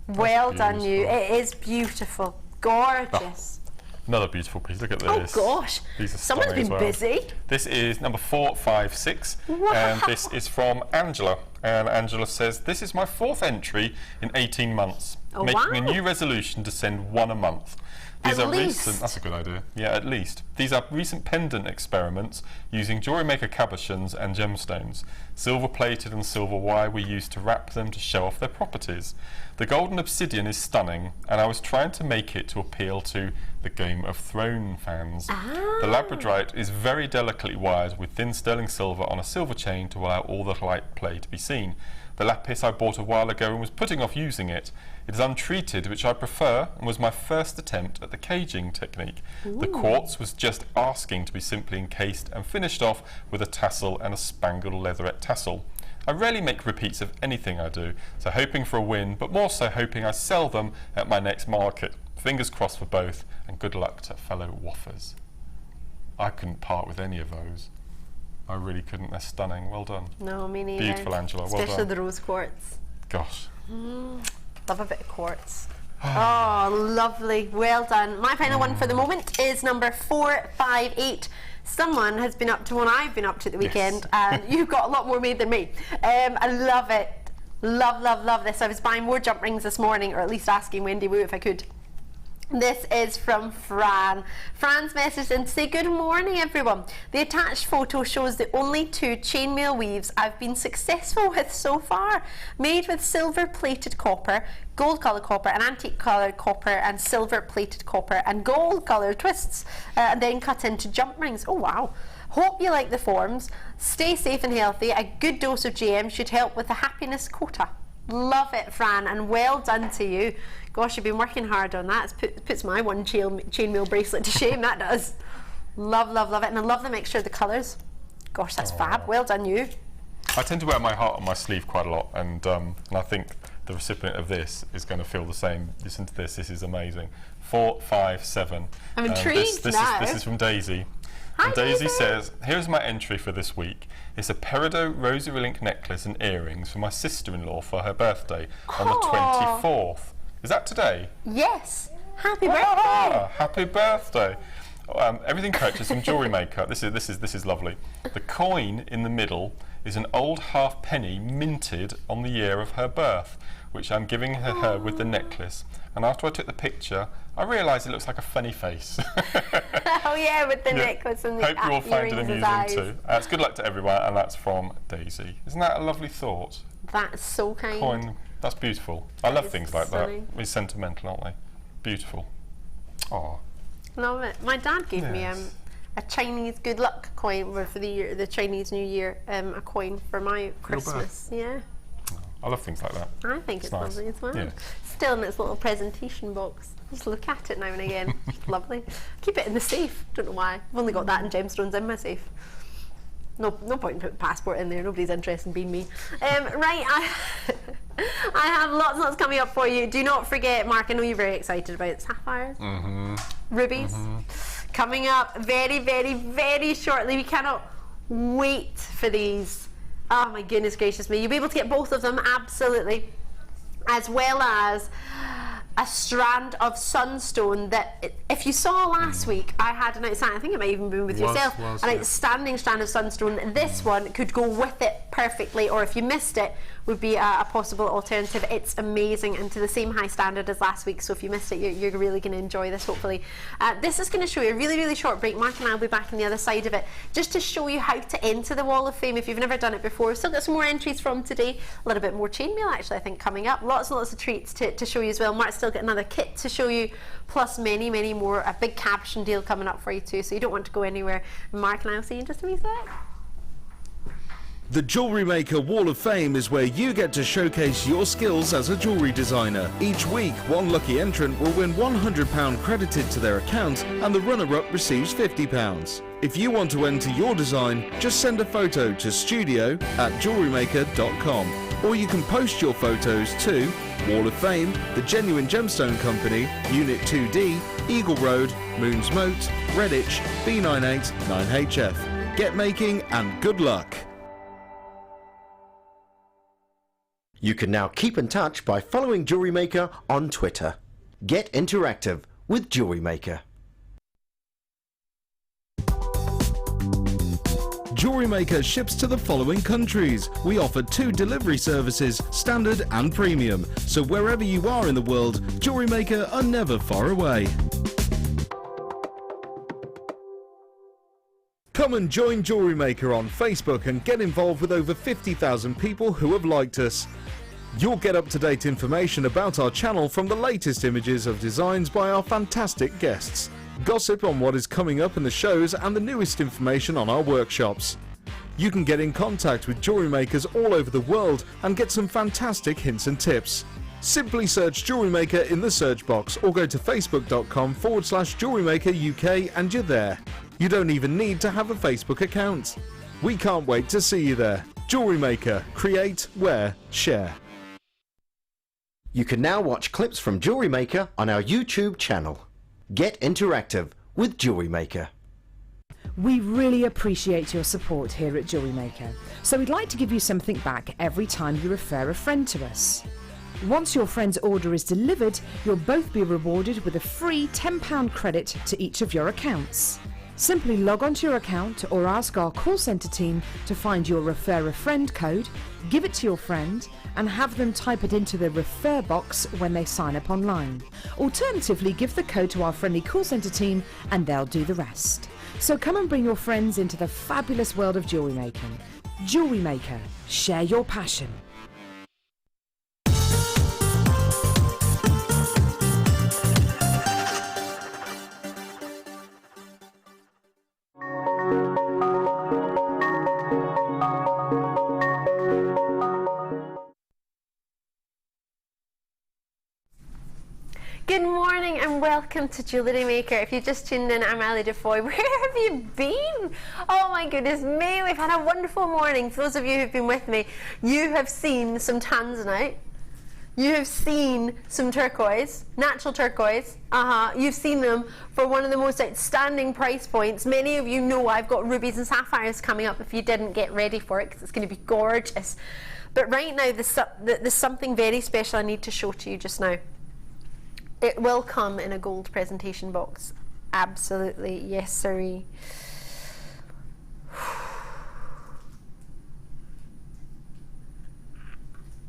Well done you. It is beautiful. Gorgeous. Another beautiful piece. Look at this. Oh gosh. These are Someone's been busy. This is number 456. Wow. And this is from Angela. And Angela says, this is my 4th entry in 18 months. Making a new resolution to send 1 a month. These are recent. That's a good idea. Yeah, at least. These are recent pendant experiments using Jewellery Maker cabochons and gemstones. Silver plated and silver wire we used to wrap them to show off their properties. The golden obsidian is stunning, and I was trying to make it to appeal to the Game of Thrones fans. The labradorite is very delicately wired with thin sterling silver on a silver chain to allow all the light play to be seen. The lapis I bought a while ago and was putting off using it. It is untreated, which I prefer, and was my first attempt at the caging technique. The quartz was just asking to be simply encased and finished off with a tassel and a spangled leatherette tassel. I rarely make repeats of anything I do, so hoping for a win, but more so hoping I sell them at my next market. Fingers crossed for both, and good luck to fellow waffers. I couldn't part with any of those. I really couldn't. They're stunning. Well done. No, me neither. Beautiful, Angela. Well done. Especially the rose quartz. Gosh. Love a bit of quartz. Oh, lovely. Well done. My final one for the moment is number 458. Someone has been up to one I've been up to the weekend, and you've got a lot more made than me. I love it. Love, love, love this. I was buying more jump rings this morning, or at least asking Wendy Wu if I could. This is from Fran. Fran's messaged in to say, good morning everyone. The attached photo shows the only 2 chainmail weaves I've been successful with so far. Made with silver plated copper, gold coloured copper, and antique coloured copper, and silver plated copper, and gold coloured twists, and then cut into jump rings. Oh wow. Hope you like the forms. Stay safe and healthy. A good dose of GM should help with the happiness quota. Love it, Fran, and well done to you. Gosh, you've been working hard on that. It puts my one chainmail bracelet to shame, that does. Love, love, love it. And I love the mixture of the colours. Gosh, that's fab. Well done, you. I tend to wear my heart on my sleeve quite a lot, and I think the recipient of this is going to feel the same. Listen to this. This is amazing. 457. I'm intrigued now. This is from Daisy. Hi, and Daisy says, here's my entry for this week. It's a peridot rosary link necklace and earrings for my sister-in-law for her birthday on the 24th. Is that today? Yes. Happy birthday. Happy birthday. Everything purchased from Jewellery Maker. This is lovely. The coin in the middle is an old halfpenny minted on the year of her birth, which I'm giving her with the necklace. And after I took the picture, I realised it looks like a funny face. Oh yeah, with the necklace and the Hope you all find it amusing eyes. too. It's good luck to everyone, and that's from Daisy. Isn't that a lovely thought? That's so kind. Coin, that's beautiful. I love things like stunning. that. We're sentimental, aren't they? Beautiful. Oh. Love it. My dad gave me a Chinese good luck coin for the Chinese New Year, a coin for my Christmas. Yeah. I love things like that. I think it's nice. lovely as well. Yeah. Still in its little presentation box. Just look at it now and again. Lovely. Keep it in the safe. Don't know why. I've only got that and gemstones in my safe. No point in putting passport in there. Nobody's interested in being me. Right, I have lots and lots coming up for you. Do not forget, Mark, I know you're very excited about sapphires, rubies, coming up very, very, very shortly. We cannot wait for these. Oh my goodness gracious me. You'll be able to get both of them, absolutely, as well as a strand of sunstone that, if you saw last week, I had an outstanding, I think it might even been with yourself, an outstanding strand of sunstone. This one could go with it perfectly, or if you missed it, would be a possible alternative. It's amazing and to the same high standard as last week, so if you missed it, you're really going to enjoy this, hopefully. This is going to show you a really, really short break. Mark and I will be back on the other side of it, just to show you how to enter the Wall of Fame if you've never done it before. We've still got some more entries from today, a little bit more chainmail actually, I think, coming up. Lots and lots of treats to show you as well. Mark's still got another kit to show you, plus many, many more. A big Cabochon deal coming up for you too, so you don't want to go anywhere. Mark and I will see you in just a wee sec. The Jewellery Maker Wall of Fame is where you get to showcase your skills as a jewellery designer. Each week, one lucky entrant will win £100 credited to their account and the runner-up receives £50. If you want to enter your design, just send a photo to studio@jewellerymaker.com, or you can post your photos to Wall of Fame, The Genuine Gemstone Company, Unit 2D, Eagle Road, Moons Moat, Redditch, B98 9HF. Get making and good luck! You can now keep in touch by following Jewellery Maker on Twitter. Get interactive with Jewellery Maker. Jewellery Maker ships to the following countries. We offer 2 delivery services, standard and premium. So wherever you are in the world, Jewellery Maker are never far away. Come and join Jewellery Maker on Facebook and get involved with over 50,000 people who have liked us. You'll get up-to-date information about our channel from the latest images of designs by our fantastic guests, gossip on what is coming up in the shows and the newest information on our workshops. You can get in contact with jewellery makers all over the world and get some fantastic hints and tips. Simply search Jewellery Maker in the search box or go to facebook.com/JewelleryMaker UK and you're there. You don't even need to have a Facebook account. We can't wait to see you there. Jewellery Maker. Create, wear, share. You can now watch clips from Jewellery Maker on our YouTube channel. Get interactive with Jewellery Maker. We really appreciate your support here at Jewellery Maker, so we'd like to give you something back every time you refer a friend to us. Once your friend's order is delivered, you'll both be rewarded with a free £10 credit to each of your accounts. Simply log onto your account or ask our call centre team to find your Refer a Friend code, give it to your friend and have them type it into the refer box when they sign up online. Alternatively, give the code to our friendly call centre team and they'll do the rest. So come and bring your friends into the fabulous world of jewellery making. Jewellery Maker, share your passion. Good morning and welcome to Jewellery Maker. If you just tuned in, I'm DeFoy. Where have you been? Oh my goodness me, we've had a wonderful morning. For those of you who've been with me, you have seen some Tanzanite. You have seen some turquoise, natural turquoise. You've seen them for one of the most outstanding price points. Many of you know I've got rubies and sapphires coming up if you didn't get ready for it, because it's going to be gorgeous. But right now, there's something very special I need to show to you just now. It will come in a gold presentation box. Absolutely, yes sirree.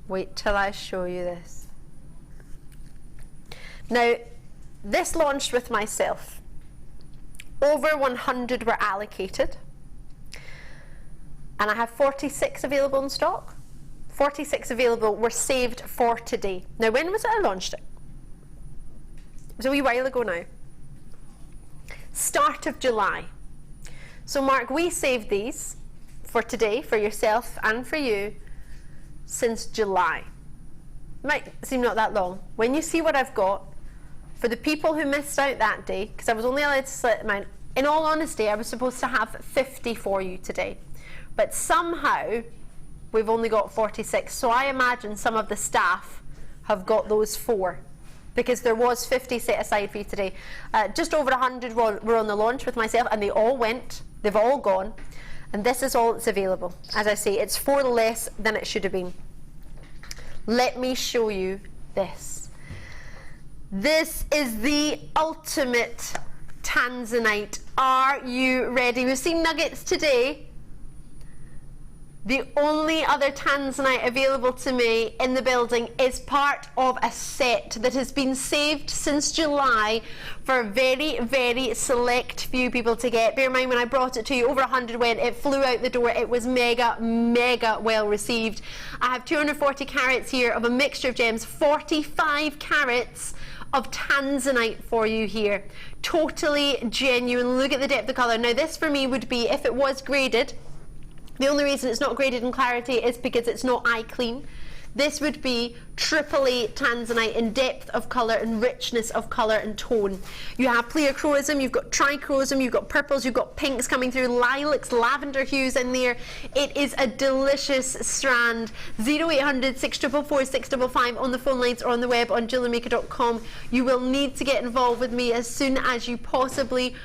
Wait till I show you this. Now, this launched with myself. Over 100 were allocated. And I have 46 available in stock. 46 available were saved for today. Now, when was it I launched it? It was a wee while ago now. Start of July. So Mark, we saved these for today, for yourself and for you, since July. Might seem not that long. When you see what I've got, for the people who missed out that day, because I was only allowed to select mine, in all honesty, I was supposed to have 50 for you today. but somehow we've only got 46. So I imagine some of the staff have got those 4, because there was 50 set aside for you today. Just over 100 were on the launch with myself, and they all went. They've all gone, and this is all that's available. As I say, it's 4 less than it should have been. Let me show you this. This is the ultimate Tanzanite. Are you ready? We've seen nuggets today. The only other Tanzanite available to me in the building is part of a set that has been saved since July for a very, very select few people to get. Bear in mind, when I brought it to you, over 100 went. It flew out the door. It was mega, mega well received. I have 240 carats here of a mixture of gems, 45 carats of Tanzanite for you here. Totally genuine. Look at the depth of colour. Now this for me would be, if it was graded, the only reason it's not graded in clarity is because it's not eye clean. This would be AAA Tanzanite in depth of colour and richness of colour and tone. You have pleochroism, you've got trichroism, you've got purples, you've got pinks coming through, lilacs, lavender hues in there. It is a delicious strand. 0800 644 655 on the phone lines or on the web on JewelleryMaker.com. You will need to get involved with me as soon as you possibly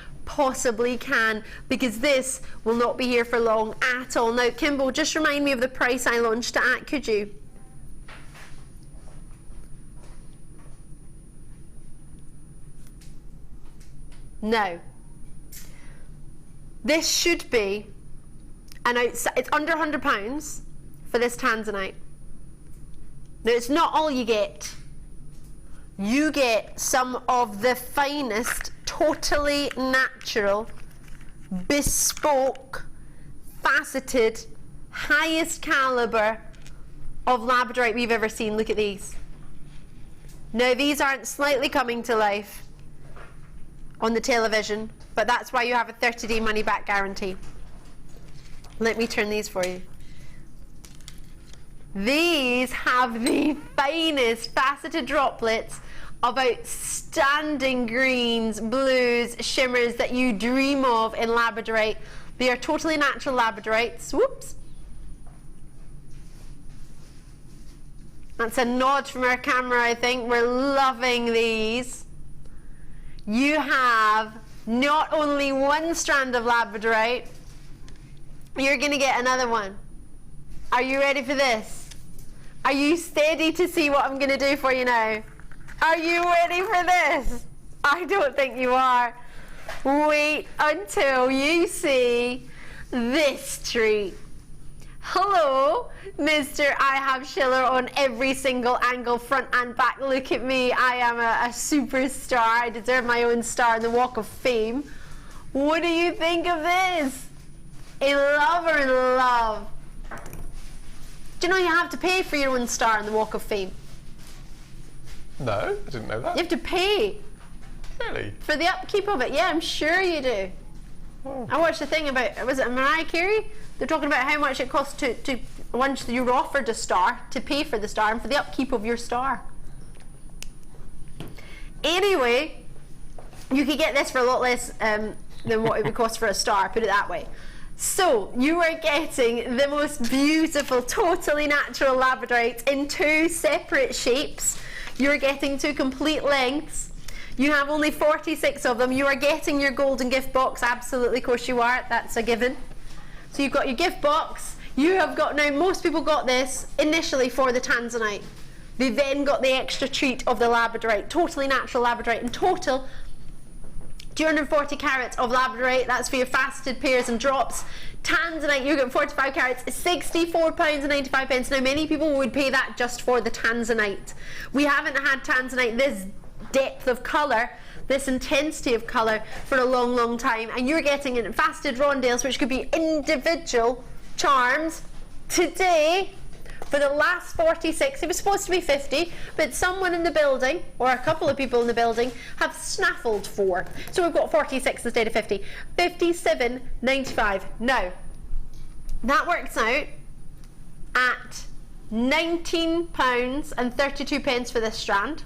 can, because this will not be here for long at all. Now, Kimbo, just remind me of the price I launched it at, could you? No. This should be it's under £100 for this Tanzanite. Now, it's not all you get. You get some of the finest, totally natural, bespoke, faceted, highest caliber of labradorite we've ever seen. Look at these. Now, these aren't slightly coming to life on the television, but that's why you have a 30-day money-back guarantee. Let me turn these for you. These have the finest faceted droplets of outstanding greens, blues, shimmers that you dream of in labradorite. They are totally natural labradorites. Whoops. That's a nod from our camera, I think. We're loving these. You have not only one strand of labradorite, you're going to get another one. Are you ready for this? Are you steady to see what I'm going to do for you now? Are you ready for this? I don't think you are. Wait until you see this treat. Hello, Mr. I have Schiller on every single angle, front and back. Look at me. I am a superstar. I deserve my own star in the Walk of Fame. What do you think of this? A lover in love. Do you know you have to pay for your own star in the Walk of Fame? No, I didn't know that. You have to pay. Really? For the upkeep of it. Yeah, I'm sure you do. Oh. I watched a thing about, was it Mariah Carey? They're talking about how much it costs to once you're offered a star, to pay for the star and for the upkeep of your star. Anyway, you could get this for a lot less than what it would cost for a star, put it that way. So, you are getting the most beautiful, totally natural labradorites in 2 separate shapes. You're getting 2 complete lengths. You have only 46 of them. You are getting your golden gift box. Absolutely, of course you are. That's a given. So you've got your gift box. You have got, now most people got this initially for the Tanzanite. They then got the extra treat of the labradorite. Totally natural labradorite. In total, 240 carats of labradorite. That's for your faceted pairs and drops. Tanzanite, you get 45 carats, £64.95. Now, many people would pay that just for the Tanzanite. We haven't had Tanzanite this depth of colour, this intensity of colour for a long, long time. And you're getting in faceted rondelles, which could be individual charms. Today, for the last 46, it was supposed to be 50, but someone in the building, or a couple of people in the building, have snaffled for. So we've got 46 instead of 50. £57.95. Now, that works out at £19.32 for this strand.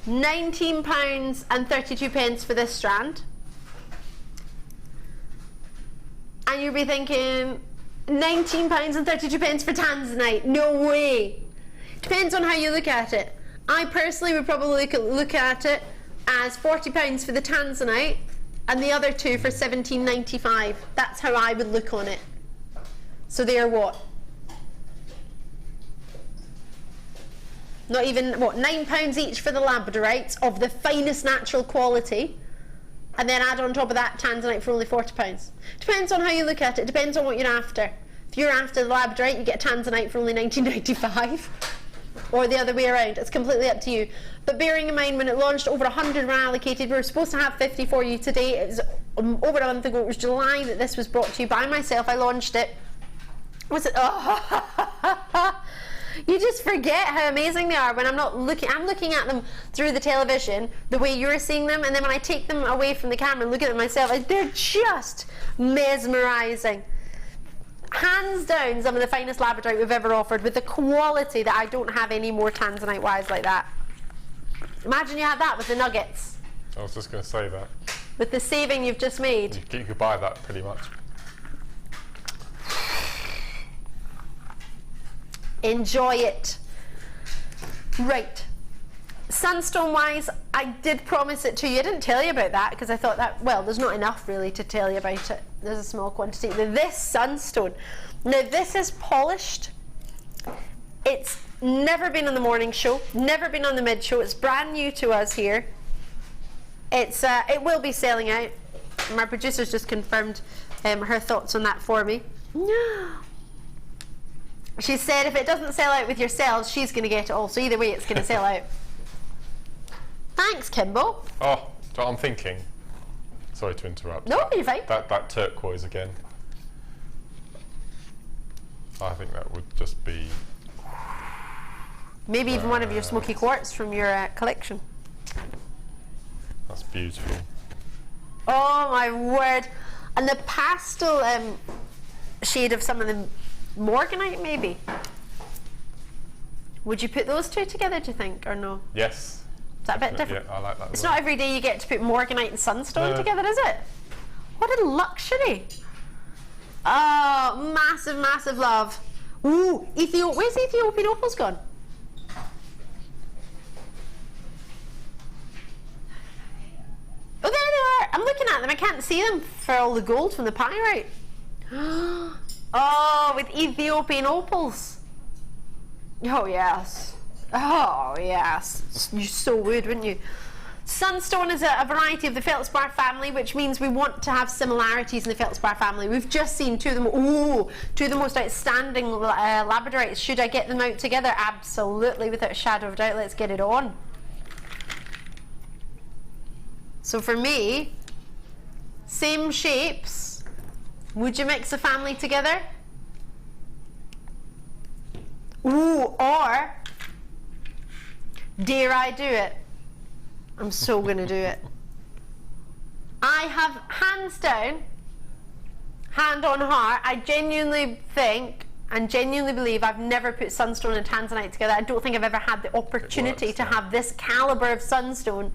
£19.32 for this strand. And you'll be thinking, £19.32 for Tanzanite. No way. Depends on how you look at it. I personally would probably look at it as £40 for the Tanzanite and the other two for £17.95. That's how I would look on it. So they're what? Not even, what, £9 each for the labradorites of the finest natural quality, and then add on top of that Tanzanite for only £40. Depends on how you look at it, depends on what you're after. If you're after the labradorite, you get Tanzanite for only £19.95, or the other way around. It's completely up to you. But bearing in mind, when it launched, over 100 were allocated. We were supposed to have 50 for you today. It was over a month ago. It was July that this was brought to you by myself. I launched it. Was it? Oh. You just forget how amazing they are when I'm not looking. I'm looking at them through the television, the way you're seeing them, and then when I take them away from the camera and look at them myself, they're just mesmerising. Hands down, some of the finest labradorite we've ever offered, with the quality that I don't have any more Tanzanite wires like that. Imagine you had that with the nuggets. I was just going to say that. With the saving you've just made. You could buy that pretty much. Enjoy it. Right. Sunstone wise, I did promise it to you. I didn't tell you about that because I thought that, well, there's not enough really to tell you about it. There's a small quantity. This sunstone, now this is polished. It's never been on the morning show, never been on the mid show. It's brand new to us here. It's it will be selling out. My producer's just confirmed her thoughts on that for me. She said if it doesn't sell out with yourselves, she's going to get it all. So either way, it's going to sell out. Thanks, Kimbo. Oh, so I'm thinking. Sorry to interrupt. No, you're fine. That turquoise again. I think that would just be. Maybe even one of your Smoky quartz from your collection. That's beautiful. Oh my word! And the pastel shade of some of the Morganite, maybe. Would you put those two together, do you think, or no? Yes. Is that a bit different? Yeah, I like that. It's not every day you get to put Morganite and sunstone together, is it? What a luxury! Oh, massive, massive love. Ooh, where's Ethiopian Opal's gone? Oh, there they are. I'm looking at them. I can't see them for all the gold from the pyrite. Oh, with Ethiopian opals. Oh, yes. Oh, yes. You so would, wouldn't you? Sunstone is a variety of the feldspar family, which means we want to have similarities in the feldspar family. We've just seen two of the most outstanding labradorites. Should I get them out together? Absolutely, without a shadow of doubt. Let's get it on. So for me, same shapes. Would you mix a family together? Ooh, or dare I do it? I'm so going to do it. I have, hands down, hand on heart, I genuinely think and genuinely believe I've never put sunstone and tanzanite together. I don't think I've ever had the opportunity to have this calibre of sunstone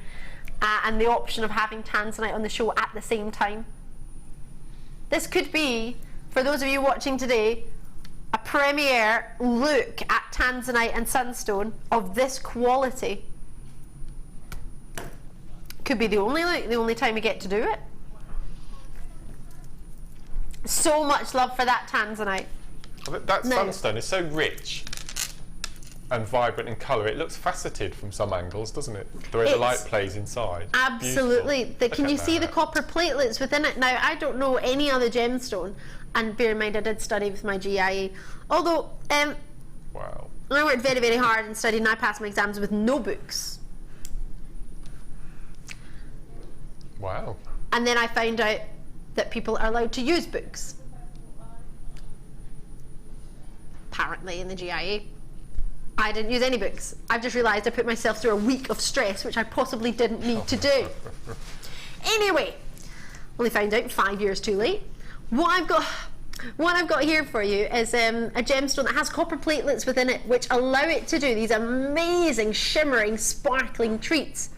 and the option of having tanzanite on the show at the same time. This could be, for those of you watching today, a premiere look at tanzanite and sunstone of this quality. Could be the only time we get to do it. So much love for that tanzanite. That sunstone is so rich and vibrant in colour. It looks faceted from some angles, doesn't it? The way the light plays inside. Absolutely. Can you see the copper platelets within it? Now, I don't know any other gemstone, and bear in mind I did study with my GIA. Although, wow. I worked very, very hard and studied, and I passed my exams with no books. Wow. And then I found out that people are allowed to use books. Apparently in the GIA. I didn't use any books. I've just realised I put myself through a week of stress, which I possibly didn't need to do. Anyway, only found out 5 years too late. What I've got here for you is a gemstone that has copper platelets within it, which allow it to do these amazing, shimmering, sparkling treats.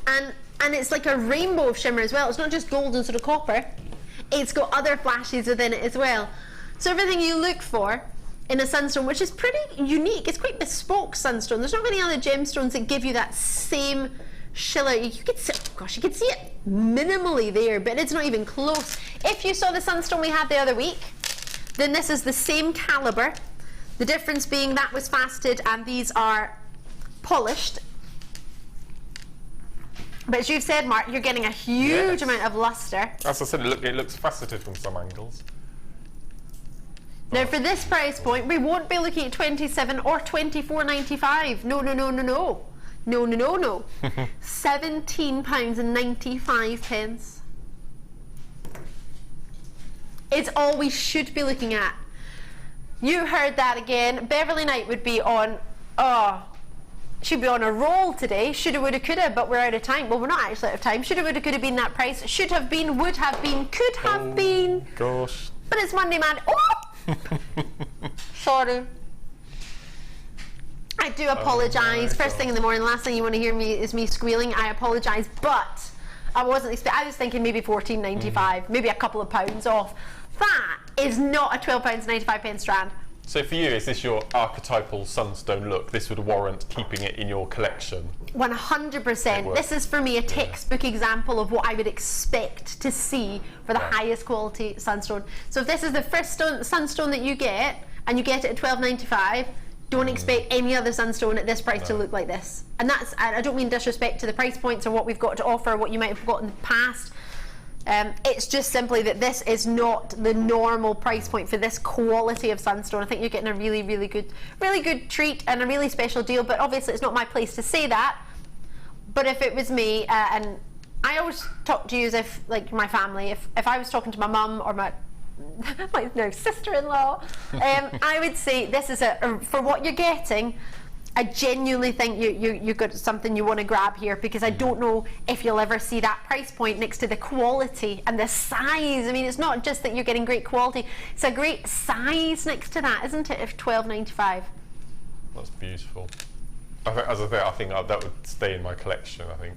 And it's like a rainbow of shimmer as well. It's not just gold and sort of copper. it's got other flashes within it as well. So everything you look for in a sunstone, which is pretty unique, it's quite bespoke sunstone. There's not many other gemstones that give you that same shiller. You could see, gosh, you could see it minimally there, but it's not even close. If you saw the sunstone we had the other week, then this is the same caliber. The difference being that was faceted and these are polished. But as you've said, Mark, you're getting a huge amount of luster. As I said, it looks faceted from some angles. Now for this price point, we won't be looking at £27 or £24.95. No, no, no, no, no. No, no, no, no. £17.95. It's all we should be looking at. You heard that again. Beverly Knight would be on, she'd be on a roll today. Shoulda, woulda, coulda, but we're out of time. Well, we're not actually out of time. Shoulda, woulda, coulda been that price. Should have been, would have been, could have been. Gosh. But it's Monday, man. Oh! Sorry. I do apologise. First thing in the morning, last thing you want to hear me is me squealing. I apologise, but I wasn't expecting. I was thinking maybe £14.95, maybe a couple of pounds off. That is not a £12.95 strand. So for you, is this your archetypal sunstone look? This would warrant keeping it in your collection? 100%. This is for me a textbook example of what I would expect to see for the highest quality sunstone. So if this is the first sunstone that you get, and you get it at £12.95, don't expect any other sunstone at this price to look like this. And that's, I don't mean disrespect to the price points or what we've got to offer, what you might have got in the past. It's just simply that this is not the normal price point for this quality of sunstone. I think you're getting a really, really good treat and a really special deal, but obviously it's not my place to say that. But if it was me, and I always talk to you as if, like, my family, if I was talking to my mum or my no sister-in-law, I would say this is for what you're getting. I genuinely think you got something you want to grab here, because I don't know if you'll ever see that price point next to the quality and the size. I mean, it's not just that you're getting great quality, it's a great size next to that, isn't it? If £12.95. That's beautiful. I think that would stay in my collection, I think.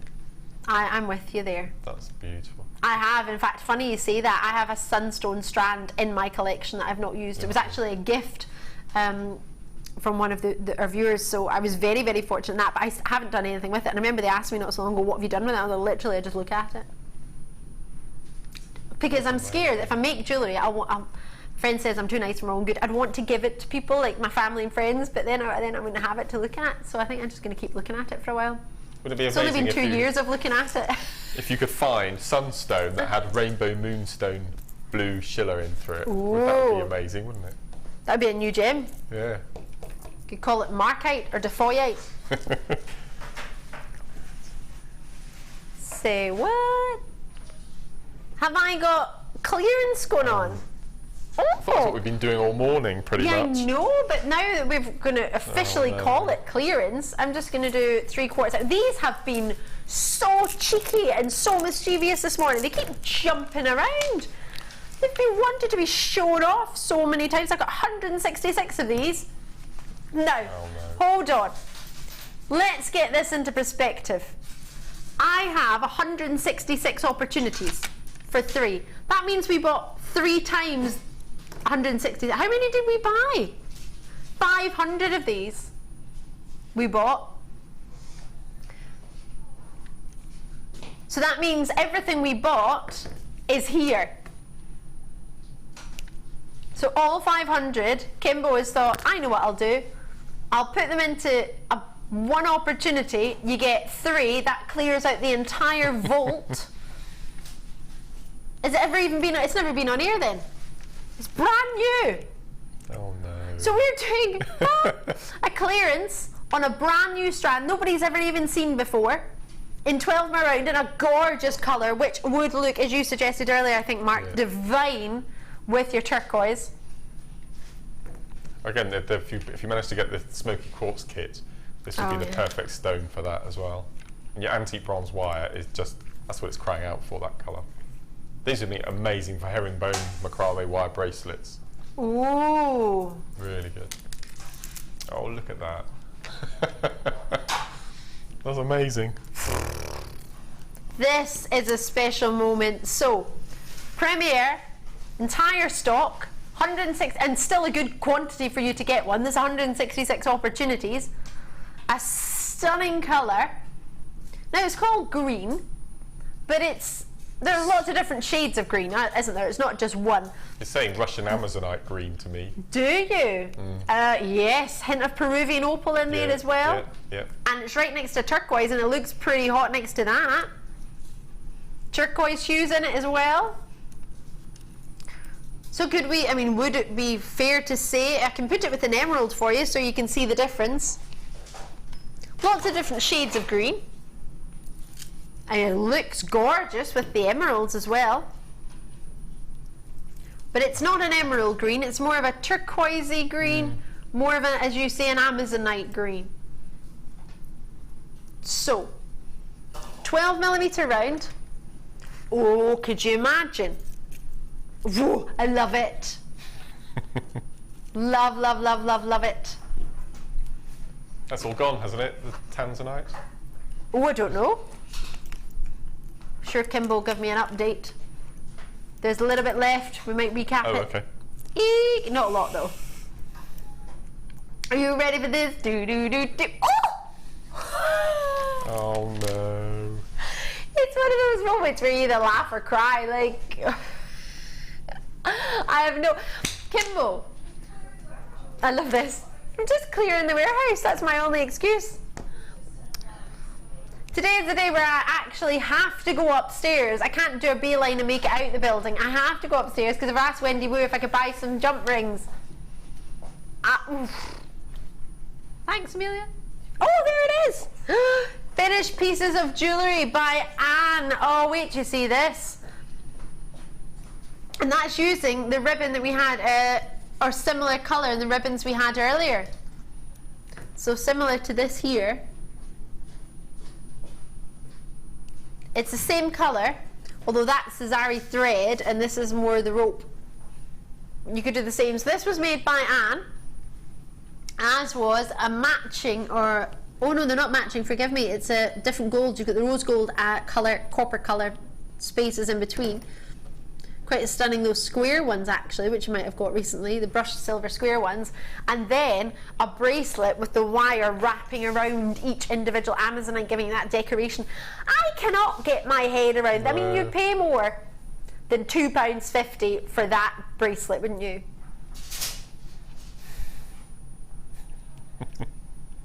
I'm with you there. That's beautiful. I have, in fact, funny you say that, I have a sunstone strand in my collection that I've not used. It was actually a gift from one of our viewers, so I was very, very fortunate in that, but I haven't done anything with it. And I remember they asked me not so long ago, what have you done with it? I was literally, I just look at it. Because I'm scared that if I make jewellery, friend says I'm too nice for my own good, I'd want to give it to people, like my family and friends, but then I wouldn't have it to look at, so I think I'm just going to keep looking at it for a while. Would it be it's amazing only been 2 years of looking at it. If you could find sunstone that had rainbow moonstone blue shiller in through it, that would be amazing, wouldn't it? That'd be a new gem. Yeah. You could call it Markite or DeFoyite. Say what? Have I got clearance going on? I thought that's what we've been doing all morning, pretty much. Yeah, I know, but now that we're going to officially call it clearance, I'm just going to do 3/4. These have been so cheeky and so mischievous this morning. They keep jumping around. They've been wanted to be shown off so many times. I've got 166 of these. Now, hold on. Let's get this into perspective. I have 166 opportunities for 3. That means we bought 3 times 160. How many did we buy? 500 of these we bought. So that means everything we bought is here. So all 500, Kimbo has thought, I know what I'll do. I'll put them into one opportunity. You get 3. That clears out the entire vault. Has it ever even been? It's never been on air then. It's brand new. Oh no. So we're doing a clearance on a brand new strand nobody's ever even seen before, in 12 maroon in a gorgeous colour, which would look, as you suggested earlier, I think, Mark, divine with your turquoise. Again, if you manage to get the Smoky quartz kit, this would be the perfect stone for that as well. And your antique bronze wire is just, that's what it's crying out for, that colour. These would be amazing for herringbone macrame wire bracelets. Ooh. Really good. Oh, look at that. That's amazing. This is a special moment. So, Premier, entire stock, 106, and still a good quantity for you to get one. There's 166 opportunities. A stunning colour. Now it's called green, but there's lots of different shades of green, isn't there? It's not just one. You're saying Russian Amazonite green to me. Do you? Yes, hint of Peruvian opal in there as well. Yeah. And it's right next to turquoise, and it looks pretty hot next to that. Turquoise hues in it as well. So could we, I mean, would it be fair to say, I can put it with an emerald for you so you can see the difference. Lots of different shades of green. And it looks gorgeous with the emeralds as well. But it's not an emerald green, it's more of a turquoisey green, more of a, as you say, an Amazonite green. So, 12mm round. Oh, could you imagine? Whoa, I love it. Love, love, love, love, love it. That's all gone, hasn't it? The Tanzanite? Oh, I don't know. Sure, Kimbo will give me an update. There's a little bit left. We might recap it. Okay. Eek! Not a lot though. Are you ready for this? Do do do do. Oh! Oh no. It's one of those moments where you either laugh or cry. Like I have no. Kimbo. I love this. I'm just clearing the warehouse. That's my only excuse. Today is the day where I actually have to go upstairs. I can't do a beeline and make it out the building. I have to go upstairs because I've asked Wendy Wu if I could buy some jump rings. Thanks, Amelia. Oh, there it is. Finished pieces of jewellery by Anne. Oh, wait till you see this. And that's using the ribbon that we had, or similar colour in the ribbons we had earlier. So similar to this here. It's the same colour, although that's the Zari thread and this is more the rope. You could do the same. So this was made by Anne, as was a matching, or, oh no, they're not matching, forgive me, it's a different gold. You've got the rose gold colour, copper colour spaces in between. Quite stunning, those square ones actually, which you might have got recently, the brushed silver square ones, and then a bracelet with the wire wrapping around each individual Amazonite, giving that decoration. I cannot get my head around. I mean, you'd pay more than £2.50 for that bracelet, wouldn't you?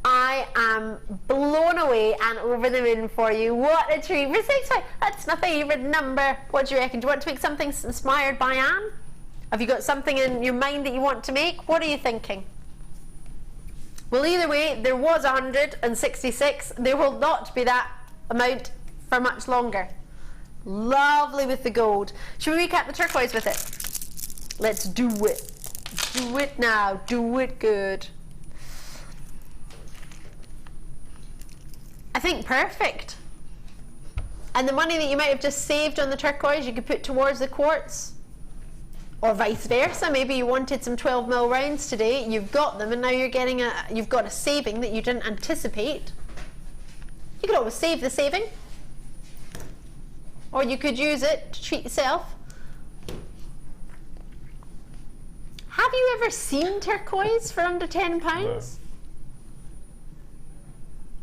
I am blown away and over the moon for you. What a treat. For 6.5, that's my favourite number. What do you reckon? Do you want to make something inspired by Anne? Have you got something in your mind that you want to make? What are you thinking? Well, either way, there was 166. There will not be that amount for much longer. Lovely with the gold. Should we recap the turquoise with it? Let's do it. Do it now. Do it good. I think perfect. And the money that you might have just saved on the turquoise you could put towards the quartz, or vice versa. Maybe you wanted some 12mm rounds today, you've got them, and now you're getting you've got a saving that you didn't anticipate. You could always save the saving, or you could use it to treat yourself. Have you ever seen turquoise for under £10? No.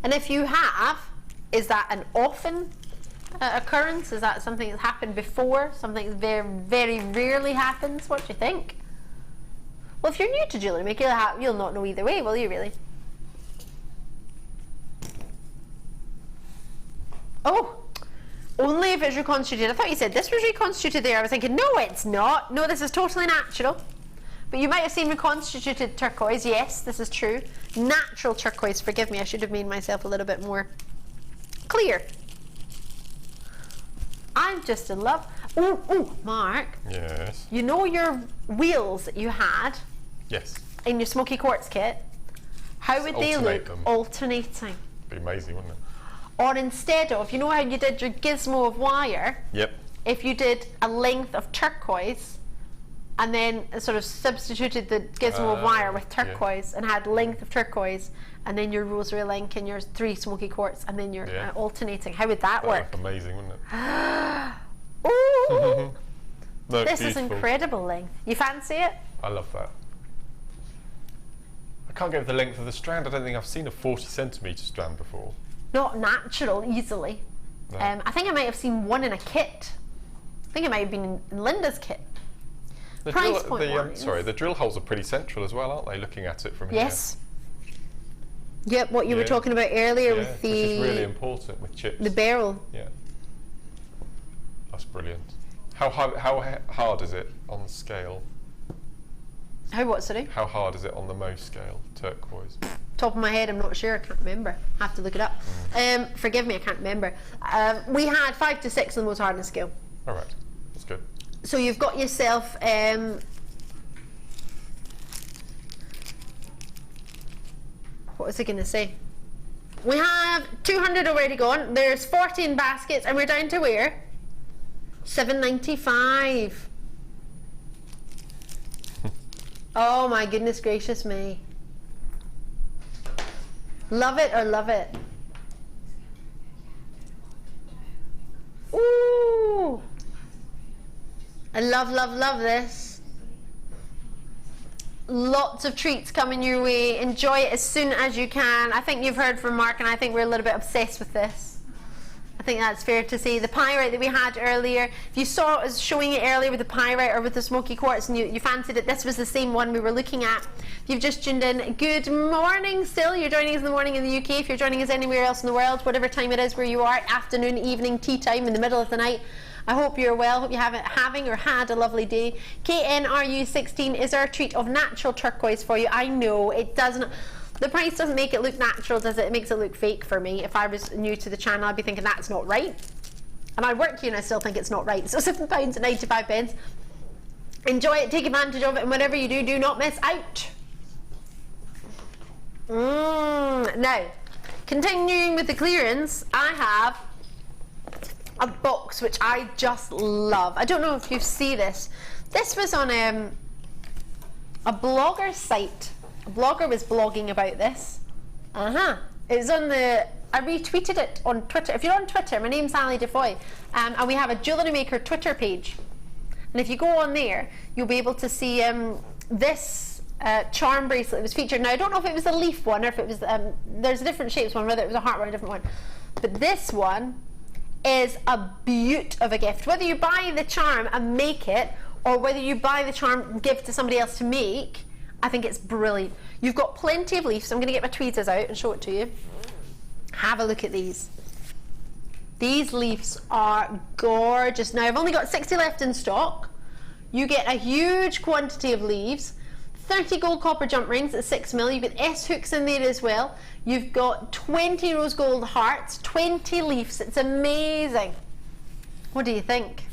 And if you have, is that an often occurrence? Is that something that's happened before? Something that very, very rarely happens? What do you think? Well, if you're new to Jewellery Maker, you'll not know either way, will you really? Oh, only if it's reconstituted. I thought you said this was reconstituted there. I was thinking, no, it's not. No, this is totally natural. But you might have seen reconstituted turquoise. Yes, this is true. Natural turquoise. Forgive me, I should have made myself a little bit more clear. I'm just in love. Oh, Mark. Yes. You know your wheels that you had? Yes. In your Smoky quartz kit? How would they look alternating? Be amazing, wouldn't it? Or instead of, you know how you did your gizmo of wire? Yep. If you did a length of turquoise, and then sort of substituted the gizmo of wire with turquoise, and had length of turquoise, and then your rosary link and your 3 Smoky quartz, and then you're alternating. How would that work? That'd look amazing, wouldn't it? Ooh. No, this beautiful. is incredible length. You fancy it? I love that. I can't get the length of the strand. I don't think I've seen a 40cm strand before. Not natural, easily. No. I think I might have seen one in a kit. I think it might have been in Linda's kit. The Price drill, point sorry, the drill holes are pretty central as well, aren't they? Looking at it from here. Yes. Yep, what you were talking about earlier with the... which is really important with chips. The beryl. Yeah. That's brilliant. How hard is it on the scale? How what, sorry? How hard is it on the Mohs scale, turquoise? Top of my head, I'm not sure. I can't remember. Have to look it up. Forgive me, I can't remember. We had 5 to 6 on the most hardness scale. All right, that's good. So you've got yourself... what was I going to say? We have 200 already gone. There's 14 baskets, and we're down to where? $7.95. Oh my goodness gracious me. Love it or love it. Ooh. I love, love, love this. Lots of treats coming your way. Enjoy it as soon as you can. I think you've heard from Mark, and I think we're a little bit obsessed with this. I think that's fair to say. The pyrite that we had earlier, if you saw us showing it earlier with the pyrite or with the smoky quartz and you fancied it, this was the same one we were looking at. If you've just tuned in, good morning still. You're joining us in the morning in the UK. If you're joining us anywhere else in the world, whatever time it is where you are, afternoon, evening, tea time, in the middle of the night, I hope you're well. Hope you having or had a lovely day. KNRU16 is our treat of natural turquoise for you. I know it doesn't... The price doesn't make it look natural, does it? It makes it look fake for me. If I was new to the channel, I'd be thinking that's not right. And I work here and I still think it's not right. So £7.95. Enjoy it, take advantage of it, and whatever you do, do not miss out. Now, continuing with the clearance, I have a box which I just love. I don't know if you see this. This was on a blogger's site. A blogger was blogging about this. It was on the... I retweeted it on Twitter. If you're on Twitter, my name's Ali DeFoy, and we have a Jewellery Maker Twitter page. And if you go on there, you'll be able to see this charm bracelet that was featured. Now, I don't know if it was a leaf one or if it was... there's different shapes one, whether it was a heart one or a different one. But this one is a beaut of a gift. Whether you buy the charm and make it, or whether you buy the charm and give to somebody else to make, I think it's brilliant. You've got plenty of leaves. So I'm going to get my tweezers out and show it to you. Have a look at these. These leaves are gorgeous. Now, I've only got 60 left in stock. You get a huge quantity of leaves. 30 gold copper jump rings at 6mm. You've got S hooks in there as well. You've got 20 rose gold hearts, 20 leaves. It's amazing. What do you think?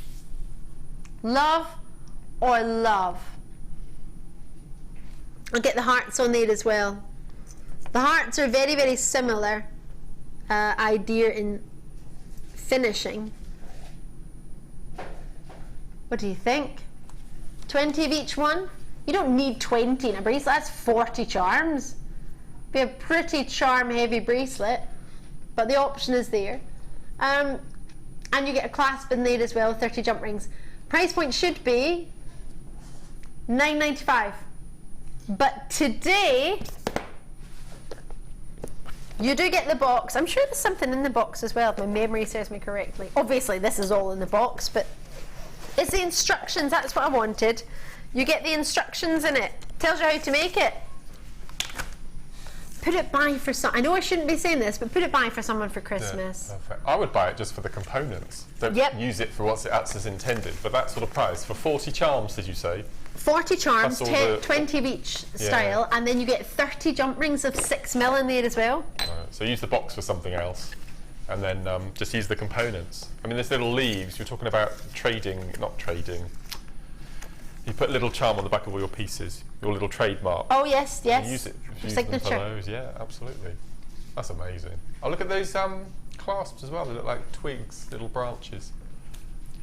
Love or love? I'll get the hearts on there as well. The hearts are very, very similar idea in finishing. What do you think? 20 of each one? You don't need 20 in a bracelet. That's 40 charms. Be a pretty charm heavy bracelet, but the option is there. And you get a clasp in there as well, 30 jump rings. Price point should be $9.95. But today, you do get the box. I'm sure there's something in the box as well, if my memory serves me correctly. Obviously, this is all in the box, but it's the instructions. That's what I wanted. You get the instructions in it. Tells you how to make it. Put it by for some... I know I shouldn't be saying this, but put it by for someone for Christmas. Yeah, perfect. I would buy it just for the components. Don't use it for what it's intended. But that sort of price, for 40 charms, did you say? 40 charms, 20 of each style, and then you get 30 jump rings of 6mm in there as well. Right, so use the box for something else, and then just use the components. I mean, there's little leaves. You're talking about trading, not trading. You put a little charm on the back of all your pieces, your little trademark. Oh yes, yes. And use it. Use signature. Them for those. Yeah, absolutely. That's amazing. Oh, look at those clasps as well. They look like twigs, little branches.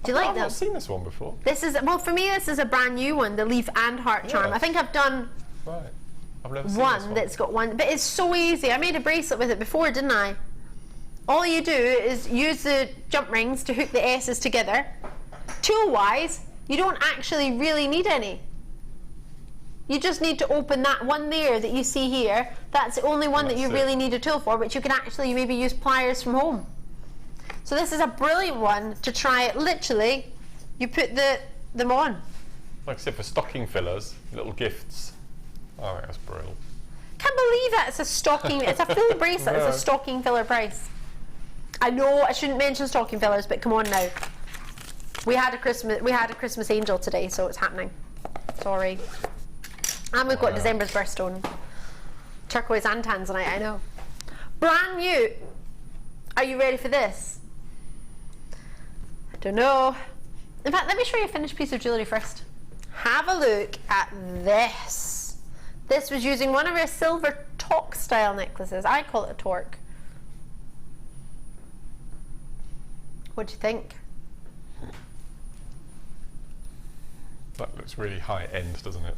Do you like them? I've not seen this one before. This is, well, for me, this is a brand new one, the leaf and heart charm. I think I've done I've never seen one that's got one, but it's so easy. I made a bracelet with it before, didn't I? All you do is use the jump rings to hook the S's together. Tool-wise, You don't actually really need any. You just need to open that one there that you see here. That's the only one that you really need a tool for, which you can actually maybe use pliers from home. So this is a brilliant one to try it. Literally, you put them on. Like I said, for stocking fillers, little gifts. Oh, that's brilliant. Can't believe that it's a stocking. It's a full bracelet. It's a stocking filler price. I know I shouldn't mention stocking fillers, but come on now. We had a Christmas angel today, so it's happening. Sorry. And we've got December's birthstone. Turquoise and Tanzanite, I know. Brand new. Are you ready for this? I don't know. In fact, let me show you a finished piece of jewellery first. Have a look at this. This was using one of our silver torque style necklaces. I call it a torque. What do you think? That looks really high end, doesn't it?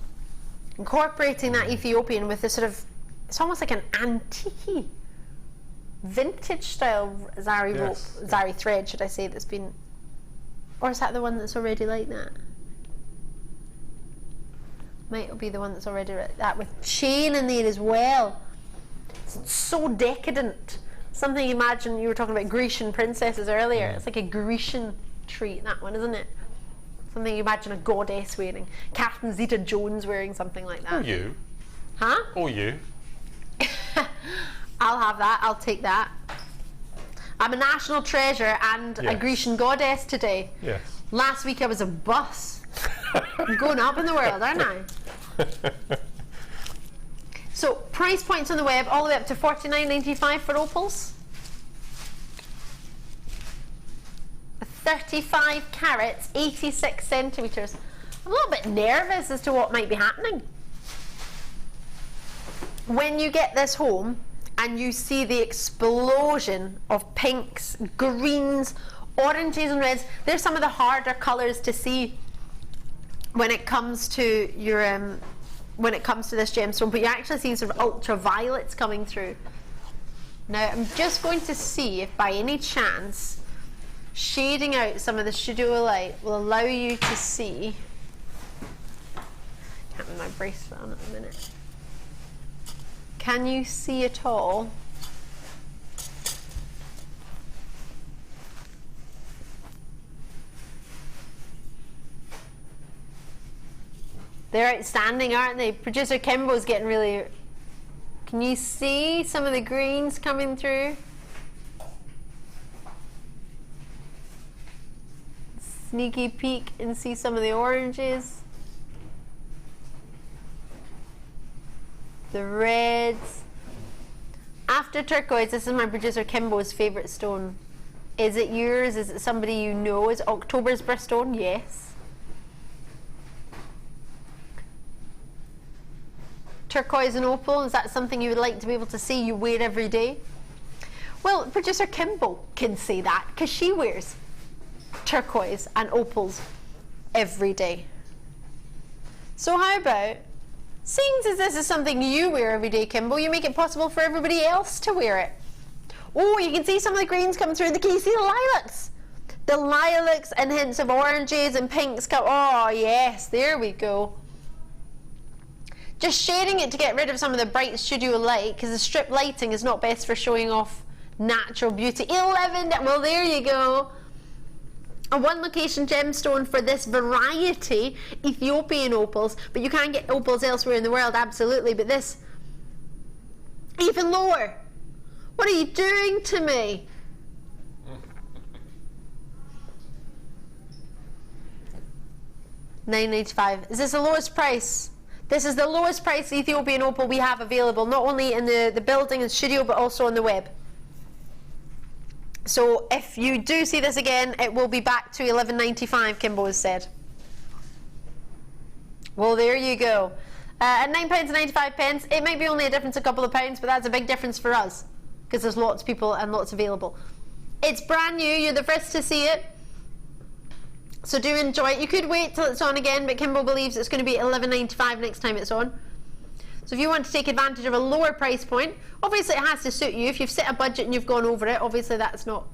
Incorporating that Ethiopian with this sort of, it's almost like an antique, vintage style Zari rope, Zari thread, should I say, that's been, or is that the one that's already like that? Might be the one that's already like that, with chain in there as well. It's so decadent. Something you imagine, you were talking about Grecian princesses earlier. It's like a Grecian treat, that one, isn't it? Something you imagine a goddess wearing. Catherine Zeta-Jones wearing something like that. Or you. Huh? Or you. I'll have that. I'll take that. I'm a national treasure and a Grecian goddess today. Yes. Last week I was a bus. I'm going up in the world, aren't I? So price points on the web all the way up to $49.95 for opals. 35 carats, 86 centimetres. I'm a little bit nervous as to what might be happening. When you get this home and you see the explosion of pinks, greens, oranges and reds, they're some of the harder colours to see when it comes to your this gemstone, but you actually see sort of ultraviolets coming through. Now I'm just going to see if by any chance shading out some of the studio light will allow you to see. Can't have my bracelet on at the minute. Can you see at all? They're outstanding, aren't they? Producer Kimbo's getting really... Can you see some of the greens coming through? Sneaky peek and see some of the oranges. The reds. After turquoise, this is my producer Kimbo's favourite stone. Is it yours? Is it somebody you know? Is it October's birthstone? Yes. Turquoise and opal, is that something you would like to be able to see you wear every day? Well, producer Kimbo can say that because she wears turquoise and opals every day. So how about, seeing as this is something you wear every day, Kimbo, you make it possible for everybody else to wear it. Oh, you can see some of the greens come through. Can you see the lilacs? The lilacs and hints of oranges and pinks come. Oh yes, there we go. Just shading it to get rid of some of the bright studio light, because the strip lighting is not best for showing off natural beauty. 11, well there you go. A one location gemstone for this variety, Ethiopian opals, but you can get opals elsewhere in the world, absolutely, but this, even lower. What are you doing to me? $9.95. Is this the lowest price? This is the lowest price Ethiopian opal we have available, not only in the building and studio, but also on the web. So if you do see this again, it will be back to $11.95, Kimbo has said. Well, there you go. At £9.95, it might be only a difference a couple of pounds, but that's a big difference for us, because there's lots of people and lots available. It's brand new, you're the first to see it. So do enjoy it. You could wait till it's on again, but Kimbo believes it's going to be $11.95 next time it's on. So if you want to take advantage of a lower price point, obviously it has to suit you. If you've set a budget and you've gone over it, obviously that's not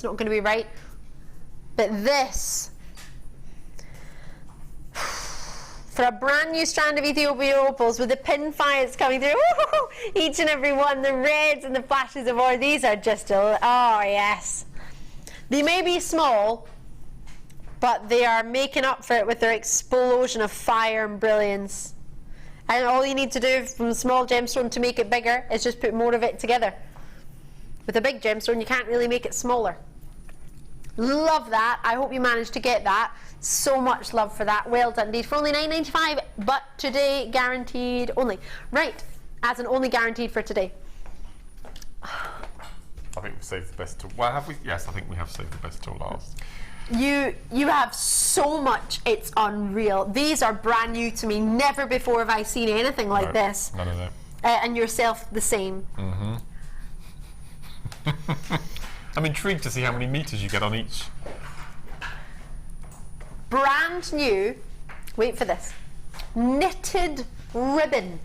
going to be right. But this, for a brand new strand of Ethiopian opals with the pin fires coming through. Woo-hoo-hoo! Each and every one, the reds and the flashes of ore, these are just, oh yes. They may be small, but they are making up for it with their explosion of fire and brilliance. And all you need to do from a small gemstone to make it bigger is just put more of it together. With a big gemstone, you can't really make it smaller. Love that. I hope you managed to get that. So much love for that. Well done indeed. For only $9.95, but today guaranteed only. Right, as an only guaranteed for today. I think we saved the best till. Well, have we? Yes, I think we have saved the best till last. You have so much, it's unreal. These are brand new to me. Never before have I seen anything like this. None of that. And yourself the same. Mm-hmm. I'm intrigued to see how many meters you get on each. Brand new, wait for this, knitted ribbon.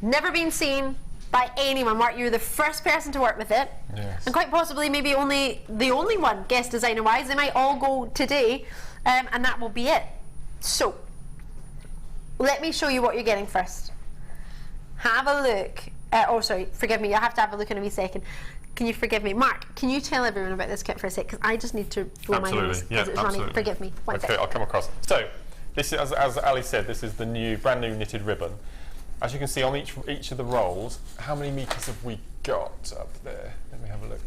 Never been seen by anyone. Mark, you're the first person to work with it. Yes. And quite possibly maybe the only one, guest designer wise. They might all go today, and that will be it. So, let me show you what you're getting first. Have a look. Oh, sorry, forgive me, I have to have a look in a wee second. Can you forgive me? Mark, can you tell everyone about this kit for a sec? Because I just need to blow my nose because it's running. Forgive me. One okay, sec. I'll come across. So, this is, as Ali said, this is the brand new knitted ribbon. As you can see on each of the rolls, how many meters have we got up there? Let me have a look.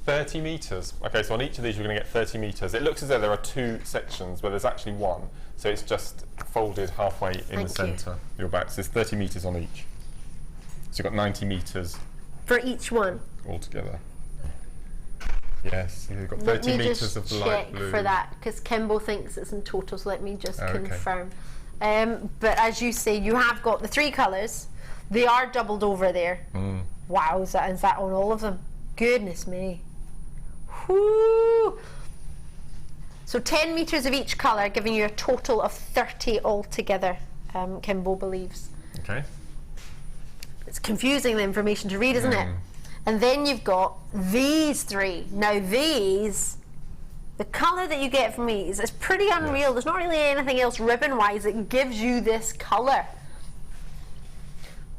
30 meters. Okay, so on each of these you're going to get 30 meters. It looks as though there are two sections where there's actually one, so it's just folded halfway in the centre. Your back. So there's 30 meters on each. So you've got 90 meters for each one altogether. Yes, you've got 30 meters of the light blue. For that, because Kimbo thinks it's in total, so let me just confirm. But as you say, you have got the three colours. They are doubled over there. Wow, is that on all of them? Goodness me. Whoo! So 10 meters of each colour, giving you a total of 30 altogether, Kimbo believes. Okay. It's confusing the information to read, isn't it? And then you've got these three. Now these, the colour that you get from these is pretty unreal. Yes. There's not really anything else ribbon-wise that gives you this colour.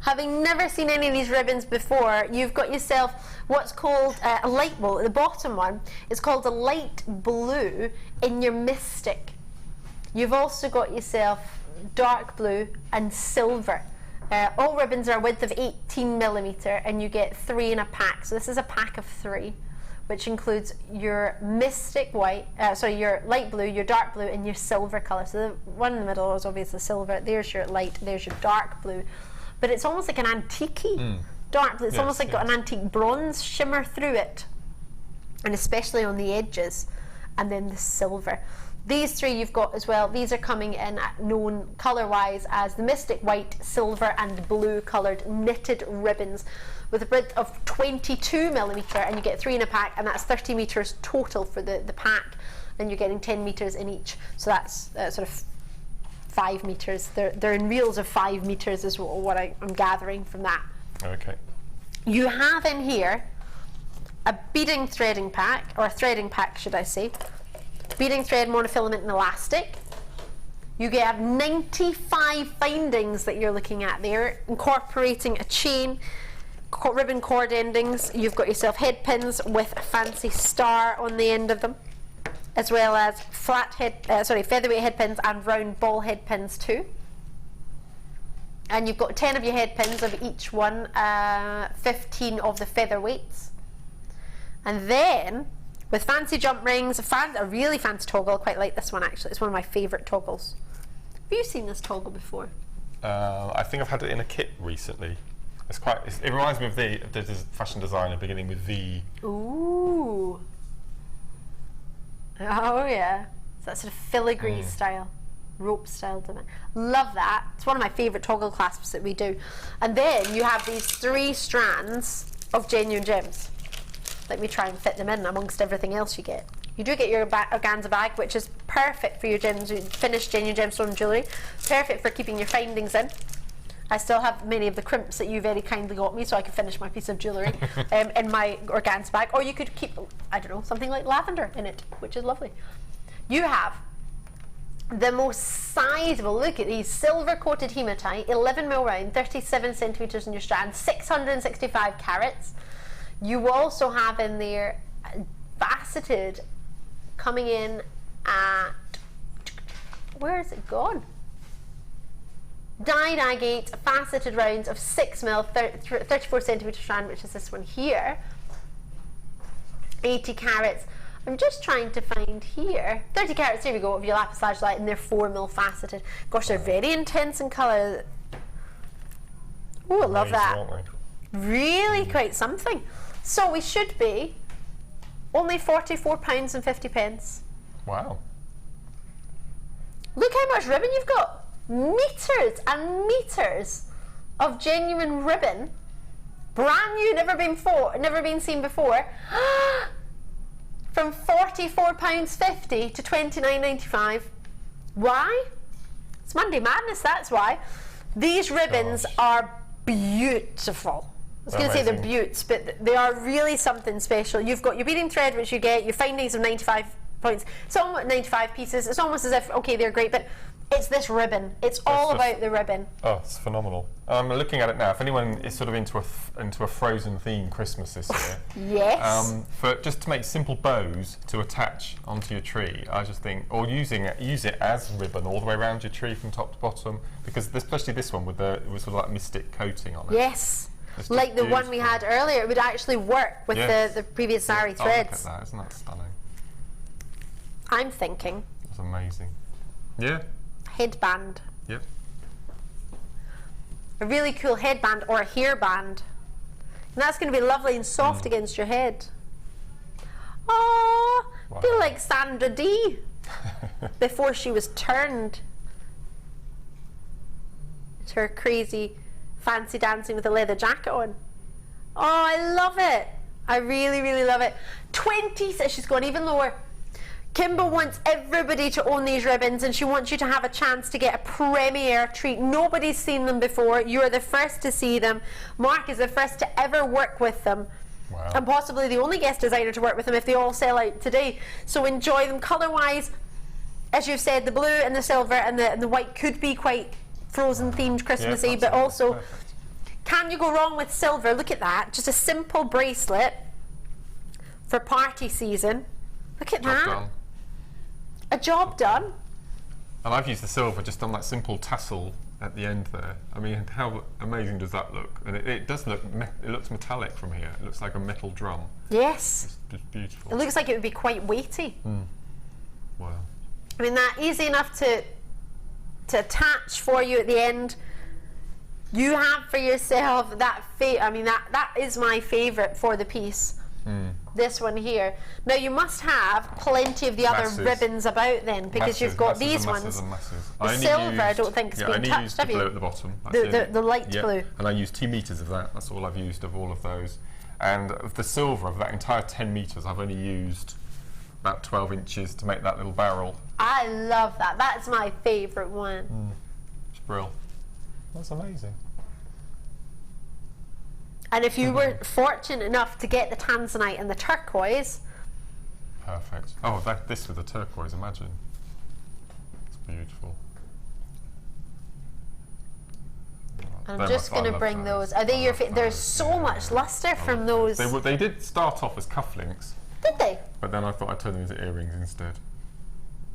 Having never seen any of these ribbons before, you've got yourself what's called a light, well, the bottom one is called a light blue in your mystic. You've also got yourself dark blue and silver. All ribbons are a width of 18mm and you get 3 in a pack. So this is a pack of 3, which includes your mystic white, your light blue, your dark blue and your silver colour. So the one in the middle is obviously silver, there's your light, there's your dark blue. But it's almost like an antique-y dark blue. It's almost like got an antique bronze shimmer through it. And especially on the edges. And then the silver. These three you've got as well. These are coming in known colour-wise as the Mystic White, Silver and Blue coloured knitted ribbons with a width of 22mm, and you get 3 in a pack, and that's 30 metres total for the pack, and you're getting 10 metres in each. So that's sort of 5 metres. They're in reels of 5 metres is what I'm gathering from that. Okay. You have in here a beading threading pack, or a threading pack should I say. Beading thread, monofilament and elastic. You have 95 findings that you're looking at there, incorporating a chain, ribbon cord endings. You've got yourself head pins with a fancy star on the end of them, as well as featherweight head pins and round ball head pins too. And you've got 10 of your head pins of each one, 15 of the featherweights. And then with fancy jump rings, a really fancy toggle. I quite like this one actually. It's one of my favourite toggles. Have you seen this toggle before? I think I've had it in a kit recently. It reminds me of the fashion designer beginning with V. Ooh. Oh yeah. It's that sort of filigree style, rope style, doesn't it? Love that. It's one of my favourite toggle clasps that we do. And then you have these 3 strands of genuine gems. Let me try and fit them in amongst everything else you get. You do get your organza bag, which is perfect for your finished genuine gemstone jewellery. Perfect for keeping your findings in. I still have many of the crimps that you very kindly got me so I can finish my piece of jewellery in my organza bag. Or you could keep, I don't know, something like lavender in it, which is lovely. You have the most sizable, look at these, silver coated hematite, 11mm round, 37cm in your strand, 665 carats. You also have in there faceted, coming in at, where is it gone? Dyed agate, faceted rounds of 6mm, 34cm strand, which is this one here. 80 carats. I'm just trying to find here. 30 carats, here we go, of your lapis lazuli, and they're 4mm faceted. Gosh, they're very intense in colour. Oh, I love that. Really quite something. So we should be only £44.50. Wow. Look how much ribbon you've got. Meters and meters of genuine ribbon. Brand new, never been seen before. From £44.50 to £29.95. Why? It's Monday Madness, that's why. These ribbons are beautiful. I was going to say they're beauts, but they are really something special. You've got your beading thread, which you get, your findings of 95 points. It's almost 95 pieces. It's almost as if, okay, they're great, but it's this ribbon. It's all about the ribbon. Oh, it's phenomenal. I'm looking at it now. If anyone is sort of into a Frozen theme Christmas this year, yes. For just to make simple bows to attach onto your tree, I just think, or use it as ribbon all the way around your tree from top to bottom, because especially this one with sort of like mystic coating on it. Yes. Like the one we had earlier, it would actually work with the previous Zari threads. Oh, look at that, isn't that stunning? I'm thinking. That's amazing. Yeah. Headband. Yep. A really cool headband or a hairband. And that's going to be lovely and soft against your head. Oh, wow. Feel like Sandra Dee before she was turned to her crazy fancy dancing with a leather jacket on. Oh, I love it. I really, really love it. 20, she's gone even lower. Kimber wants everybody to own these ribbons, and she wants you to have a chance to get a premiere treat. Nobody's seen them before. You're the first to see them. Mark is the first to ever work with them. Wow. And possibly the only guest designer to work with them if they all sell out today. So enjoy them. Colour-wise, as you've said, the blue and the silver and the white could be quite Frozen themed Christmassy, but also can you go wrong with silver? Look at that, just a simple bracelet for party season. Look at that. Done. A job done. And I've used the silver just on that simple tassel at the end there. I mean, how amazing does that look? And it does look, it looks metallic from here. It looks like a metal drum. Yes. It's beautiful. It looks like it would be quite weighty. Wow. I mean, that easy enough to attach for you at the end. You have for yourself that I mean, that is my favourite for the piece. This one here. Now you must have plenty of the other ribbons about then, because you've got these ones. The silver, I don't think it's been touched, have you? Blue at the bottom. The light blue. And I used 2 meters of that. That's all I've used of all of those. And of the silver, of that entire 10 meters, I've only used about 12 inches to make that little barrel. I love that. That's my favourite one. It's brilliant. That's amazing. And if you were fortunate enough to get the Tanzanite and the turquoise. Perfect. Oh, this with the turquoise, imagine. It's beautiful. I'm just going to bring those. Are they your favorite? There's so much lustre from those. They did start off as cufflinks. Did they? But then I thought I'd turn them into earrings instead.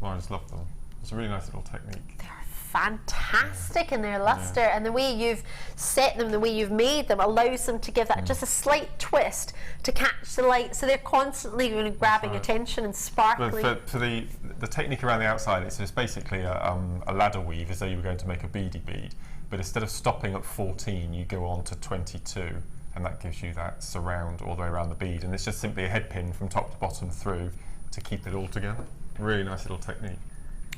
Well, I just love them. It's a really nice little technique. They're fantastic in their lustre, and the way you've set them, the way you've made them, allows them to give that just a slight twist to catch the light, so they're constantly grabbing attention and sparkling. For the technique around the outside, it's just basically a ladder weave, as though you were going to make a beady bead, but instead of stopping at 14, you go on to 22, and that gives you that surround all the way around the bead, and it's just simply a head pin from top to bottom through to keep it all together. Really nice little technique.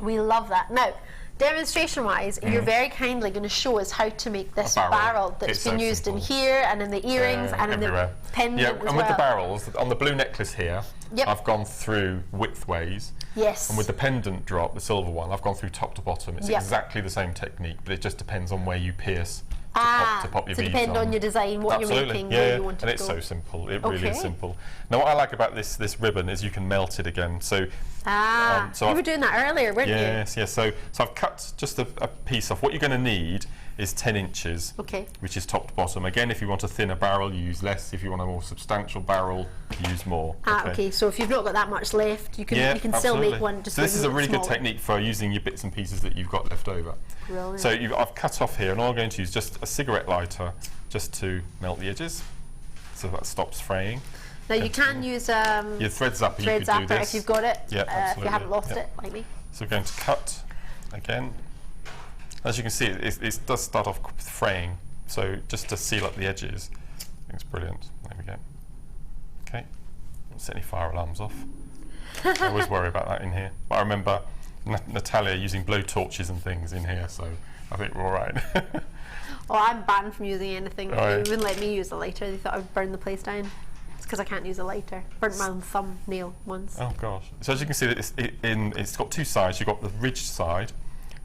We love that. Now, demonstration-wise, you're very kindly going to show us how to make this barrel that's been used in here and in the earrings and in the pendant as well. And with the barrels, on the blue necklace here, I've gone through widthways. Yes. And with the pendant drop, the silver one, I've gone through top to bottom. It's exactly the same technique, but it just depends on where you pierce to pop your beads on. Depend on your design, what you're making, where you want it to go. And it's so simple. It really is simple. Now, what I like about this ribbon is you can melt it again. So, so you were doing that earlier, weren't you? Yes. So I've cut just a piece off. What you're going to need is 10 inches, which is top to bottom. Again, if you want a thinner barrel, you use less. If you want a more substantial barrel, you use more. Okay. So if you've not got that much left, you can still make one. Just so this is a really good technique for using your bits and pieces that you've got left over. Brilliant. So I've cut off here, and all I'm going to use just a cigarette lighter just to melt the edges, so that stops fraying. Now you can use your thread zapper. You could do this if you've got it. Yeah, if you haven't lost it, like me. So we're going to cut again. As you can see, it does start off with fraying, so just to seal up the edges, I think it's brilliant. There we go. Okay, don't set any fire alarms off. I always worry about that in here. But I remember Natalia using blow torches and things in here, so I think we're all right. Oh, I'm banned from using anything. They wouldn't let me use a lighter. They thought I would burn the place down. It's because I can't use a lighter. Burnt my own thumbnail once. Oh gosh. So as you can see, it's got two sides. You've got the ridged side,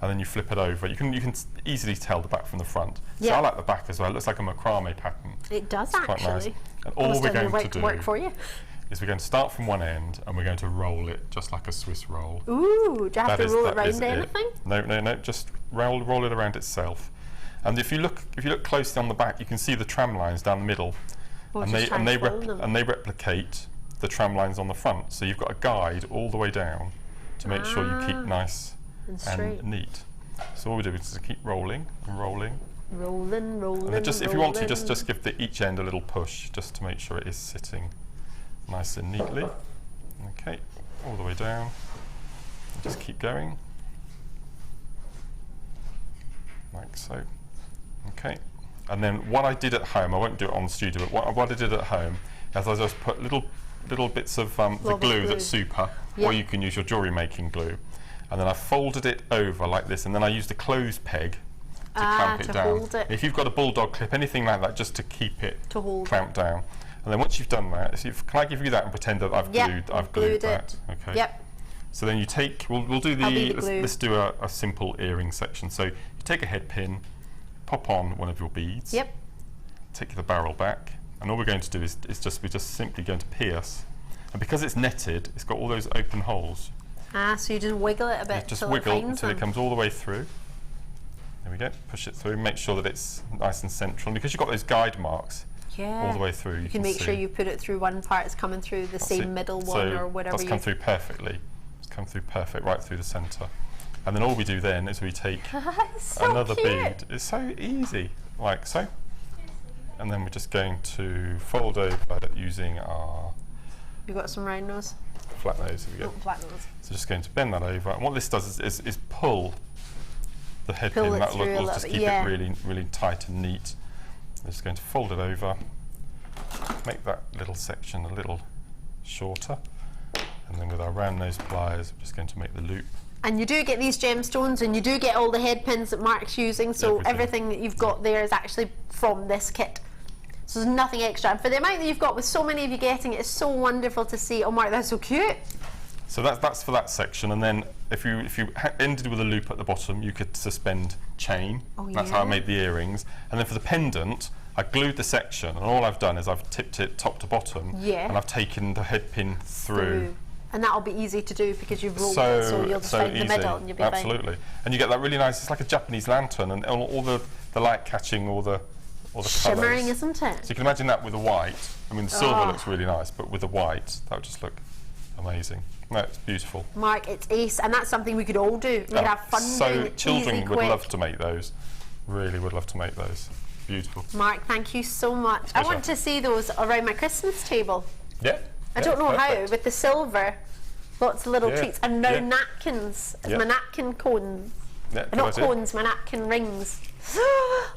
and then you flip it over. You can easily tell the back from the front. So I like the back as well. It looks like a macrame pattern. It does actually. Quite nice. And all we're going to do work for you. is we're going to start from one end and we're going to roll it just like a Swiss roll. Ooh, do you have to roll it around anything? No, just roll it around itself. And if you look closely on the back, you can see the tram lines down the middle, and they replicate the tram lines on the front. So you've got a guide all the way down to make sure you keep nice and neat. So all we do is just keep rolling and rolling. Rolling. And then if you want to, just give each end a little push, just to make sure it is sitting nice and neatly. Okay, all the way down. And just keep going, like so. Okay, and then what I did at home, I won't do it on the studio, but what I did at home is I just put little bits of the glue that's super, or you can use your jewellery making glue, and then I folded it over like this, and then I used a clothes peg to clamp it down. Hold it. If you've got a bulldog clip, anything like that, just to keep it clamped down. And then once you've done that, can I give you that and pretend that I've glued that? Okay. Yep. So then you take, we'll do let's do a simple earring section. So you take a head pin, pop on one of your beads. Yep. Take the barrel back, and all we're going to do is we're just simply going to pierce. And because it's netted, it's got all those open holes. So you just wiggle it a bit. Just wiggle until it comes all the way through. There we go. Push it through. Make sure that it's nice and central. And because you've got those guide marks all the way through, you can make sure you put it through one part. It's coming through the same middle one or whatever. That's come through perfectly. It's come through perfect right through the centre. And then all we do then is we take another bead. It's so easy, like so. And then we're just going to fold over using our... You've got some round nose? Flat nose, here we go. Flat nose. So just going to bend that over. And what this does is pull the head pin. That will just keep it really, really tight and neat. I'm just going to fold it over, make that little section a little shorter. And then with our round nose pliers, I'm just going to make the loop. And you do get these gemstones, and you do get all the head pins that Mark's using, so everything that you've got there is actually from this kit. So there's nothing extra. And for the amount that you've got, with so many of you getting it, it's so wonderful to see. Oh Mark, that's so cute. So that's for that section, and then if you ended with a loop at the bottom, you could suspend chain. That's how I made the earrings. And then for the pendant, I glued the section, and all I've done is I've tipped it top to bottom, and I've taken the head pin through. And that'll be easy to do because you've rolled it, so you'll just find the middle and you'll be fine. Absolutely. And you get that really nice, it's like a Japanese lantern, and all the light catching all the shimmering, colours. Isn't it? So you can imagine that with the white. I mean, the silver looks really nice, but with the white, that would just look amazing. No, it's beautiful. Mark, it's ace, and that's something we could all do. We could have fun doing it. Children would love to make those. Really would love to make those. Beautiful. Mark, thank you so much. I want to see those around my Christmas table. Yeah. I don't know how, with the silver, lots of little treats, and now napkins as my napkin cones. Not cones, my napkin rings.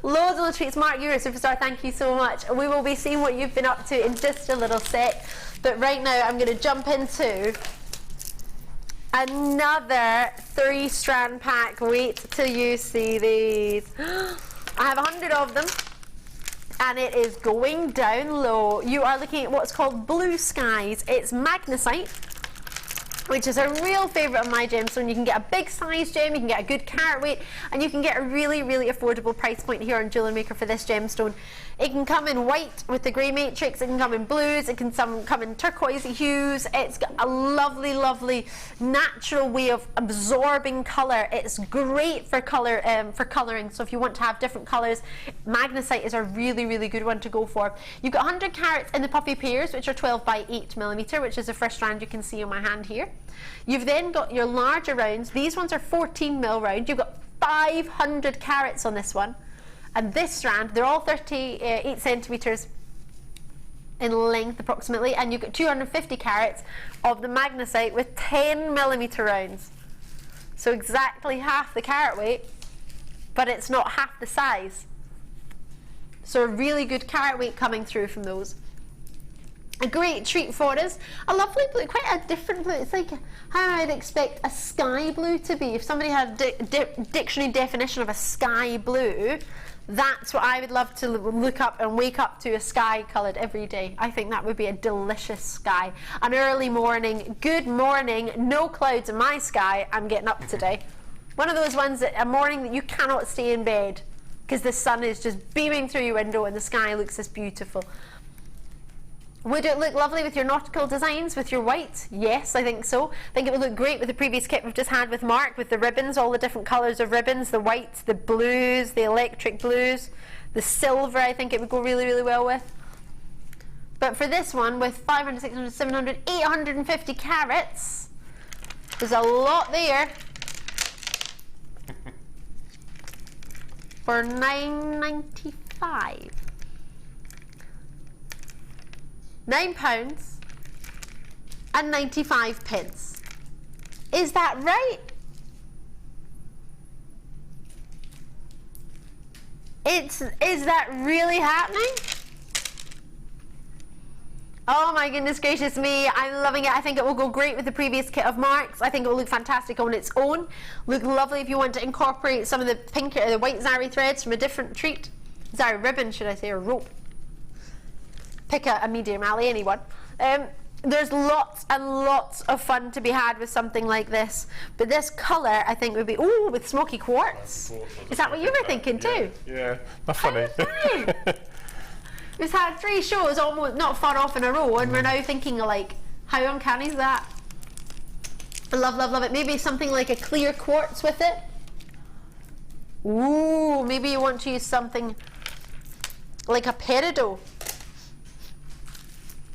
Loads of little treats. Mark, you're a superstar. Thank you so much. We will be seeing what you've been up to in just a little sec. But right now, I'm going to jump into another 3-strand pack. Wait till you see these. I have 100 of them, and it is going down low. You are looking at what's called blue skies. It's magnesite. which is a real favourite of my gemstone. You can get a big size gem, you can get a good carat weight, and you can get a really, really affordable price point here on Jewellery Maker for this gemstone. It can come in white with the grey matrix, it can come in blues, it can come in turquoise hues. It's got a lovely, lovely natural way of absorbing colour. It's great for colour, for colouring, so if you want to have different colours, magnesite is a really, really good one to go for. You've got 100 carats in the puffy pairs, which are 12 by 8mm, which is the first strand you can see on my hand here. You've then got your larger rounds. These ones are 14mm round. You've got 500 carats on this one. And this strand, they're all 38 centimetres in length approximately, and you've got 250 carats of the magnesite with 10mm rounds. So exactly half the carat weight, but it's not half the size. So a really good carat weight coming through from those. A great treat for us. A lovely blue, quite a different blue. It's like how I'd expect a sky blue to be. If somebody had a dictionary definition of a sky blue, that's what I would love to look up and wake up to, a sky coloured every day. I think that would be a delicious sky. An early morning, good morning, no clouds in my sky, I'm getting up today. One of those ones that a morning that you cannot stay in bed because the sun is just beaming through your window and the sky looks this beautiful. Would it look lovely with your nautical designs, with your white? Yes, I think so. I think it would look great with the previous kit we've just had with Mark, with the ribbons, all the different colours of ribbons, the whites, the blues, the electric blues, the silver, I think it would go really, really well with. But for this one, with 500, 600, 700, 850 carats, there's a lot there. For £9.95. £9.95. Is that right? Is that really happening? Oh my goodness gracious me, I'm loving it. I think it will go great with the previous kit of Mark's. I think it will look fantastic on its own. Look lovely if you want to incorporate some of the pink or the white Zari threads from a different treat. Zari ribbon, should I say, or rope. Pick a medium, Ali, anyone. There's lots and lots of fun to be had with something like this. But this colour, I think, would be, ooh, with smoky quartz. Is that what you were thinking too? Yeah, that's funny. We've had 3 shows almost not far off in a row, and we're now thinking alike. How uncanny is that? I love, love, love it. Maybe something like a clear quartz with it. Ooh, maybe you want to use something like a peridot.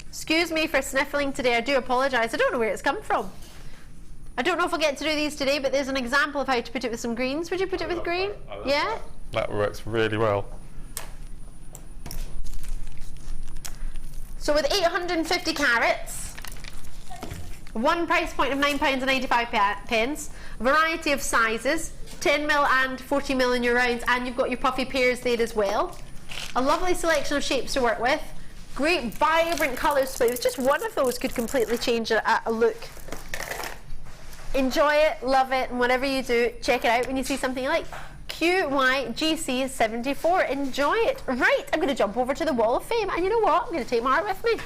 Excuse me for sniffling today, I do apologise. I don't know where it's come from. I don't know if I'll get to do these today, but there's an example of how to put it with some greens. Would you put it with green? Yeah? That works really well. So with 850 carats, one price point of £9.95, variety of sizes, 10mm and 40mm in your rounds, and you've got your puffy pairs there as well. A lovely selection of shapes to work with. Great vibrant colours to play with. Just one of those could completely change a look. Enjoy it, love it, and whatever you do, check it out when you see something like QYGC74. Enjoy it. Right, I'm going to jump over to the Wall of Fame, and you know what? I'm going to take my art with me.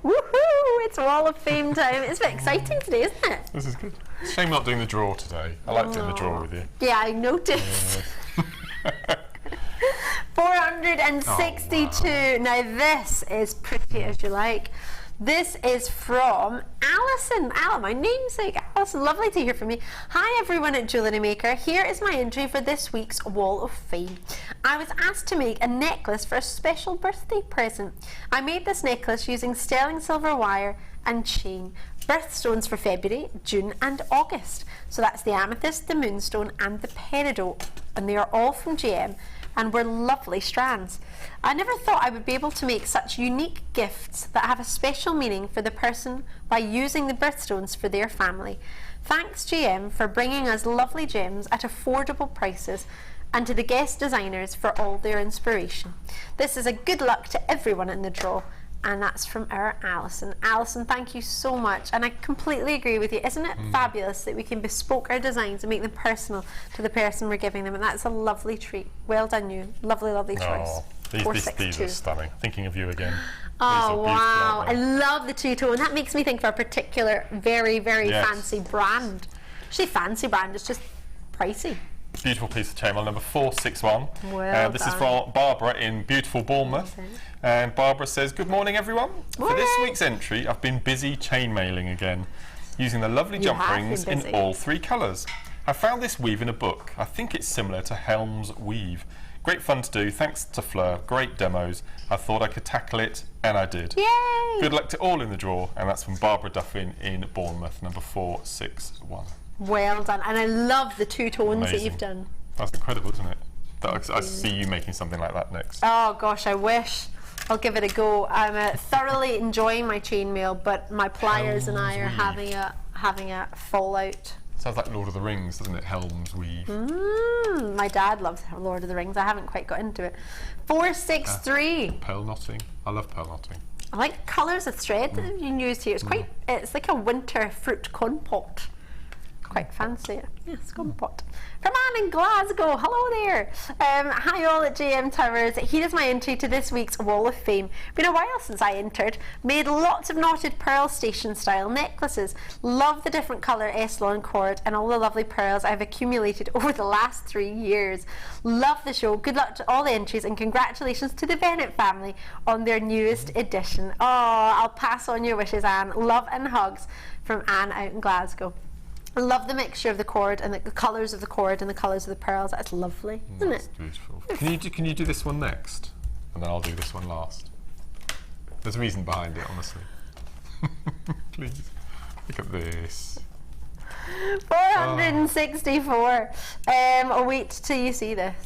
Woohoo! It's Wall of Fame time. It's a bit exciting today, isn't it? This is good. Shame not doing the draw today. I like doing the draw with you. Yeah, I noticed. 462. Oh, wow. Now this is pretty as you like. This is from Alison. My namesake, Alison. Lovely to hear from you. Hi everyone at Jewellery Maker. Here is my entry for this week's Wall of Fame. I was asked to make a necklace for a special birthday present. I made this necklace using sterling silver wire and chain. Birthstones for February, June and August. So that's the amethyst, the moonstone and the peridot. and they are all from GM and were lovely strands. I never thought I would be able to make such unique gifts that have a special meaning for the person by using the birthstones for their family. Thanks GM for bringing us lovely gems at affordable prices, and to the guest designers for all their inspiration. This is a good luck to everyone in the draw. And that's from our Alison. Alison, thank you so much. And I completely agree with you. Isn't it fabulous that we can bespoke our designs and make them personal to the person we're giving them? And that's a lovely treat. Well done, you. Lovely, lovely choice. These are stunning. Thinking of you again. Oh, wow. I love the two-tone. That makes me think of a particular very, very fancy brand. Actually, fancy brand. It's just pricey. Beautiful piece of chainmail, number 461. Well this is from Barbara in beautiful Bournemouth. And Barbara says, good morning everyone. For this week's entry, I've been busy chainmailing again, using the lovely jump rings in all 3 colours. I found this weave in a book. I think it's similar to Helm's weave. Great fun to do, thanks to Fleur. Great demos. I thought I could tackle it, and I did. Yay! Good luck to all in the draw, and that's from Barbara Duffin in Bournemouth, number 461. Well done, and I love the two tones that you've done. That's incredible, isn't it? I see you making something like that next. Oh gosh, I wish. I'll give it a go. I'm thoroughly enjoying my chainmail, but my pliers and I are having a fallout. Sounds like Lord of the Rings, doesn't it? Helm's weave. My dad loves Lord of the Rings. I haven't quite got into it. 463. Pearl knotting. I love pearl knotting. I like colours of thread that you can use here. It's quite. It's like a winter fruit compote. Quite fancy. Yes, compote. From Anne in Glasgow, hello there. Hi all at JM Towers. Here is my entry to this week's Wall of Fame. Been a while since I entered. Made lots of knotted pearl station style necklaces. Love the different colour Eson cord and all the lovely pearls I've accumulated over the last 3 years. Love the show. Good luck to all the entries and congratulations to the Bennett family on their newest edition. Oh, I'll pass on your wishes, Anne. Love and hugs from Anne out in Glasgow. I love the mixture of the cord and the colours of the cord and the colours of the pearls. That's lovely, isn't it? Beautiful. Can you do this one next? And then I'll do this one last. There's a reason behind it, honestly. Please. Look at this. 464. I'll wait till you see this.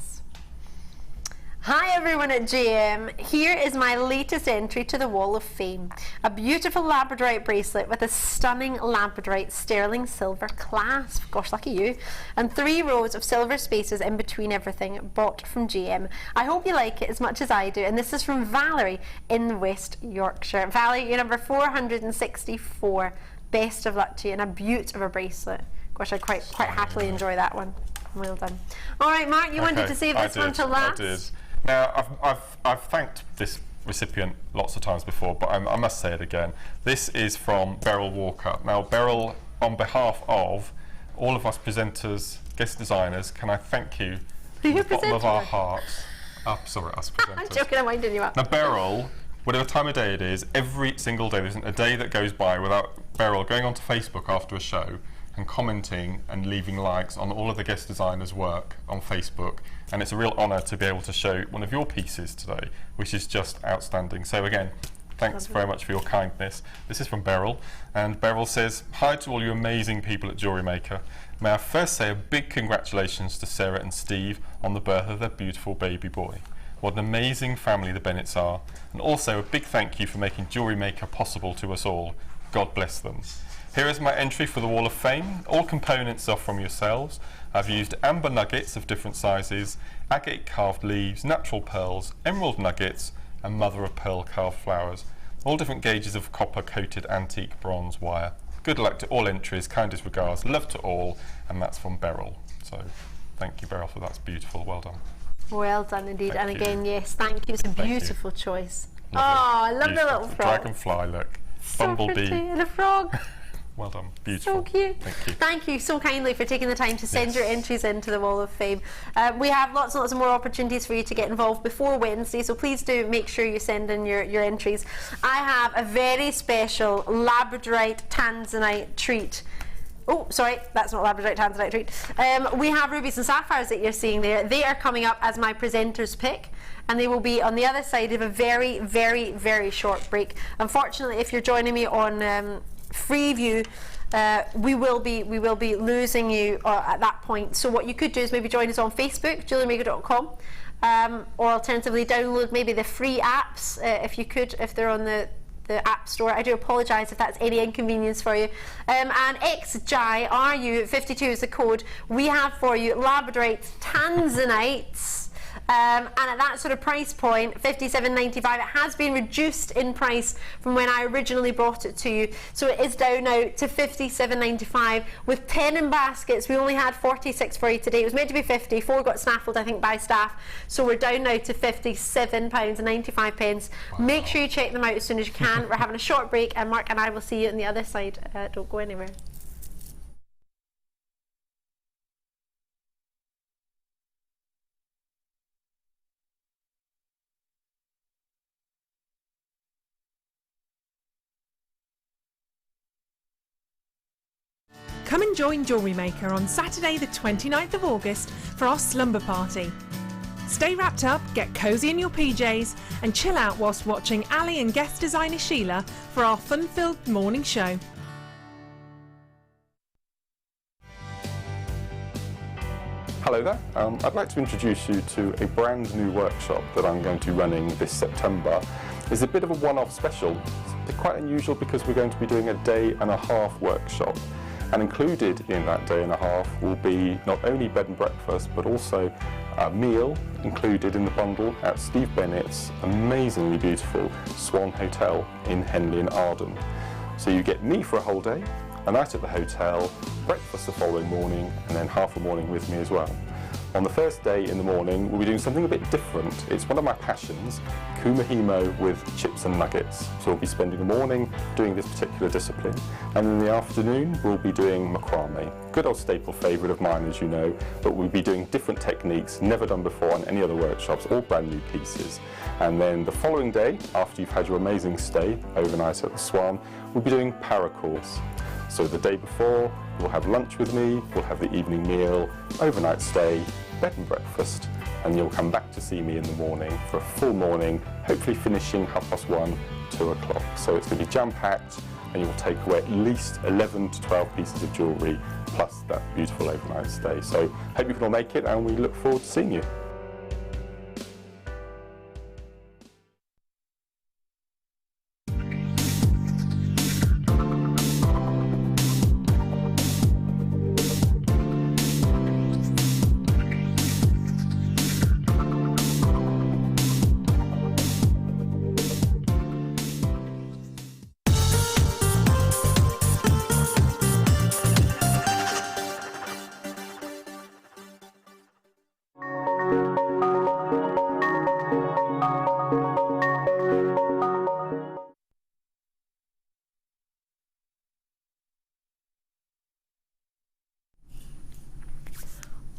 Hi everyone at JM, here is my latest entry to the Wall of Fame. A beautiful labradorite bracelet with a stunning labradorite sterling silver clasp, gosh lucky you, and 3 rows of silver spaces in between everything, bought from JM. I hope you like it as much as I do, and this is from Valerie in West Yorkshire. Valerie, you're number 464. Best of luck to you, and a beaut of a bracelet. Gosh, I quite happily enjoy that one. Well done. All right, Mark, you wanted to save this one till last? I did. Now, I've thanked this recipient lots of times before, but I must say it again. This is from Beryl Walker. Now, Beryl, on behalf of all of us presenters, guest designers, can I thank you from the bottom of our hearts. Sorry, us presenters. I'm joking, I'm winding you up. Now, Beryl, whatever time of day it is, every single day, there isn't a day that goes by without Beryl going onto Facebook after a show and commenting and leaving likes on all of the guest designers' work on Facebook, and it's a real honour to be able to show one of your pieces today, which is just outstanding. So again, thanks very much for your kindness. This is from Beryl, and Beryl says, hi to all you amazing people at Jewellery Maker. May I first say a big congratulations to Sarah and Steve on the birth of their beautiful baby boy. What an amazing family the Bennetts are, and also a big thank you for making Jewellery Maker possible to us all. God bless them. Here is my entry for the Wall of Fame. All components are from yourselves. I've used amber nuggets of different sizes, agate carved leaves, natural pearls, emerald nuggets, and mother of pearl carved flowers. All different gauges of copper coated antique bronze wire. Good luck to all entries, kindest regards, love to all, and that's from Beryl. So thank you, Beryl, for that's beautiful. Well done. Well done indeed. And again, yes, thank you. It's a beautiful choice. Lovely. Oh, I love the little frog. Dragonfly, look. So Bumblebee. pretty, and a frog. Well done. Beautiful. So cute. Thank you. Thank you so kindly for taking the time to send your entries into the Wall of Fame. We have lots and lots of more opportunities for you to get involved before Wednesday, so please do make sure you send in your entries. I have a very special labradorite Tanzanite treat. Oh, sorry, that's not labradorite Tanzanite treat. We have rubies and sapphires that you're seeing there. They are coming up as my presenter's pick, and they will be on the other side of a very, very, very short break. Unfortunately, if you're joining me on Freeview, we will be losing you at that point. So what you could do is maybe join us on Facebook, JewelleryMaker.com, or alternatively download maybe the free apps if you could, if they're on the App Store. I do apologise if that's any inconvenience for you. And XJRU52 is the code we have for you. Labradorite, Tanzanites. And at that sort of price point, $57.95, it has been reduced in price from when I originally brought it to you. So it is down now to $57.95. With 10 in baskets, we only had 46 for you today. It was meant to be 50. 4 got snaffled, I think, by staff. So we're down now to £57.95. Make sure you check them out as soon as you can. We're having a short break, and Mark and I will see you on the other side. Don't go anywhere. Come and join Jewellery Maker on Saturday the 29th of August for our slumber party. Stay wrapped up, get cosy in your PJs and chill out whilst watching Ali and guest designer Sheila for our fun-filled morning show. Hello there, I'd like to introduce you to a brand new workshop that I'm going to be running this September. It's a bit of a one-off special. It's quite unusual because we're going to be doing a day-and-a-half workshop. And included in that day and a half will be not only bed and breakfast, but also a meal included in the bundle at Steve Bennett's amazingly beautiful Swan Hotel in Henley and Arden. So you get me for a whole day, a night at the hotel, breakfast the following morning, and then half a morning with me as well. On the first day in the morning, we'll be doing something a bit different. It's one of my passions, kumahimo with chips and nuggets. So we'll be spending the morning doing this particular discipline, and in the afternoon we'll be doing macrame. Good old staple favourite of mine, as you know, but we'll be doing different techniques, never done before on any other workshops, all brand new pieces. And then the following day, after you've had your amazing stay overnight at the Swan, we'll be doing paracourse. So the day before, we'll have lunch with me, we'll have the evening meal, overnight stay, bed and breakfast, and you'll come back to see me in the morning for a full morning, hopefully finishing 1:30, 2 o'clock. So it's going to be jam-packed, and you will take away at least 11 to 12 pieces of jewellery, plus that beautiful overnight stay. So hope you can all make it, and we look forward to seeing you.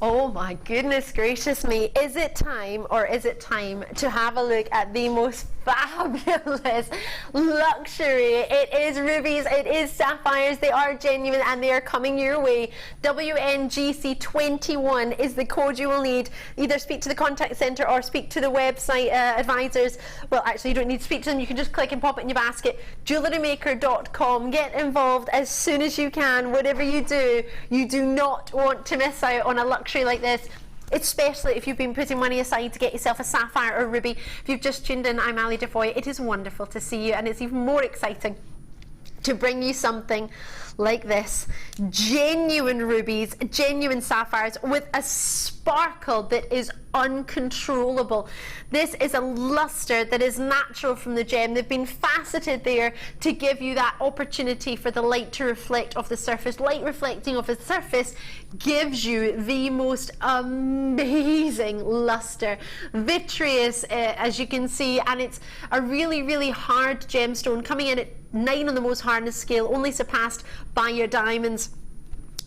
Oh my goodness gracious me, is it time to have a look at the most fabulous luxury? It is rubies, it is sapphires, they are genuine and they are coming your way. WNGC21 is the code you will need. Either speak to the contact centre or speak to the website advisors. Well, actually you don't need to speak to them, you can just click and pop it in your basket. JewelleryMaker.com. Get involved as soon as you can. Whatever you do not want to miss out on a luxury like this, especially if you've been putting money aside to get yourself a sapphire or ruby. If you've just tuned in, I'm Ali DeFoy. It is wonderful to see you, and it's even more exciting to bring you something like this. Genuine rubies, genuine sapphires with a sparkle that is uncontrollable. This is a luster that is natural from the gem. They've been faceted there to give you that opportunity for the light to reflect off the surface. Light reflecting off the surface gives you the most amazing luster. Vitreous, as you can see, and it's a really, really hard gemstone, coming in at 9 on the most hardness scale, only surpassed by your diamonds,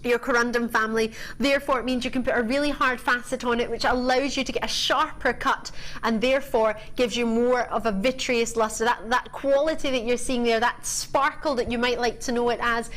your corundum family. Therefore it means you can put a really hard facet on it, which allows you to get a sharper cut and therefore gives you more of a vitreous luster. That quality that you're seeing there, that sparkle that you might like to know it as,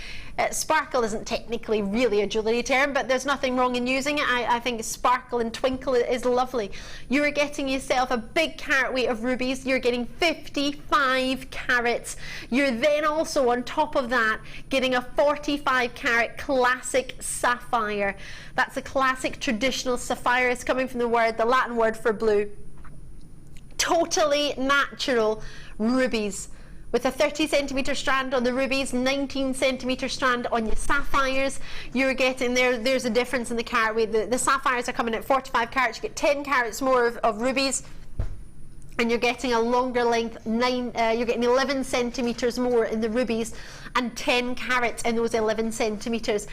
Sparkle isn't technically really a jewellery term, but there's nothing wrong in using it. I think sparkle and twinkle is lovely. You're getting yourself a big carat weight of rubies. You're getting 55 carats. You're then also on top of that getting a 45 carat classic sapphire. That's a classic traditional sapphire. It's coming from the Latin word for blue. Totally natural rubies, with a 30 centimetre strand on the rubies, 19 centimetre strand on your sapphires. You're getting there's a difference in the carat weight. The sapphires are coming at 45 carats. You get 10 carats more of rubies, and you're getting a longer length. You're getting 11 centimetres more in the rubies, and 10 carats in those 11 centimetres.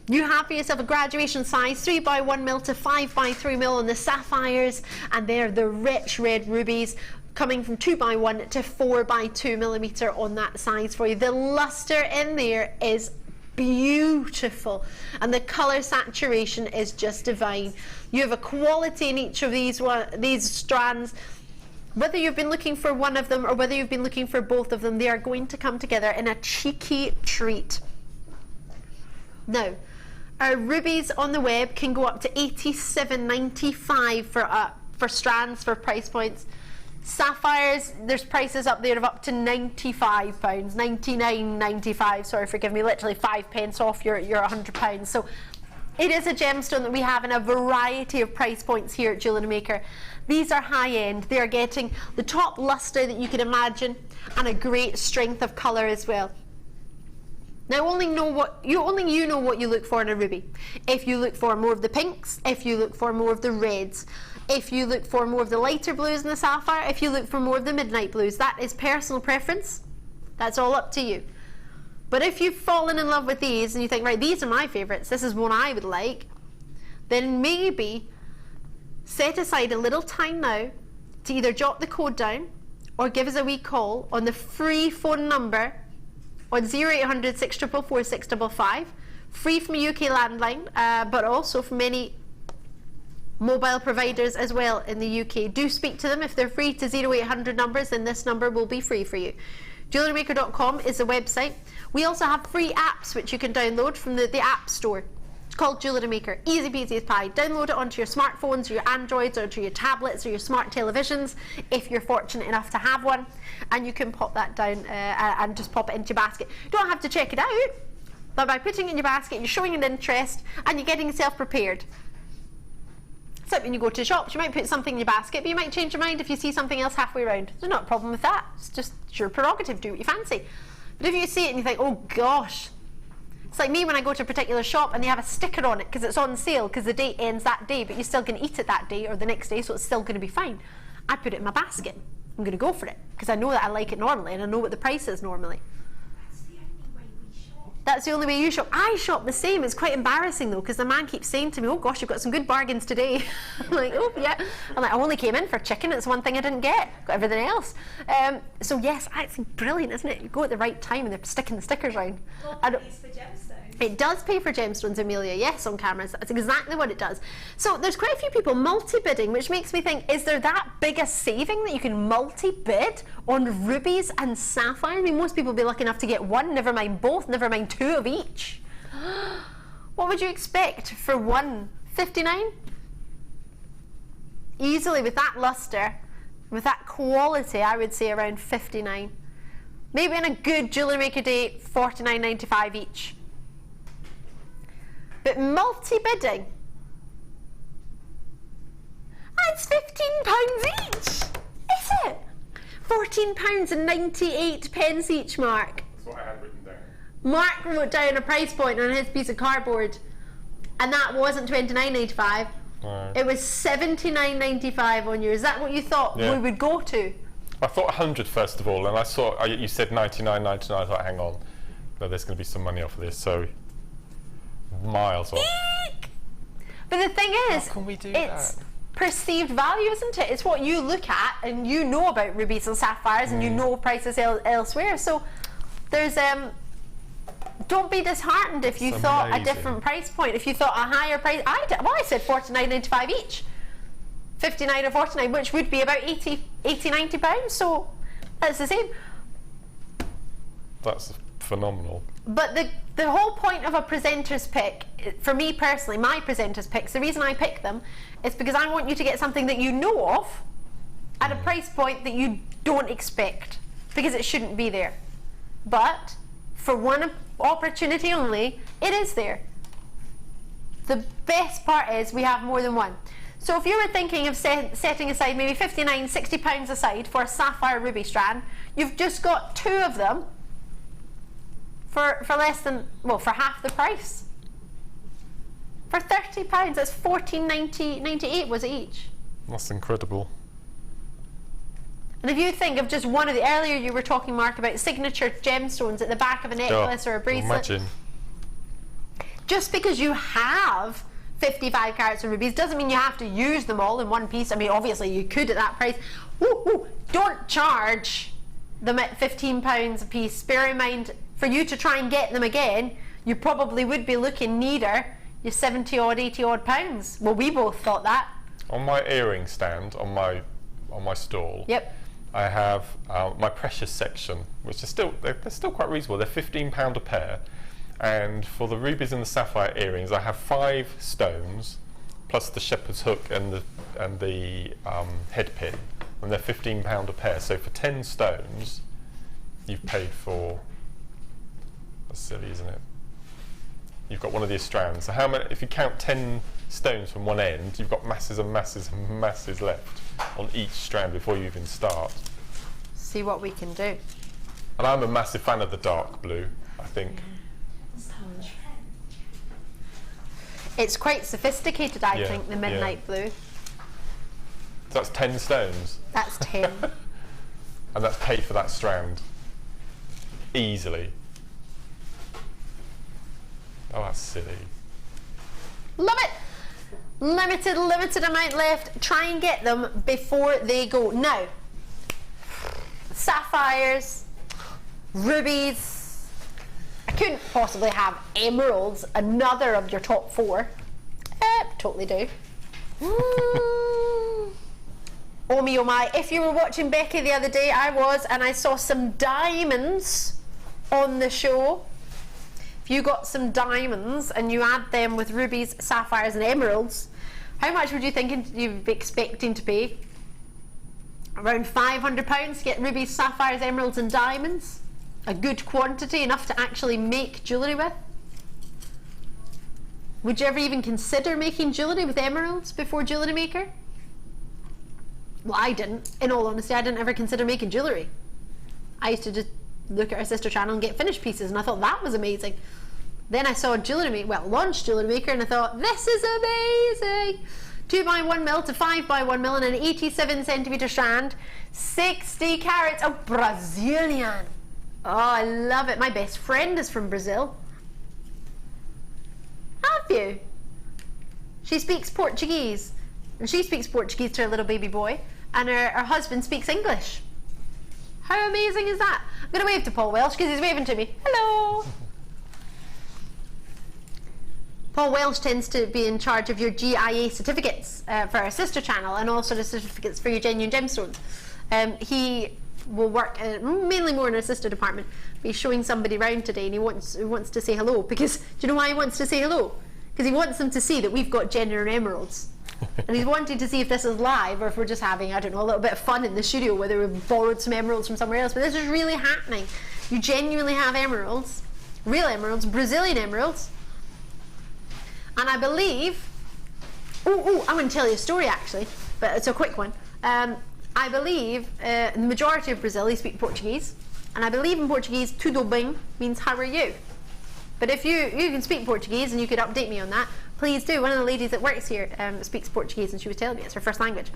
You have for yourself a graduation size 3x1mm to 5x3mm on the sapphires, and they're the rich red rubies coming from 2x1 to 4x2mm on that size for you. The luster in there is beautiful, and the colour saturation is just divine. You have a quality in each of these strands. Whether you've been looking for one of them or whether you've been looking for both of them, they are going to come together in a cheeky treat. Now, our rubies on the web can go up to $87.95 for strands, for price points. Sapphires, there's prices up there of up to £95, $99.95, sorry, forgive me, literally 5 pence off your £100. So it is a gemstone that we have in a variety of price points here at Jewellery Maker. These are high end. They are getting the top luster that you can imagine and a great strength of colour as well. Now only you know what you look for in a ruby. If you look for more of the pinks, if you look for more of the reds, if you look for more of the lighter blues in the sapphire, if you look for more of the midnight blues, that is personal preference. That's all up to you. But if you've fallen in love with these and you think, right, these are my favourites, this is one I would like, then maybe set aside a little time now to either jot the code down or give us a wee call on the free phone number on 0800 644 655, free from a UK landline, but also from any mobile providers as well in the UK. Do speak to them. If they're free to 0800 numbers, then this number will be free for you. JewelleryMaker.com is the website. We also have free apps which you can download from the App Store. It's called Jewellery Maker. Easy peasy as pie. Download it onto your smartphones, or your Androids, or to your tablets, or your smart televisions, if you're fortunate enough to have one, and you can pop that down and just pop it into your basket. You don't have to check it out, but by putting it in your basket, you're showing an interest and you're getting yourself prepared. So when you go to shops, you might put something in your basket, but you might change your mind if you see something else halfway around. There's not a problem with that. It's just your prerogative. Do what you fancy. But if you see it and you think, oh gosh, it's like me when I go to a particular shop and they have a sticker on it because it's on sale because the date ends that day, but you're still going to eat it that day or the next day, so it's still going to be fine. I put it in my basket. I'm going to go for it because I know that I like it normally and I know what the price is normally. That's the only way you shop. I shop the same. It's quite embarrassing though, because the man keeps saying to me, oh gosh, you've got some good bargains today. I'm like, oh yeah. I'm like, I only came in for chicken. It's one thing I didn't get. Got everything else. So yes, it's brilliant, isn't it? You go at the right time and they're sticking the stickers around. It does pay for gemstones, Amelia, yes, on cameras. That's exactly what it does. So there's quite a few people multi-bidding, which makes me think, is there that big a saving that you can multi-bid on rubies and sapphire? I mean, most people would be lucky enough to get one, never mind both, never mind two of each. What would you expect for one? 59? Easily, with that luster, with that quality, I would say around 59. Maybe in a good Jewellery Maker day, 49.95 each. But multi-bidding, that's £15 each, is it? £14.98 each, Mark. That's what I had written down. Mark wrote down a price point on his piece of cardboard, and that wasn't £29.95. No. It was £79.95 on yours. Is that what you thought we would go to? I thought 100 first of all, and I saw you said 99.99. I thought, hang on, no, there's going to be some money off of this. So. Miles off. Eek! But the thing is, how can we do it's that? Perceived value, isn't it? It's what you look at, and you know about rubies and sapphires, and you know prices elsewhere. So there's don't be disheartened if you thought a different price point. If you thought a higher price, I said £49.95 each, 59 or 49, which would be about 80-90 pounds. So that's the same. That's phenomenal. But the whole point of a presenter's pick, for me personally, my presenter's picks, the reason I pick them is because I want you to get something that you know of at a price point that you don't expect, because it shouldn't be there. But for one opportunity only, it is there. The best part is we have more than one. So if you were thinking of setting aside maybe £59, £60 aside for a sapphire ruby strand, you've just got 2 of them for less than, well, for half the price. For £30, that's $14.98 was it each. That's incredible. And if you think of just one of the, earlier you were talking, Mark, about signature gemstones at the back of a necklace or a bracelet. Imagine. Just because you have 55 carats of rubies doesn't mean you have to use them all in one piece. I mean, obviously you could at that price. Don't charge them at £15 a piece. Bear in mind, for you to try and get them again, you probably would be looking nearer your 70 odd, 80 odd pounds. Well, we both thought that. On my earring stand, on my stall, yep, I have my precious section, which is still, they're still quite reasonable. They're £15 a pair. And for the rubies and the sapphire earrings, I have 5 stones, plus the shepherd's hook and the head pin, and they're £15 a pair. So for 10 stones, you've paid for. That's silly, isn't it? You've got one of these strands. So how many? If you count 10 stones from one end, you've got masses and masses and masses left on each strand before you even start. See what we can do. And I'm a massive fan of the dark blue, I think. It's quite sophisticated, I think, the midnight blue. So that's 10 stones. That's 10. And that's paid for that strand. Easily. Oh, that's silly. Love it! Limited amount left. Try and get them before they go. Now, sapphires, rubies. I couldn't possibly have emeralds, another of your top 4. Totally do. Oh me, oh my. If you were watching Becky the other day, I was, and I saw some diamonds on the show. If you got some diamonds and you add them with rubies, sapphires and emeralds, how much would you think you'd be expecting to pay? Around £500 to get rubies, sapphires, emeralds and diamonds? A good quantity, enough to actually make jewellery with? Would you ever even consider making jewellery with emeralds before Jewellery Maker? Well, I didn't. In all honesty, I didn't ever consider making jewellery. I used to just look at our sister channel and get finished pieces, and I thought that was amazing. Then I saw launched Jewellery Maker, and I thought, this is amazing! 2x1mm to 5x1mm and an 87cm strand, 60 carats of Brazilian. Oh, I love it. My best friend is from Brazil. Have you? She speaks Portuguese. And she speaks Portuguese to her little baby boy. And her husband speaks English. How amazing is that? I'm going to wave to Paul Welsh because he's waving to me. Hello. Paul Welsh tends to be in charge of your GIA certificates for our sister channel, and also the certificates for your genuine gemstones. He will work mainly more in our sister department. He's showing somebody around today, and he wants to say hello, because do you know why he wants to say hello? Because he wants them to see that we've got genuine emeralds. And he's wanting to see if this is live or if we're just having, I don't know, a little bit of fun in the studio, whether we've borrowed some emeralds from somewhere else. But this is really happening. You genuinely have emeralds, real emeralds, Brazilian emeralds. And I believe, I want to tell you a story actually, but it's a quick one. I believe in the majority of Brazil they speak Portuguese, and I believe in Portuguese tudo bem means how are you. But if you can speak Portuguese and you could update me on that, please do. One of the ladies that works here speaks Portuguese, and she was telling me it's her first language.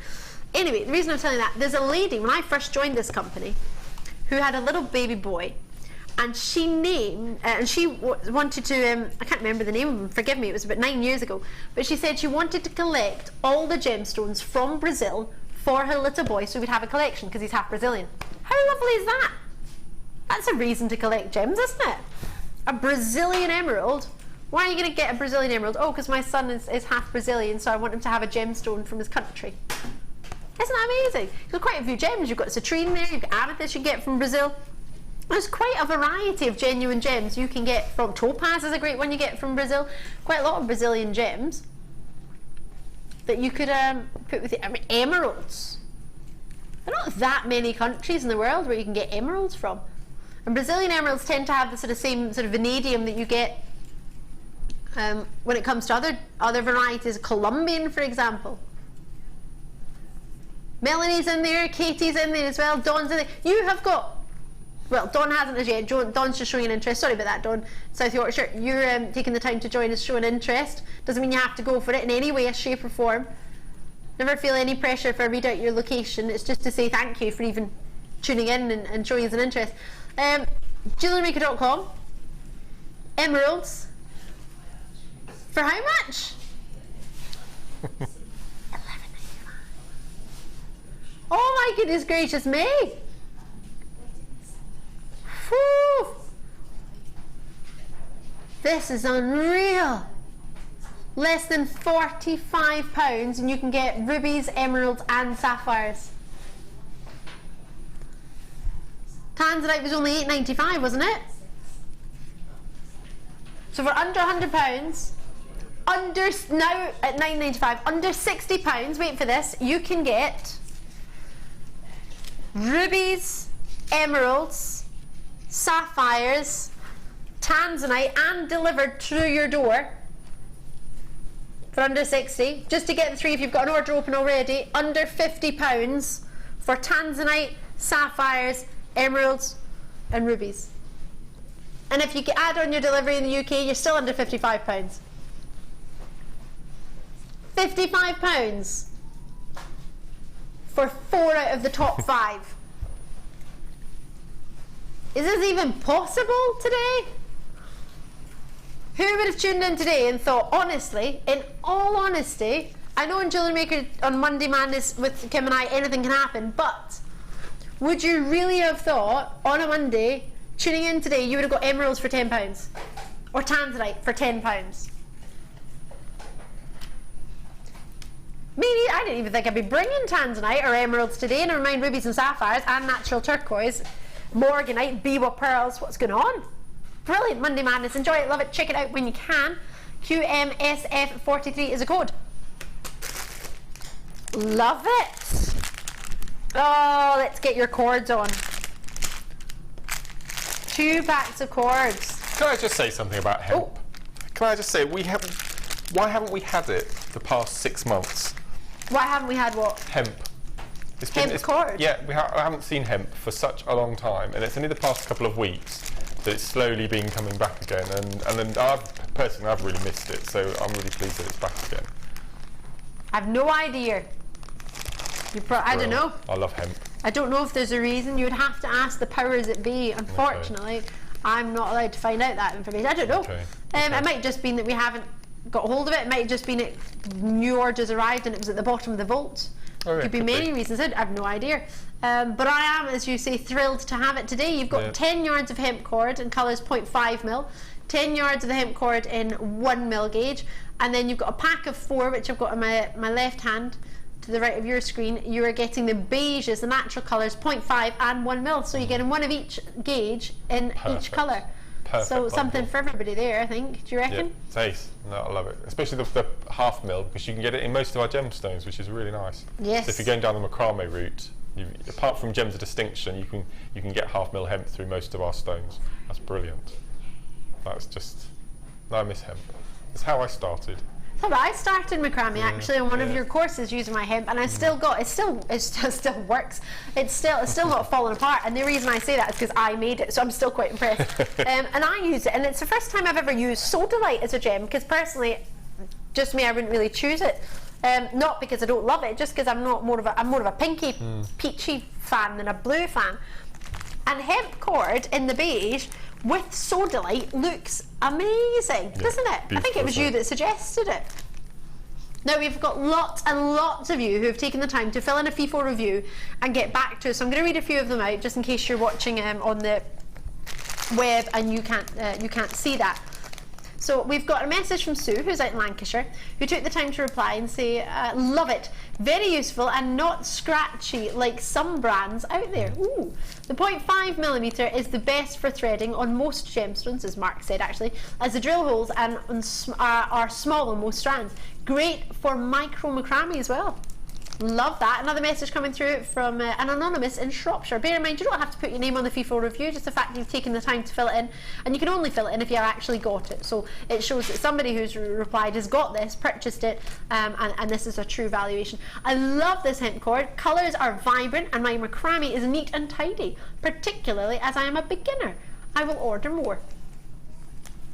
Anyway, the reason I'm telling you that, there's a lady when I first joined this company who had a little baby boy, and she named, and she wanted to, I can't remember the name of him, forgive me, it was about 9 years ago, but she said she wanted to collect all the gemstones from Brazil for her little boy so he would have a collection because he's half Brazilian. How lovely is that? That's a reason to collect gems, isn't it? A Brazilian emerald. Why are you going to get a Brazilian emerald? Oh, because my son is half Brazilian, so I want him to have a gemstone from his country. Isn't that amazing? You've got quite a few gems. You've got citrine there, you've got amethyst you get from Brazil. There's quite a variety of genuine gems you can get from. Topaz is a great one you get from Brazil. Quite a lot of Brazilian gems that you could put with it. I mean, emeralds. There are not that many countries in the world where you can get emeralds from. And Brazilian emeralds tend to have the sort of same sort of vanadium that you get when it comes to other varieties. Colombian, for example. Melanie's in there, Katie's in there as well, Dawn's in there. You have got, well, Dawn hasn't as yet, Dawn's just showing an interest. Sorry about that, Dawn. South Yorkshire, you're taking the time to join us, showing interest. Doesn't mean you have to go for it in any way, shape or form. Never feel any pressure if I read out your location. It's just to say thank you for even tuning in and showing us an interest. JewelleryMaker.com. Emeralds. For how much? Oh my goodness gracious me! Whew. This is unreal. Less than £45 and you can get rubies, emeralds and sapphires. Tanzanite was only £8.95, wasn't it? So for under £100, now at £9.95, under £60, wait for this, you can get rubies, emeralds, sapphires, Tanzanite, and delivered through your door for under 60. Just to get the three, if you've got an order open already, under £50 for Tanzanite, sapphires, emeralds and rubies. And if you add on your delivery in the UK, you're still under £55. £55 for 4 out of the top 5. Is this even possible today? Who would have tuned in today and thought, honestly, in all honesty, I know in Jewellery Maker on Monday Madness with Kim and I, anything can happen, but would you really have thought on a Monday, tuning in today, you would have got emeralds for £10 or Tanzanite for £10? Maybe I didn't even think I'd be bringing Tanzanite or emeralds today, and never mind rubies and sapphires and natural turquoise, Morganite, Biwa pearls. What's going on? Brilliant. Monday Madness. Enjoy it, love it, check it out when you can. QMSF43 is a code. Love it. Oh, let's get your cords on. 2 packs of cords. Can I just say something about hemp? Oh. Can I just say, why haven't we had it the past 6 months? Why haven't we had what? Hemp. Hemp cord? Yeah, I haven't seen hemp for such a long time, and it's only the past couple of weeks that it's slowly been coming back again, and then I've really missed it, so I'm really pleased that it's back again. I've no idea. I don't know. I love hemp. I don't know if there's a reason. You would have to ask the powers that be. Unfortunately, okay. I'm not allowed to find out that information. I don't know. Okay. It might just been that we haven't got hold of it. It might have just been new orders arrived and it was at the bottom of the vault. Oh, yeah, could be many reasons. I have no idea. But I am, as you say, thrilled to have it today. You've got 10 yards of hemp cord in colours 0.5mm, 10 yards of the hemp cord in 1mm gauge, and then you've got a pack of 4, which I've got in my left hand to the right of your screen. You are getting the beiges, the natural colours 0.5 and 1mm, so you're getting one of each gauge in each colour. Perfect so something bundle. for everybody there, I think. Do you reckon? Yeah, it's ace. No, I love it. Especially the half mil, because you can get it in most of our gemstones, which is really nice. Yes. So if you're going down the macrame route, apart from gems of distinction, you can get half mil hemp through most of our stones. That's brilliant. That's just, I miss hemp. It's how I started. Oh, but I started macrame actually on one of your courses using my hemp, and I still got it. Still works. It's still not falling apart. And the reason I say that is because I made it, so I'm still quite impressed. And I use it, and it's the first time I've ever used sodalite as a gem. Because personally, just me, I wouldn't really choose it. Not because I don't love it, just because I'm more of a pinky, peachy fan than a blue fan. And hemp cord in the beige with sodalite looks amazing, doesn't it? I think it was you that suggested it. Now we've got lots and lots of you who have taken the time to fill in a FIFO review and get back to us. So I'm going to read a few of them out just in case you're watching on the web and you can't see that. So we've got a message from Sue, who's out in Lancashire, who took the time to reply and say, love it, very useful and not scratchy like some brands out there. Ooh. The 0.5mm is the best for threading on most gemstones, as Mark said actually, as the drill holes and are small on most strands. Great for micro macrame as well. Love that. Another message coming through from an anonymous in Shropshire. Bear in mind, you don't have to put your name on the FIFO review, just the fact that you've taken the time to fill it in, and you can only fill it in if you actually got it. So it shows that somebody who's replied has got this, purchased it, and this is a true valuation. I love this hemp cord. Colours are vibrant and my macrame is neat and tidy, particularly as I am a beginner. I will order more.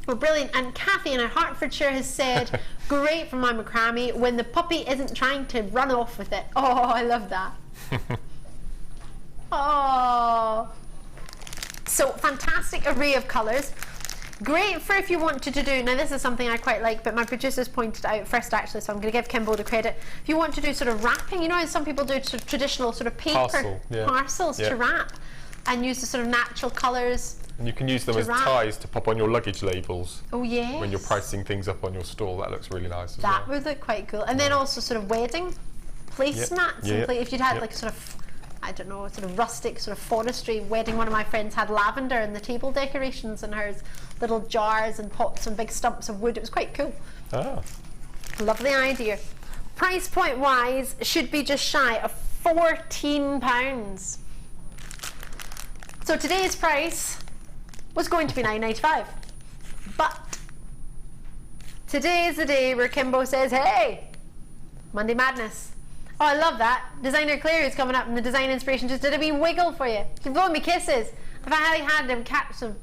Well, brilliant. And Kathy in Hertfordshire has said, great for my macrame when the puppy isn't trying to run off with it. Oh, I love that. Oh. So, fantastic array of colours. Great for if you wanted to do, now this is something I quite like, but my producers pointed out first actually, so I'm going to give Kimbo the credit. If you want to do sort of wrapping, you know how some people do sort of traditional sort of paper parcels to wrap and use the sort of natural colours. And you can use them as ties to pop on your luggage labels. Oh yes. When you're pricing things up on your stall, that looks really nice as that well. would look quite cool. And then also sort of wedding placemats. If you'd had like sort of, I don't know, sort of rustic sort of forestry wedding. One of my friends had lavender in the table decorations and hers, little jars and pots and big stumps of wood. It was quite cool. Ah. Lovely idea. Price point wise should be just shy of £14. So today's price was going to be $9.95, but today is the day where Kimbo says, hey, Monday Madness. Oh, I love that. Designer Claire who's coming up and the design inspiration just did a wee wiggle for you. You've blown me kisses. If I had him, catch them.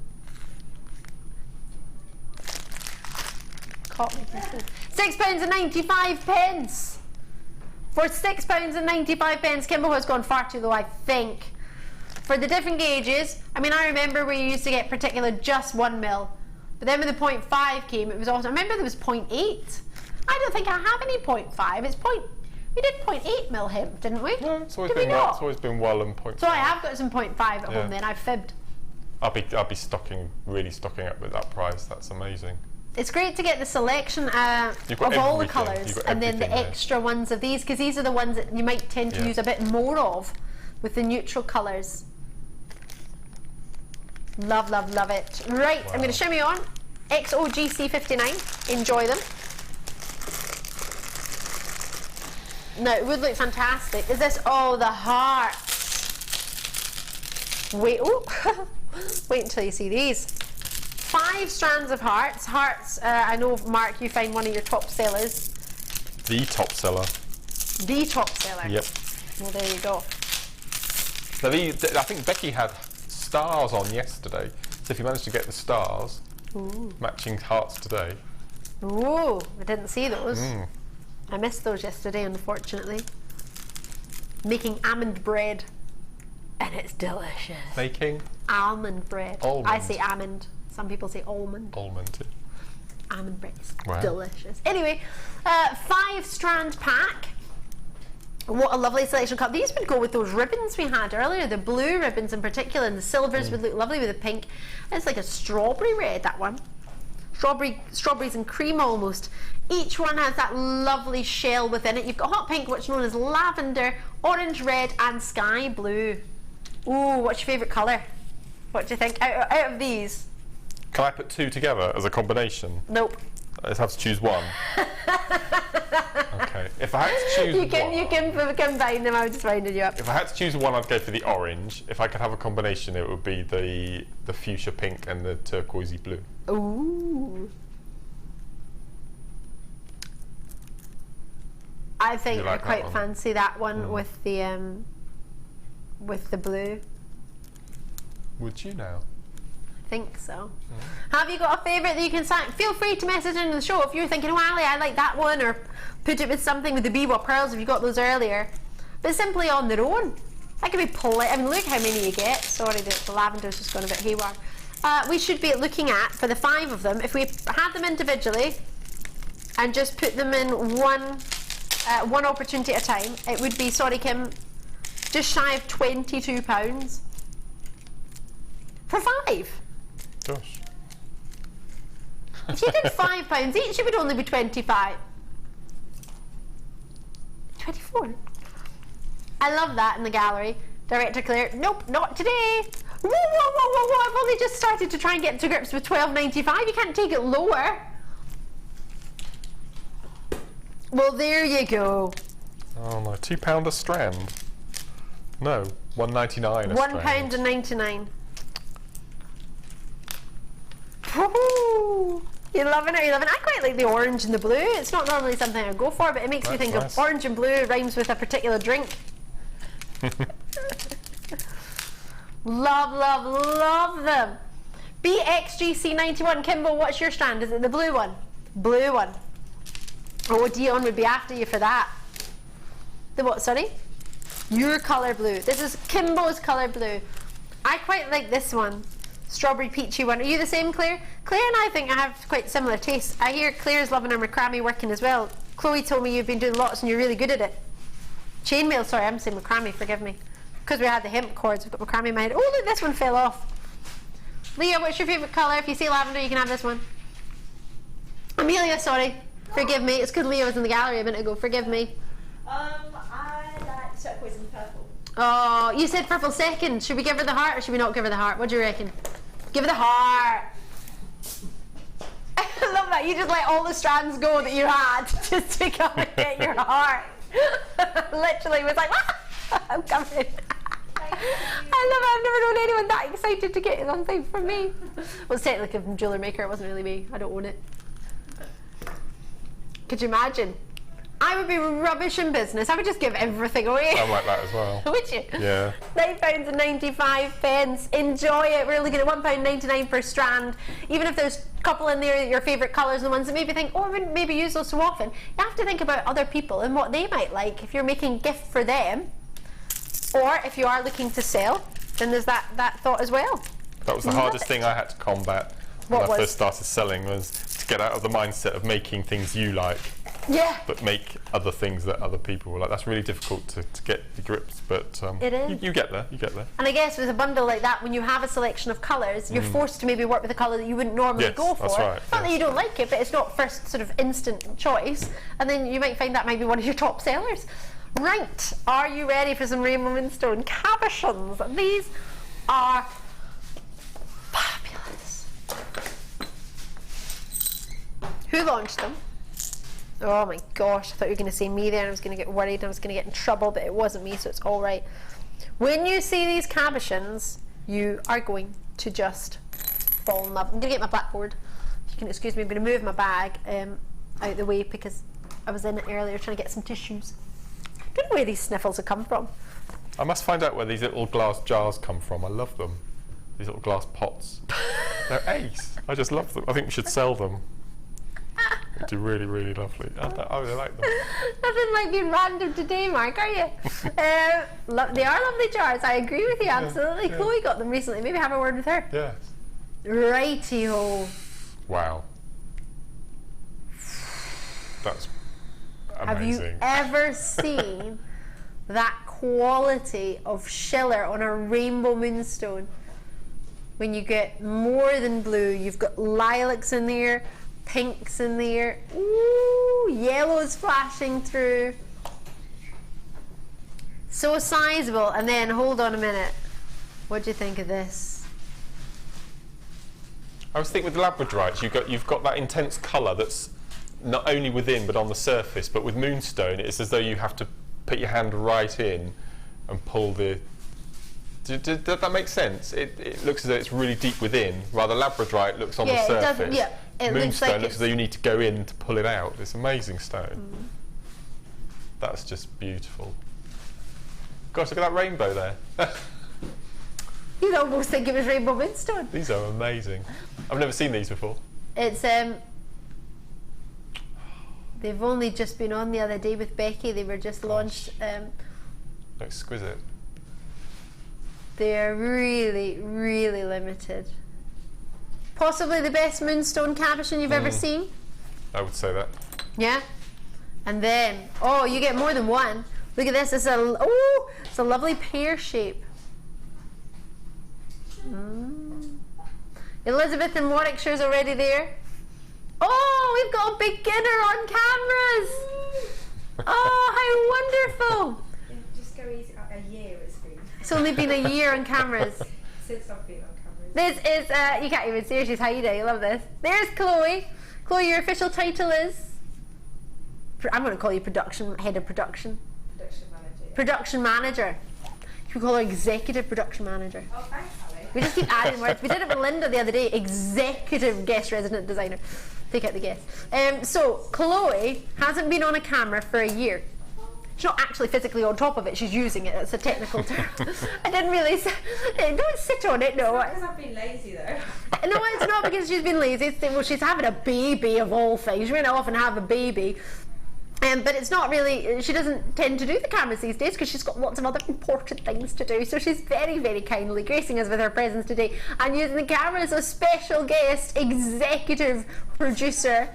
Caught me kisses. £6.95. For £6.95, Kimbo has gone far too low, I think. For the different gauges, I mean, I remember where you used to get particular just 1mm, but then when the 0.5 came, it was also, I remember there was 0.8. I don't think I have any 0.5. It's we did 0.8mm hemp, didn't we? No, it's always been well and 0.5. So I have got some 0.5 at home then, I've fibbed. I'll be really stocking up with that price, that's amazing. It's great to get the selection of all the colours and then the extra ones of these, because these are the ones that you might tend to use a bit more of with the neutral colours. Love, love, love it. Right, I'm going to shimmy on. XOGC59. Enjoy them. No, it would look fantastic. Is this, oh, the hearts. Wait, oh, wait until you see these. 5 strands of hearts. Hearts, I know, Mark, you find one of your top sellers. The top seller. The top seller. Yep. Well, there you go. So I think Becky had stars on yesterday, so if you managed to get the stars, matching hearts today. Ooh, I didn't see those. I missed those yesterday, unfortunately. Making almond bread, and it's delicious. Making? Almond bread. Almond. I say almond. Some people say almond. Almond. Almond bread is delicious. Anyway, 5 strand pack. What a lovely selection cut. These would go with those ribbons we had earlier, the blue ribbons in particular, and the silvers would look lovely with the pink. It's like a strawberry red, that one. Strawberries and cream almost. Each one has that lovely shell within it. You've got hot pink, which is known as lavender, orange red, and sky blue. Ooh, what's your favourite colour? What do you think out of these? Can I put 2 together as a combination? Nope. I just have to choose one. Okay. If I had to choose you can combine them. I was just winding you up. If I had to choose one, I'd go for the orange. If I could have a combination, it would be the fuchsia pink and the turquoisey blue. Ooh. I think I quite fancy that one with the blue. Would you now? I think so. Have you got a favourite that you can sign? Feel free to message in the show if you're thinking, oh, Ali, I like that one, or put it with something with the Bebop pearls if you got those earlier. But simply on their own. That could be polite. I mean, look how many you get. Sorry, the lavender's just gone a bit haywire. We should be looking at, for the 5 of them, if we had them individually and just put them in one opportunity at a time, it would be, sorry Kim, just shy of £22. For 5. Gosh. If you did £5 each, it would only be 25. 24. I love that in the gallery. Director Claire, nope, not today. Whoa, whoa, whoa, whoa, whoa, I've only just started to try and get to grips with £12.95. You can't take it lower. Well, there you go. Oh no, £2 a strand. No, £1.99 a strand. £1.99. Woohoo! You're loving it, you're loving it. I quite like the orange and the blue. It's not normally something I go for, but it makes me think of orange and blue rhymes with a particular drink. Love, love, love them. BXGC91, Kimbo, what's your strand? Is it the blue one? Blue one. Oh, Dion would be after you for that. The what, sorry? Your colour blue. This is Kimbo's colour blue. I quite like this one. Strawberry peachy one. Are you the same, Claire? Claire and I think I have quite similar tastes. I hear Claire's loving her macrame working as well. Chloe told me you've been doing lots and you're really good at it. Chainmail, sorry, I'm saying macrame, forgive me. Because we had the hemp cords, we've got macrame in my head. Oh look, this one fell off. Leah, what's your favourite colour? If you say lavender, you can have this one. Amelia, sorry. Forgive me. It's because Leah was in the gallery a minute ago. Forgive me. I like turquoise and purple. Oh, you said purple second. Should we give her the heart or should we not give her the heart? What do you reckon? Give her the heart. I love that. You just let all the strands go that you had just to come and get your heart. Literally was like, ah, I'm coming. I love it. I've never known anyone that excited to get something from me. Well, it's technically from Jewellery Maker. It wasn't really me. I don't own it. Could you imagine? I would be rubbish in business. I would just give everything away. I'm like that as well. Would you? Yeah. £9.95. Enjoy it. We're looking at £1.99 per strand. Even if there's a couple in there, your favourite colours, the ones that maybe think, oh, I wouldn't maybe use those so often. You have to think about other people and what they might like if you're making a gift for them. Or if you are looking to sell, then there's that thought as well. That was the hardest thing I had to combat when I first started selling, was to get out of the mindset of making things you like. Yeah. But make other things that other people will like. That's really difficult to get the grips, but it is. You get there, you get there. And I guess with a bundle like that, when you have a selection of colours, you're forced to maybe work with a colour that you wouldn't normally go for. That's right, Not that you don't like it, but it's not first sort of instant choice. And then you might find that might be one of your top sellers. Right, are you ready for some Rainbow Moonstone Cabochons? These are fabulous. Who launched them? Oh my gosh, I thought you were going to say me there and I was going to get worried and I was going to get in trouble, but it wasn't me, so it's all right. When you see these cabochons, you are going to just fall in love. I'm going to get my blackboard. If you can excuse me, I'm going to move my bag out the way because I was in it earlier trying to get some tissues. I don't know where these sniffles have come from. I must find out where these little glass jars come from. I love them. These little glass pots. They're ace. I just love them. I think we should sell them. They're really, really lovely. I really like them. Nothing like being random today, Mark, are you? They are lovely jars. I agree with you, absolutely. Yeah. Chloe got them recently. Maybe have a word with her. Yes. Righty-ho. Wow. That's amazing. Have you ever seen that quality of schiller on a rainbow moonstone? When you get more than blue, you've got lilacs in there, pinks in there, ooh, yellows flashing through. So sizable. And then, hold on a minute, what do you think of this? I was thinking with the labradorites, you've got that intense colour that's not only within but on the surface, but with moonstone it's as though you have to put your hand right in and pull the... Does that make sense? It looks as though it's really deep within, while the labradorite looks on the surface. It moonstone looks as though you need to go in to pull it out. It's amazing stone. That's just beautiful. Gosh, look at that rainbow there. You'd almost think it was rainbow moonstone. These are amazing. I've never seen these before. It's they've only just been on the other day with Becky. They were just launched. Exquisite. They're really, really limited. Possibly the best moonstone cabochon you've ever seen. I would say that. Yeah. And then, oh, you get more than one. Look at this. It's a lovely pear shape. Elizabeth in Warwickshire's already there. Oh, we've got a beginner on cameras. Oh, how wonderful. Just go easy. A year it's been. It's only been a year on cameras. Since I've been on cameras. This is, you can't even see her, she's hiding, I love this. There's Chloe. Chloe, your official title is? I'm going to call you head of production. Production manager. Yeah. Production manager. You could call her executive production manager. Oh, thanks, Ali. We just keep adding words. We did it with Linda the other day, executive guest resident designer. Take out the guest. So, Chloe hasn't been on a camera for a year. She's not actually physically on top of it, she's using it. It's a technical term. I didn't really say, don't sit on it, no. It's not because I've been lazy though. No, it's not because she's been lazy. Well, she's having a baby of all things. She went off and have a baby. But it's not really, she doesn't tend to do the cameras these days because she's got lots of other important things to do. So she's very, very kindly gracing us with her presence today and using the camera as a special guest, executive producer,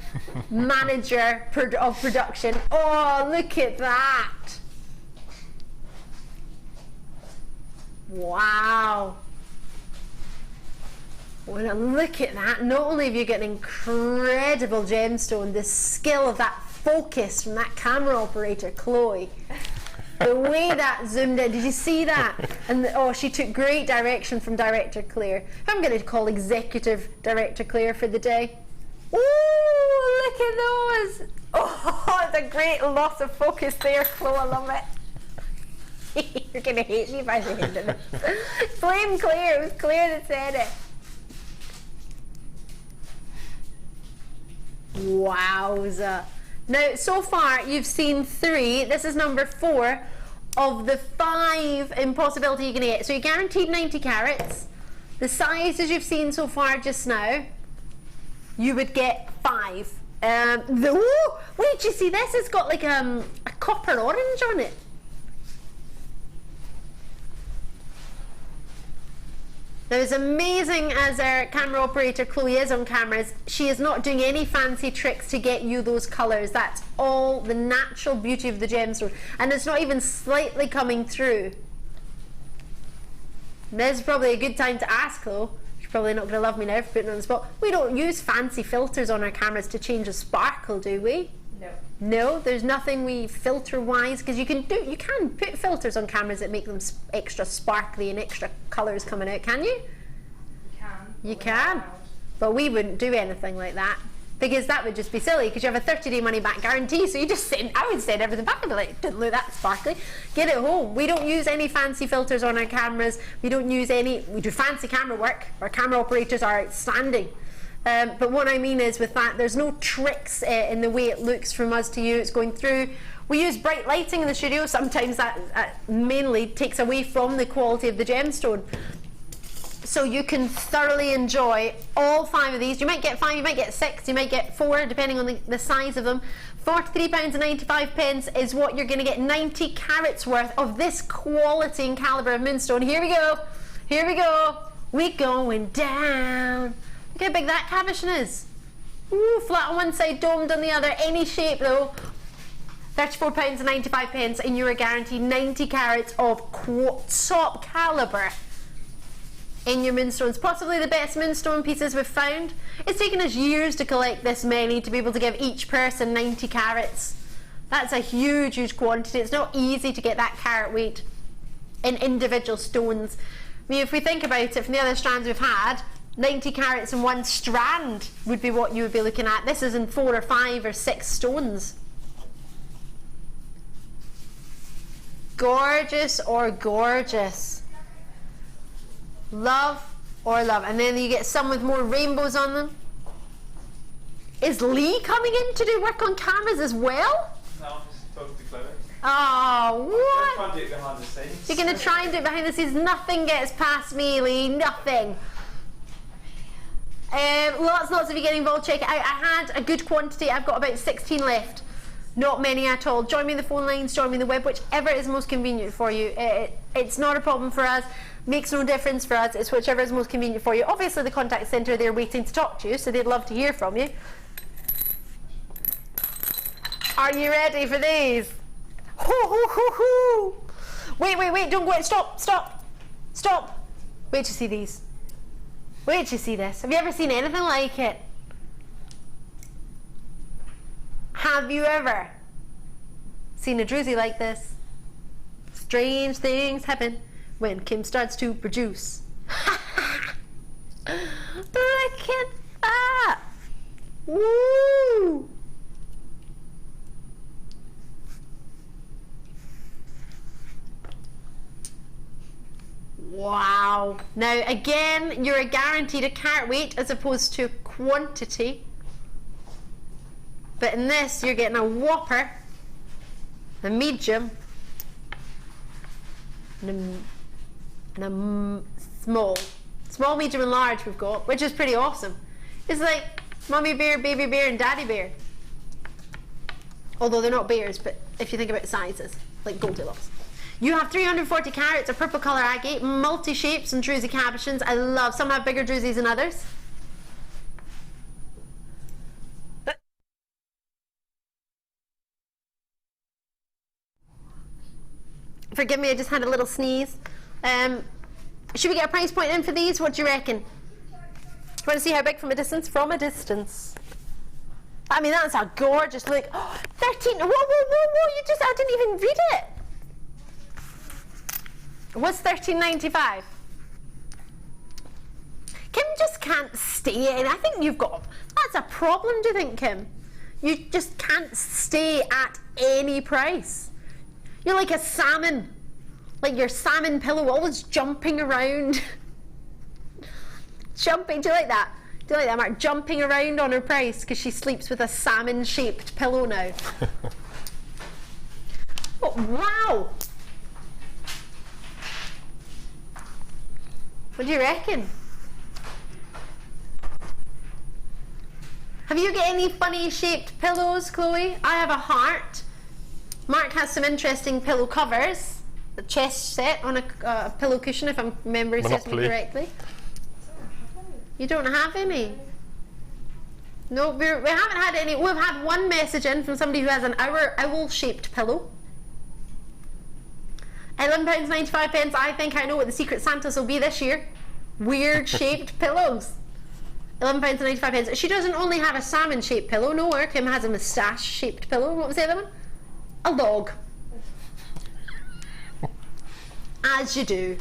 manager of production. Oh, look at that. Wow. When I look at that, not only have you got an incredible gemstone, the skill of that focus from that camera operator, Chloe. The way that zoomed in, did you see that? And she took great direction from Director Claire. I'm going to call Executive Director Claire for the day. Ooh, look at those. Oh, it's a great loss of focus there, Chloe, I love it. You're going to hate me by the end of this. Blame Claire, it was Claire that said it. Wowza. Now, so far, you've seen 3. This is number 4 of the 5 in possibility you're going to get. So you're guaranteed 90 carats. The sizes you've seen so far just now, you would get 5. Wait, you see this? It's got like a copper orange on it. Now, as amazing as our camera operator Chloe is on cameras, she is not doing any fancy tricks to get you those colours. That's all the natural beauty of the gemstone, and it's not even slightly coming through. This is probably a good time to ask though. She's probably not going to love me now for putting her on the spot. We don't use fancy filters on our cameras to change the sparkle, do we? No. No, there's nothing we filter wise, because you can put filters on cameras that make them extra sparkly and extra colours coming out, can you? You can. You can, but we wouldn't do anything like that because that would just be silly, because you have a 30-day money back guarantee, so you just send, I would send everything back and be like, didn't look that sparkly, get it home. We don't use any fancy filters on our cameras, we don't use any, we do fancy camera work, our camera operators are outstanding. But what I mean is with that, there's no tricks in the way it looks from us to you. It's going through. We use bright lighting in the studio. Sometimes that mainly takes away from the quality of the gemstone. So you can thoroughly enjoy all 5 of these. You might get 5, you might get 6, you might get 4, depending on the size of them. £43.95 is what you're going to get, 90 carats worth of this quality and calibre of moonstone. Here we go. Here we go. We're going down. Look how big that cabochon is. Ooh, flat on one side, domed on the other. Any shape though. £34.95 and you are guaranteed 90 carats of top calibre in your moonstones. Possibly the best moonstone pieces we've found. It's taken us years to collect this many to be able to give each person 90 carats. That's a huge, huge quantity. It's not easy to get that carat weight in individual stones. I mean, if we think about it, from the other strands we've had, 90 carats in 1 strand would be what you would be looking at. This is in 4 or 5 or 6 stones. Gorgeous or gorgeous. Love or love. And then you get some with more rainbows on them. Is Lee coming in to do work on cameras as well? No, I'm just talking to Chloe. Oh, what? I'm going to try and do it behind the scenes. You're going to try and do it behind the scenes. Nothing gets past me, Lee. Nothing. Lots of you getting involved. Check it out. I had a good quantity. I've got about 16 left. Not many at all. Join me in the phone lines, join me in the web, whichever is most convenient for you. It's not a problem for us. Makes no difference for us. It's whichever is most convenient for you. Obviously the contact centre, they're waiting to talk to you, so they'd love to hear from you. Are you ready for these? Hoo, hoo, hoo, hoo. Wait, don't go. Stop. Wait to see these. Wait till you see this. Have you ever seen anything like it? Have you ever seen a druzy like this? Strange things happen when Kim starts to produce. Look at that! Woo! Wow. Now again, you're guaranteed a carat weight as opposed to quantity. But in this, you're getting a whopper, a medium, and a small. Small, medium, and large we've got, which is pretty awesome. It's like Mummy Bear, Baby Bear, and Daddy Bear. Although they're not bears, but if you think about sizes, like Goldilocks. You have 340 carats of purple colour agate, multi-shapes and druzy cabochons. I love, some have bigger druzies than others. Forgive me, I just had a little sneeze. Should we get a price point in for these? What do you reckon? Do you want to see how big from a distance? From a distance. I mean, that's a gorgeous look. Oh, 13, whoa, you just, I didn't even read it. What's $13.95? Kim just can't stay in. I think you've got, that's a problem, do you think, Kim? You just can't stay at any price. You're like a salmon. Like your salmon pillow, always jumping around. Jumping, do you like that? Do you like that, Mark? Jumping around on her price because she sleeps with a salmon-shaped pillow now. Oh, wow! What do you reckon? Have you got any funny shaped pillows, Chloe? I have a heart. Mark has some interesting pillow covers. The chest set on a pillow cushion, if I'm remembering correctly. You don't have any? No, we haven't had any. We've had one message in from somebody who has an owl-shaped pillow. £11.95. I think I know what the Secret Santas will be this year. Weird shaped pillows. £11.95. She doesn't only have a salmon-shaped pillow. No, Kim has a moustache-shaped pillow. What was the other one? A log. As you do.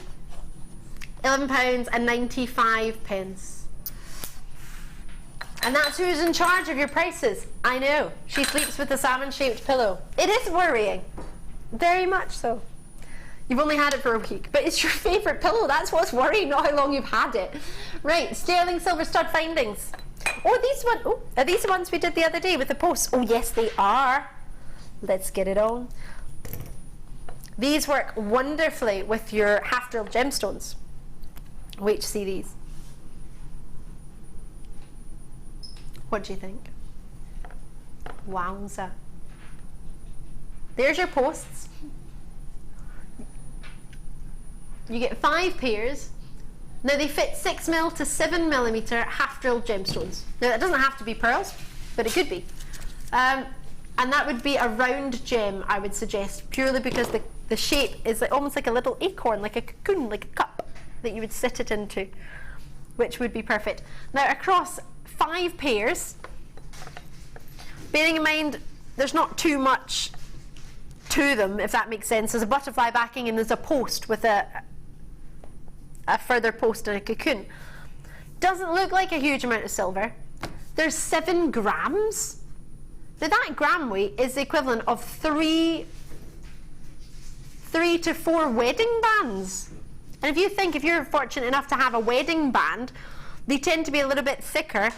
£11.95. And that's who's in charge of your prices. I know. She sleeps with a salmon-shaped pillow. It is worrying. Very much so. You've only had it for a week, but it's your favourite pillow. That's what's worrying, not how long you've had it. Right, sterling silver stud findings. Oh, are these the ones we did the other day with the posts? Oh, yes, they are. Let's get it on. These work wonderfully with your half-drilled gemstones. Wait to see these. What do you think? Wowza. There's your posts. You get 5 pairs. Now they fit 6mm to 7mm half-drilled gemstones. Now that doesn't have to be pearls, but it could be. And that would be a round gem, I would suggest, purely because the shape is like, almost like a little acorn, like a cocoon, like a cup that you would sit it into, which would be perfect. Now across 5 pairs, bearing in mind there's not too much to them, if that makes sense. There's a butterfly backing and there's a post with a further post and a cocoon. Doesn't look like a huge amount of silver. There's 7 grams. Now that gram weight is the equivalent of 3 to 4 wedding bands. And if you think, if you're fortunate enough to have a wedding band, they tend to be a little bit thicker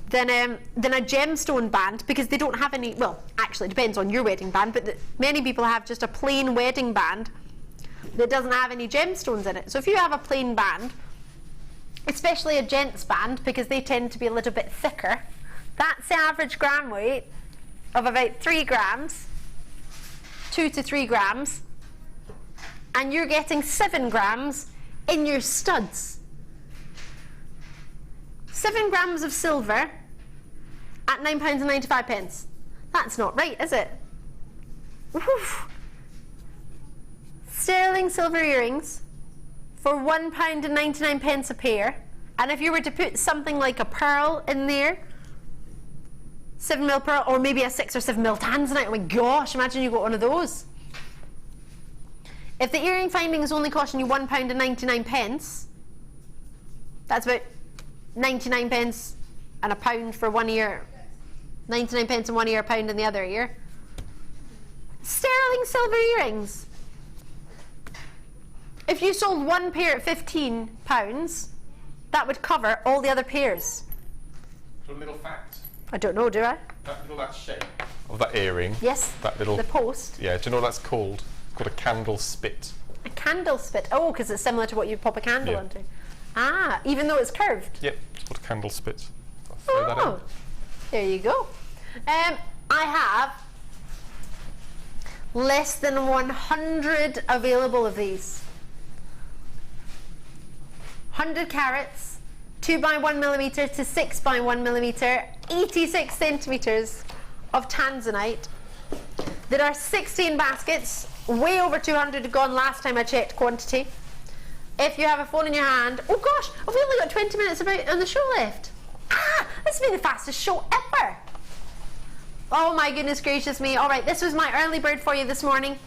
than a gemstone band, because they don't have any, well, actually it depends on your wedding band, but many people have just a plain wedding band that doesn't have any gemstones in it. So if you have a plain band, especially a gents band, because they tend to be a little bit thicker, that's the average gram weight of about 3 grams, 2 to 3 grams, and you're getting 7 grams in your studs. 7 grams of silver at £9.95. That's not right, is it? Oof. Sterling silver earrings for £1.99 a pair. And if you were to put something like a pearl in there, 7mm pearl, or maybe a 6 or 7mm Tanzanite. Oh my gosh, imagine you got one of those. If the earring finding is only costing you £1.99, that's about 99 pence and a pound for one ear. 99 pence in one ear, a pound in the other ear. Sterling silver earrings. If you sold one pair at £15, that would cover all the other pairs. A little fact. I don't know, do I? That shape of that earring. Yes. That little. The post. Yeah. Do you know what that's called? It's called a candle spit. A candle spit. Oh, because it's similar to what you pop a candle onto. Ah, even though it's curved. Yep. It's called a candle spit. I'll throw that in. There you go. I have less than 100 available of these. 100 carats, 2x1mm to 6x1mm, 86 centimeters of Tanzanite. There are 16 baskets, way over 200 gone last time I checked quantity. If you have a phone in your hand, oh gosh, have we only got 20 minutes on the show left? Ah, this has been the fastest show ever. Oh my goodness gracious me. All right, this was my early bird for you this morning.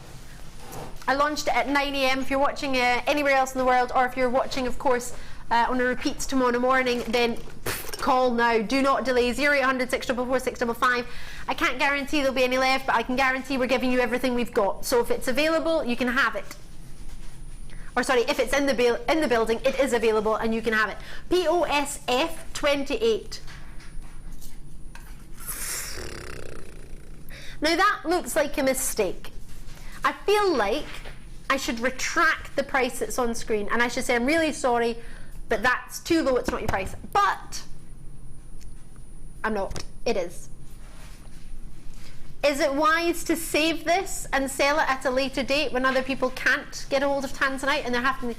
I launched it at 9 AM. If you're watching anywhere else in the world, or if you're watching, of course, on a repeat tomorrow morning, then call now. Do not delay. 0800 644 655. I can't guarantee there'll be any left, but I can guarantee we're giving you everything we've got. So if it's available, you can have it. Or sorry, if it's in the building, it is available and you can have it. POSF 28. Now that looks like a mistake. I feel like I should retract the price that's on screen and I should say I'm really sorry, but that's too low, it's not your price. But I'm not. It is. Is it wise to save this and sell it at a later date when other people can't get a hold of Tanzanite and they're having? I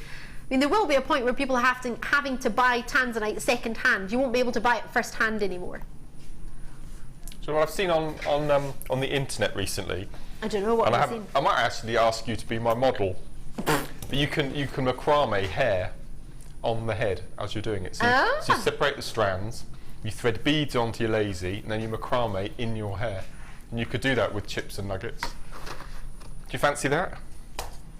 mean, there will be a point where people are having to buy Tanzanite second hand. You won't be able to buy it first hand anymore. So what I've seen on the internet recently. I don't know what I've seen. I might actually ask you to be my model. But you can macrame hair on the head as you're doing it. So you separate the strands, you thread beads onto your lazy, and then you macrame in your hair. And you could do that with chips and nuggets. Do you fancy that?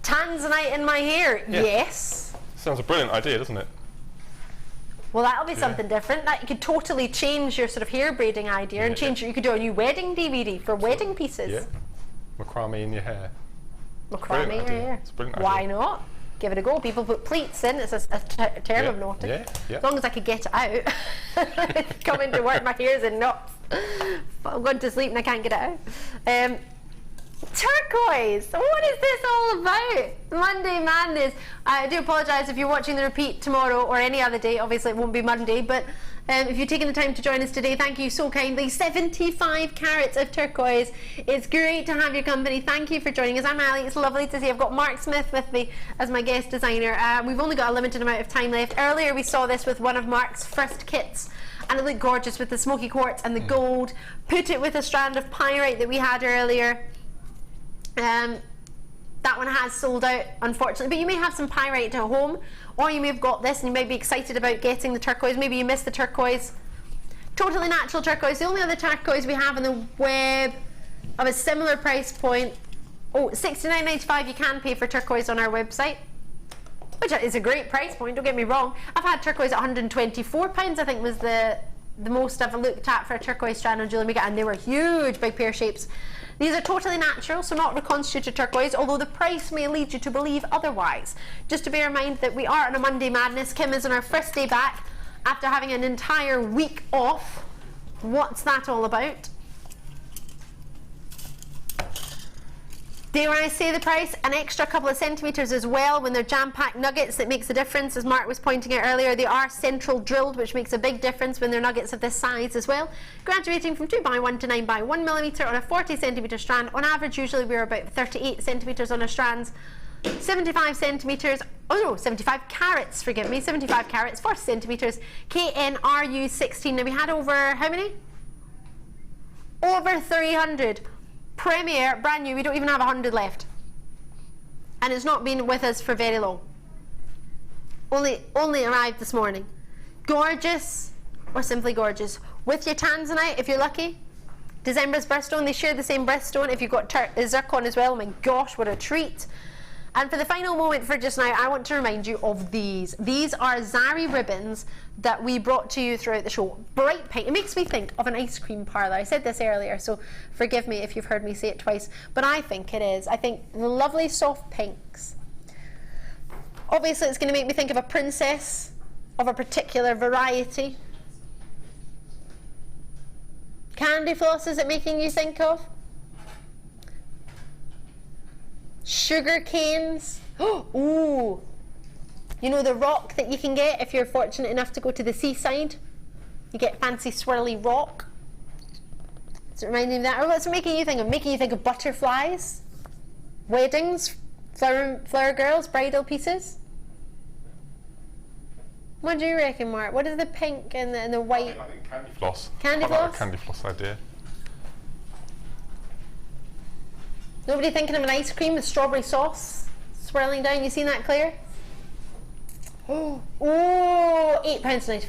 Tanzanite in my hair? Yeah. Yes. Sounds a brilliant idea, doesn't it? Well, that'll be something different. That you could totally change your sort of hair braiding idea and change it. You could do a new wedding DVD for wedding pieces. Yeah. Macrame in your hair. Macrame in your hair. It's a brilliant Why idea. not? Give it a go. People put pleats in. It's a term of note. Yeah. As long as I could get it out. Coming to work, my hair's in knots. I'm going to sleep and I can't get it out. Turquoise! What is this all about? Monday Madness. I do apologise if you're watching the repeat tomorrow or any other day. Obviously it won't be Monday, but if you've taken the time to join us today, thank you so kindly. 75 carats of turquoise. It's great to have your company. Thank you for joining us. I'm Ali. It's lovely to see. I've got Mark Smith with me as my guest designer. We've only got a limited amount of time left. Earlier we saw this with one of Mark's first kits, and it looked gorgeous with the smoky quartz and the gold. Put it with a strand of pyrite that we had earlier. That one has sold out, unfortunately, but you may have some pyrite at home, or you may have got this and you might be excited about getting the turquoise. Maybe you missed the turquoise. Totally natural turquoise. The only other turquoise we have on the web of a similar price point, $69.95 you can pay for turquoise on our website, which is a great price point, don't get me wrong. I've had turquoise at £124, I think was the most I've looked at for a turquoise strand on Jewellery Maker, and they were huge, big pear shapes. These are totally natural, so not reconstituted turquoise, although the price may lead you to believe otherwise. Just to bear in mind that we are on a Monday Madness. Kim is on her first day back after having an entire week off. What's that all about? Dare I say the price? An extra couple of centimetres as well when they're jam-packed nuggets. That makes a difference, as Mark was pointing out earlier. They are central drilled, which makes a big difference when they're nuggets of this size as well. Graduating from 2x1 to 9x1mm on a 40cm strand. On average, usually we're about 38 centimetres on our strands. 75 centimetres, 75 carats, forgive me, 75 carats, 40 centimetres, KNRU 16. Now we had over, how many? Over 300. Premier, brand new, we don't even have 100 left. And it's not been with us for very long. Only arrived this morning. Gorgeous, or simply gorgeous. With your Tanzanite, if you're lucky, December's birthstone, they share the same birthstone. If you've got zircon as well, oh my gosh, what a treat. And for the final moment for just now, I want to remind you of these. These are Zari ribbons that we brought to you throughout the show. Bright pink. It makes me think of an ice cream parlor. I said this earlier, so forgive me if you've heard me say it twice, but I think it is. I think the lovely soft pinks. Obviously, it's going to make me think of a princess of a particular variety. Candy floss, is it making you think of? Sugar canes. Ooh. You know the rock that you can get if you're fortunate enough to go to the seaside? You get fancy swirly rock. Does it remind you of that? Or what's it making you think of? Making you think of butterflies? Weddings? Flower girls? Bridal pieces? What do you reckon, Mark? What is the pink and the white? I think candy floss. Candy I floss? like a candy floss idea. Nobody thinking of an ice cream with strawberry sauce swirling down? You seen that, Claire? Oh, £8.95.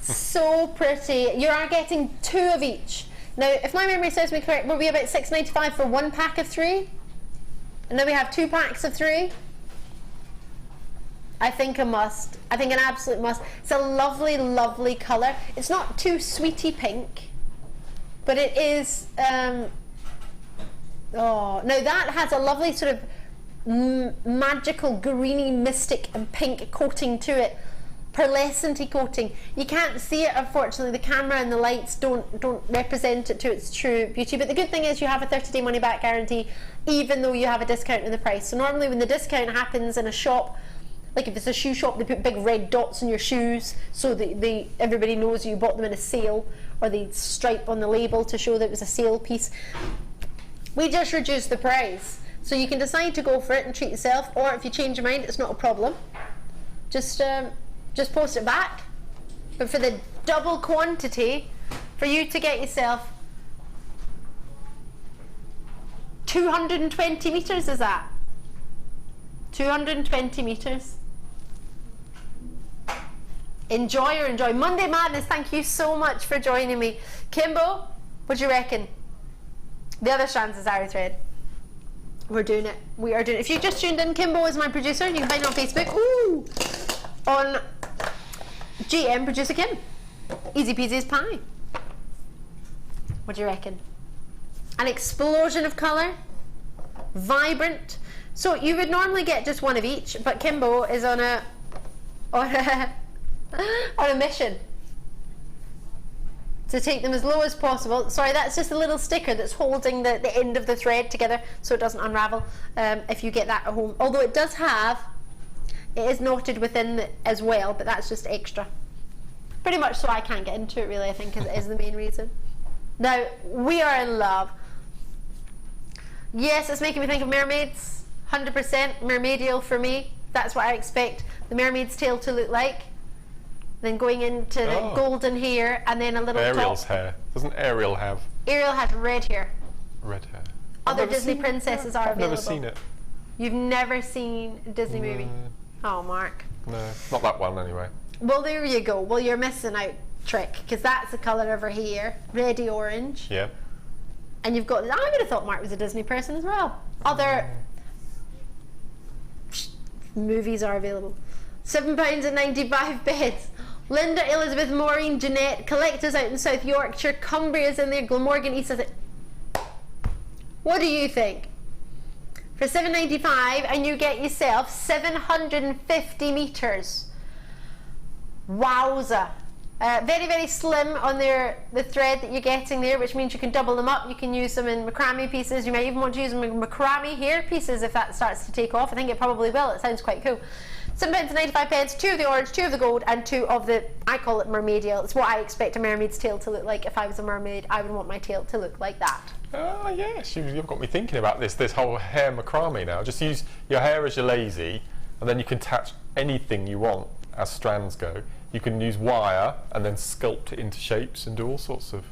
So pretty. You are getting 2 of each. Now, if my memory serves me correct, we'll be about £6.95 for 1 pack of 3. And then we have 2 packs of 3. I think a must. I think an absolute must. It's a lovely, lovely colour. It's not too sweetie pink. But it is, oh, no, that has a lovely sort of magical greeny, mystic and pink coating to it, pearlescent-y coating. You can't see it, unfortunately. The camera and the lights don't represent it to its true beauty. But the good thing is you have a 30-day money-back guarantee, even though you have a discount in the price. So normally when the discount happens in a shop, like if it's a shoe shop, they put big red dots on your shoes so that everybody knows you bought them in a sale, or they stripe on the label to show that it was a sale piece. We just reduced the price. So you can decide to go for it and treat yourself, or if you change your mind, it's not a problem. Just post it back. But for the double quantity, for you to get yourself 220 metres, is that? 220 metres. Enjoy. Monday Madness, thank you so much for joining me. Kimbo, what do you reckon? The other strands is Zari thread. We're doing it. We are doing it. If you just tuned in, Kimbo is my producer. You can find her on Facebook. Ooh! On GM Producer Kim. Easy peasy as pie. What do you reckon? An explosion of colour. Vibrant. So you would normally get just 1 of each, but Kimbo is on a mission to take them as low as possible. Sorry, that's just a little sticker that's holding the end of the thread together so it doesn't unravel if you get that at home. Although it is knotted within as well, but that's just extra. Pretty much so I can't get into it, really, I think is the main reason. Now, we are in love. Yes, it's making me think of mermaids. 100% mermaidial for me. That's what I expect the mermaid's tail to look like. Then going into the golden hair and then a little Ariel's top. hair. Doesn't Ariel have? Ariel has red hair. Red hair. Other Disney princesses are available. I've never seen it. You've never seen a Disney movie? Oh, Mark. No, not that one anyway. Well, there you go. Well, you're missing out, Trick, because that's the colour of her hair. Reddy orange. Yeah. And you've got, I would have thought Mark was a Disney person as well. Other movies are available. £7.95. Linda, Elizabeth, Maureen, Jeanette, collectors out in South Yorkshire, Cumbria's in there, Glamorgan, Eson. What do you think? For $7.95 and you get yourself 750 metres. Wowza. Very, very slim on the thread that you're getting there, which means you can double them up. You can use them in macrame pieces. You might even want to use them in macrame hair pieces if that starts to take off. I think it probably will. It sounds quite cool. £7.95, 2 of the orange, 2 of the gold, and 2 of the, I call it mermaidial. It's what I expect a mermaid's tail to look like. If I was a mermaid, I would want my tail to look like that. Oh yes, you've got me thinking about this whole hair macrame now. Just use your hair as your lazy, and then you can attach anything you want as strands go. You can use wire and then sculpt it into shapes and do all sorts of.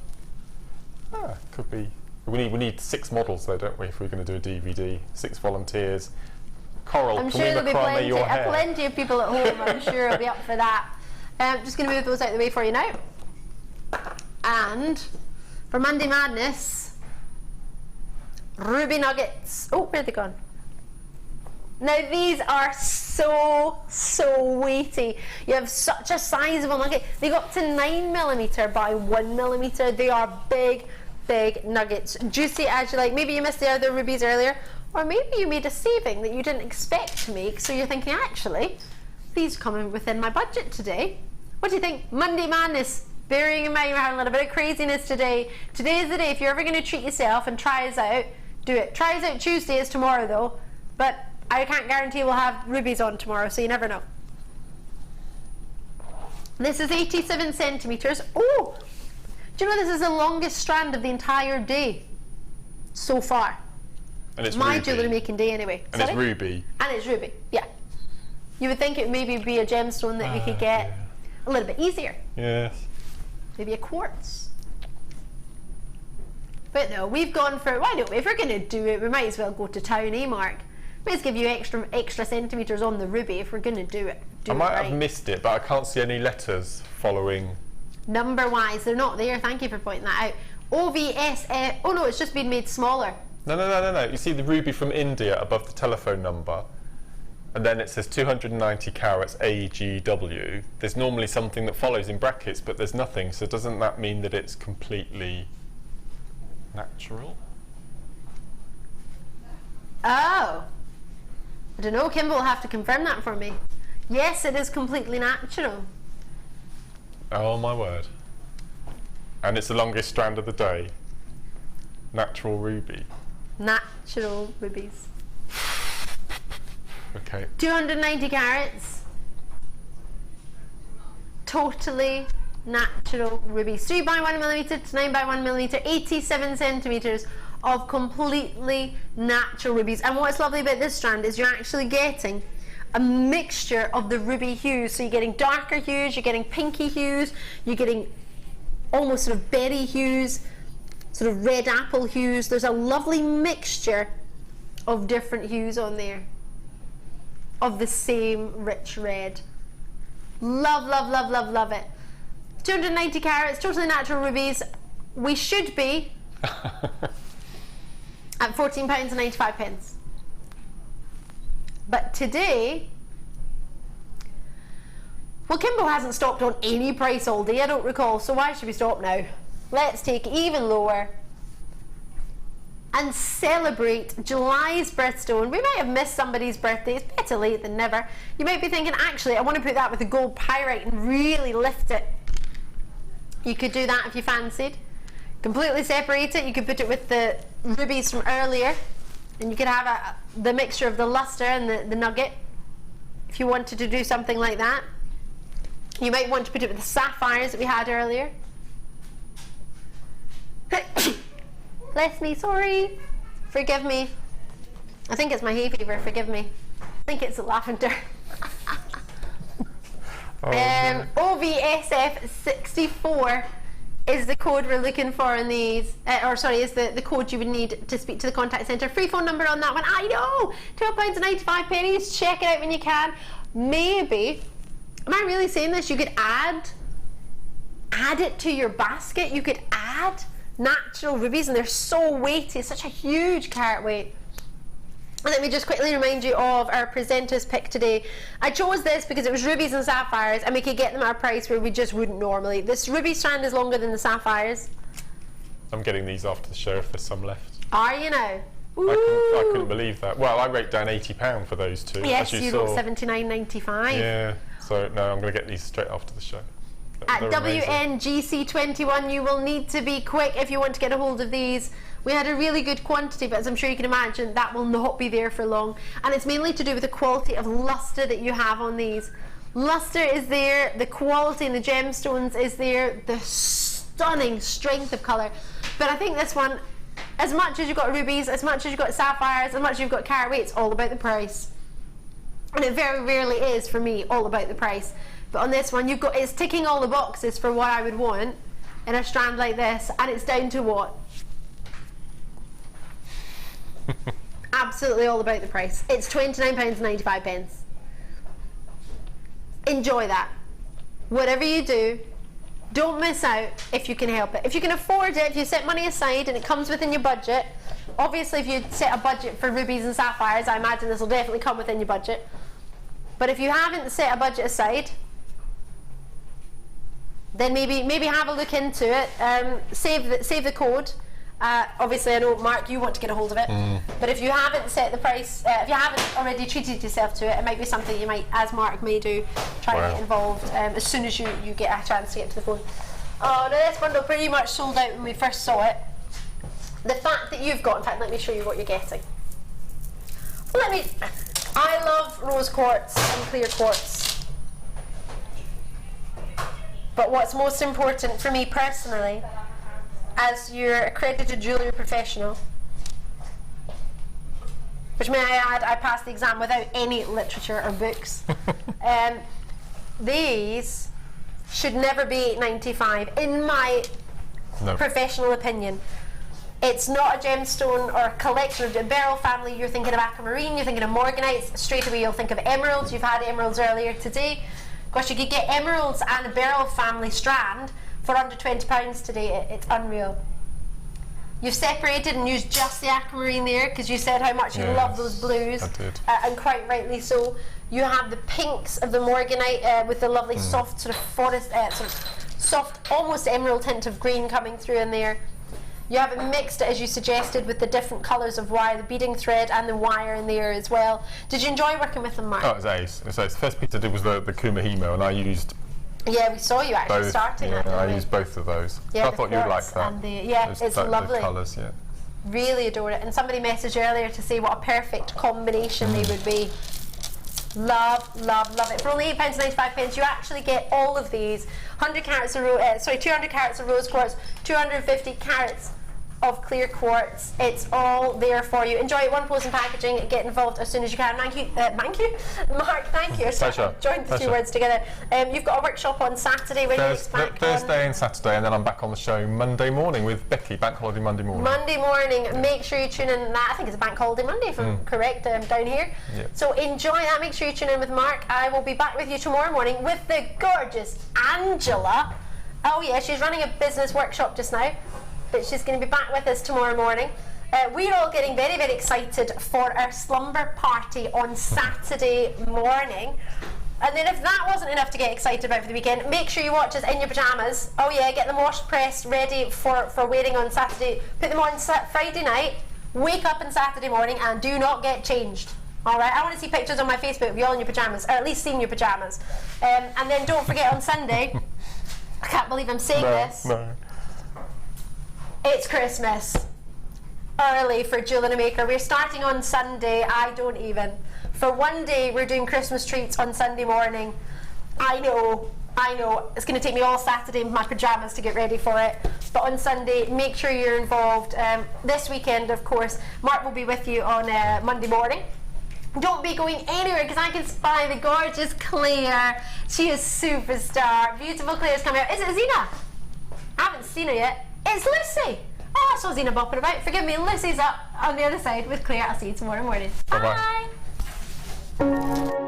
Could be. We need 6 models though, don't we? If we're going to do a DVD, 6 volunteers. Coral, I'm can sure we there'll be your hair? plenty of people at home. I'm sure will be up for that. Just going to move those out of the way for you now. And for Monday Madness, ruby nuggets. Oh, where'd they gone? Now these are so weighty. You have such a sizable nugget. They go up to 9mm by 1mm. They are big nuggets, juicy as you like. Maybe you missed the other rubies earlier, or maybe you made a saving that you didn't expect to make, so you're thinking, actually, these come in within my budget today. What do you think? Monday Madness, bearing in mind we're having a little bit of craziness today. Today is the day. If you're ever going to treat yourself and try us out, do it. Try us out Tuesday is tomorrow though, but I can't guarantee we'll have rubies on tomorrow, so you never know. This is 87 centimetres. Oh! Do you know this is the longest strand of the entire day so far? And it's my ruby. jewellery making day anyway. And it's ruby. And it's ruby, yeah. You would think it would maybe be a gemstone that we could get a little bit easier. Yes. Maybe a quartz. But no, we've gone for, why don't we? If we're going to do it, we might as well go to town, eh, Mark? Let's give you extra centimetres on the ruby if we're going to do it. I might have missed it, but I can't see any letters following. Number-wise, they're not there. Thank you for pointing that out. OVSF. Oh no, it's just been made smaller. No. You see the ruby from India above the telephone number, and then it says 290 carats AGW. There's normally something that follows in brackets, but there's nothing. So doesn't that mean that it's completely natural? Oh. I don't know, Kimball will have to confirm that for me. Yes, it is completely natural. Oh my word. And it's the longest strand of the day. Natural ruby. Natural rubies. Okay. 290 carats. Totally natural rubies. 3 by 1mm to 9 by 1mm, 87 centimetres of completely natural rubies. And what's lovely about this strand is you're actually getting a mixture of the ruby hues. So you're getting darker hues, you're getting pinky hues, you're getting almost sort of berry hues, sort of red apple hues. There's a lovely mixture of different hues on there of the same rich red. Love it. 290 carats, totally natural rubies. We should be at £14.95. But today, well, Kimbo hasn't stopped on any price all day, I don't recall, so why should we stop now? Let's take it even lower and celebrate July's birthstone. We might have missed somebody's birthday. It's better late than never. You might be thinking, actually, I want to put that with a gold pyrite and really lift it. You could do that if you fancied. Completely separate it. You could put it with the rubies from earlier, and you could have the mixture of the luster and the nugget if you wanted to do something like that. You might want to put it with the sapphires that we had earlier. Bless me, sorry. Forgive me. I think it's my hay fever, forgive me. I think it's the lavender. OVSF 64 is the code we're looking for in these, is the code you would need to speak to the contact centre. Free phone number on that one. I know, £12.95. Check it out when you can. Maybe, am I really saying this? You could add it to your basket. You could add natural rubies, and they're so weighty, such a huge carat weight. And let me just quickly remind you of our presenter's pick today. I chose this because it was rubies and sapphires, and we could get them at a price where we just wouldn't normally. This ruby strand is longer than the sapphires. I'm getting these after the show if there's some left. Are you now? I couldn't believe that. Well, I wrote down £80 for those two. Yes, you wrote £79.95. Yeah, so no, I'm going to get these straight after the show. At WNGC21, you will need to be quick if you want to get a hold of these. We had a really good quantity, but as I'm sure you can imagine, that will not be there for long. And it's mainly to do with the quality of luster that you have on these. Luster is there, the quality in the gemstones is there, the stunning strength of colour. But I think this one, as much as you've got rubies, as much as you've got sapphires, as much as you've got carat weight, it's all about the price. And it very rarely is, for me, all about the price. But on this one, it's ticking all the boxes for what I would want in a strand like this, and it's down to what? Absolutely all about the price. It's £29.95. Enjoy that. Whatever you do, Don't miss out if you can help it. If you can afford it, if you set money aside and it comes within your budget, obviously if you set a budget for rubies and sapphires, I imagine this will definitely come within your budget. But if you haven't set a budget aside, then maybe have a look into it. Save the code. Obviously, I know, Mark, you want to get a hold of it. But if you haven't set the price, if you haven't already treated yourself to it, it might be something you might, as Mark may do, try and get involved as soon as you get a chance to get to the phone. Oh, no, this bundle pretty much sold out when we first saw it. The fact that you've got, in fact, let me show you what you're getting. Well, I love rose quartz and clear quartz. But what's most important for me personally, as your accredited jewellery professional, which may I add, I passed the exam without any literature or books, these should never be $8.95 in my professional opinion. It's not a gemstone or a collection of the beryl family. You're thinking of aquamarine, you're thinking of morganite, straight away you'll think of emeralds. You've had emeralds earlier today. Gosh, you could get emeralds and a beryl family strand for under £20 today. It's unreal. You've separated and used just the aquamarine there because you said how much you love those blues. I did. And quite rightly so. You have the pinks of the morganite with the lovely soft sort of forest, sort of soft, almost emerald tint of green coming through in there. You have it mixed, as you suggested, with the different colours of wire, the beading thread and the wire in there as well. Did you enjoy working with them, Mark? Oh, it was ace. So the first piece I did was the Kumahimo, and I used... Yeah, we saw you actually starting that. I used both of those. Yeah, so I thought you'd like that. And it's lovely. The colours, yeah. Really adore it. And somebody messaged earlier to say what a perfect combination they would be. Love, love, love it. For only £8.95, you actually get all of these. 200 carats of rose quartz, 250 carats of clear quartz. It's all there for you. Enjoy it, one post and packaging. Get involved as soon as you can. Thank you, Mark. Thank you. Pleasure. Joined the two words together. You've got a workshop on Saturday. When Thursday and Saturday, and then I'm back on the show Monday morning with Becky. Bank holiday Monday morning. Monday morning. Make sure you tune in. I think it's a bank holiday Monday, if I'm correct, down here. Yep. So enjoy that. Make sure you tune in with Mark. I will be back with you tomorrow morning with the gorgeous Angela. Oh yeah, she's running a business workshop just now, but she's going to be back with us tomorrow morning. We're all getting very, very excited for our slumber party on Saturday morning. And then if that wasn't enough to get excited about for the weekend, make sure you watch us in your pyjamas. Oh yeah, get them washed, pressed, ready for wearing on Saturday. Put them on Friday night, wake up on Saturday morning and do not get changed. Alright, I want to see pictures on my Facebook of you all in your pyjamas, or at least seeing your pyjamas. And then don't forget on Sunday, I can't believe I'm saying this. No. It's Christmas. Early for Jewellery Maker. We're starting on Sunday. I don't even. For one day, we're doing Christmas treats on Sunday morning. I know. It's going to take me all Saturday in my pyjamas to get ready for it. But on Sunday, make sure you're involved. This weekend, of course, Mark will be with you on Monday morning. Don't be going anywhere because I can spy the gorgeous Claire. She is superstar. Beautiful Claire's coming out. Is it Zena? I haven't seen her yet. It's Lucy. Oh, I saw Zena bopping about. Forgive me, Lucy's up on the other side with Claire. I'll see you tomorrow morning. Bye-bye. Bye.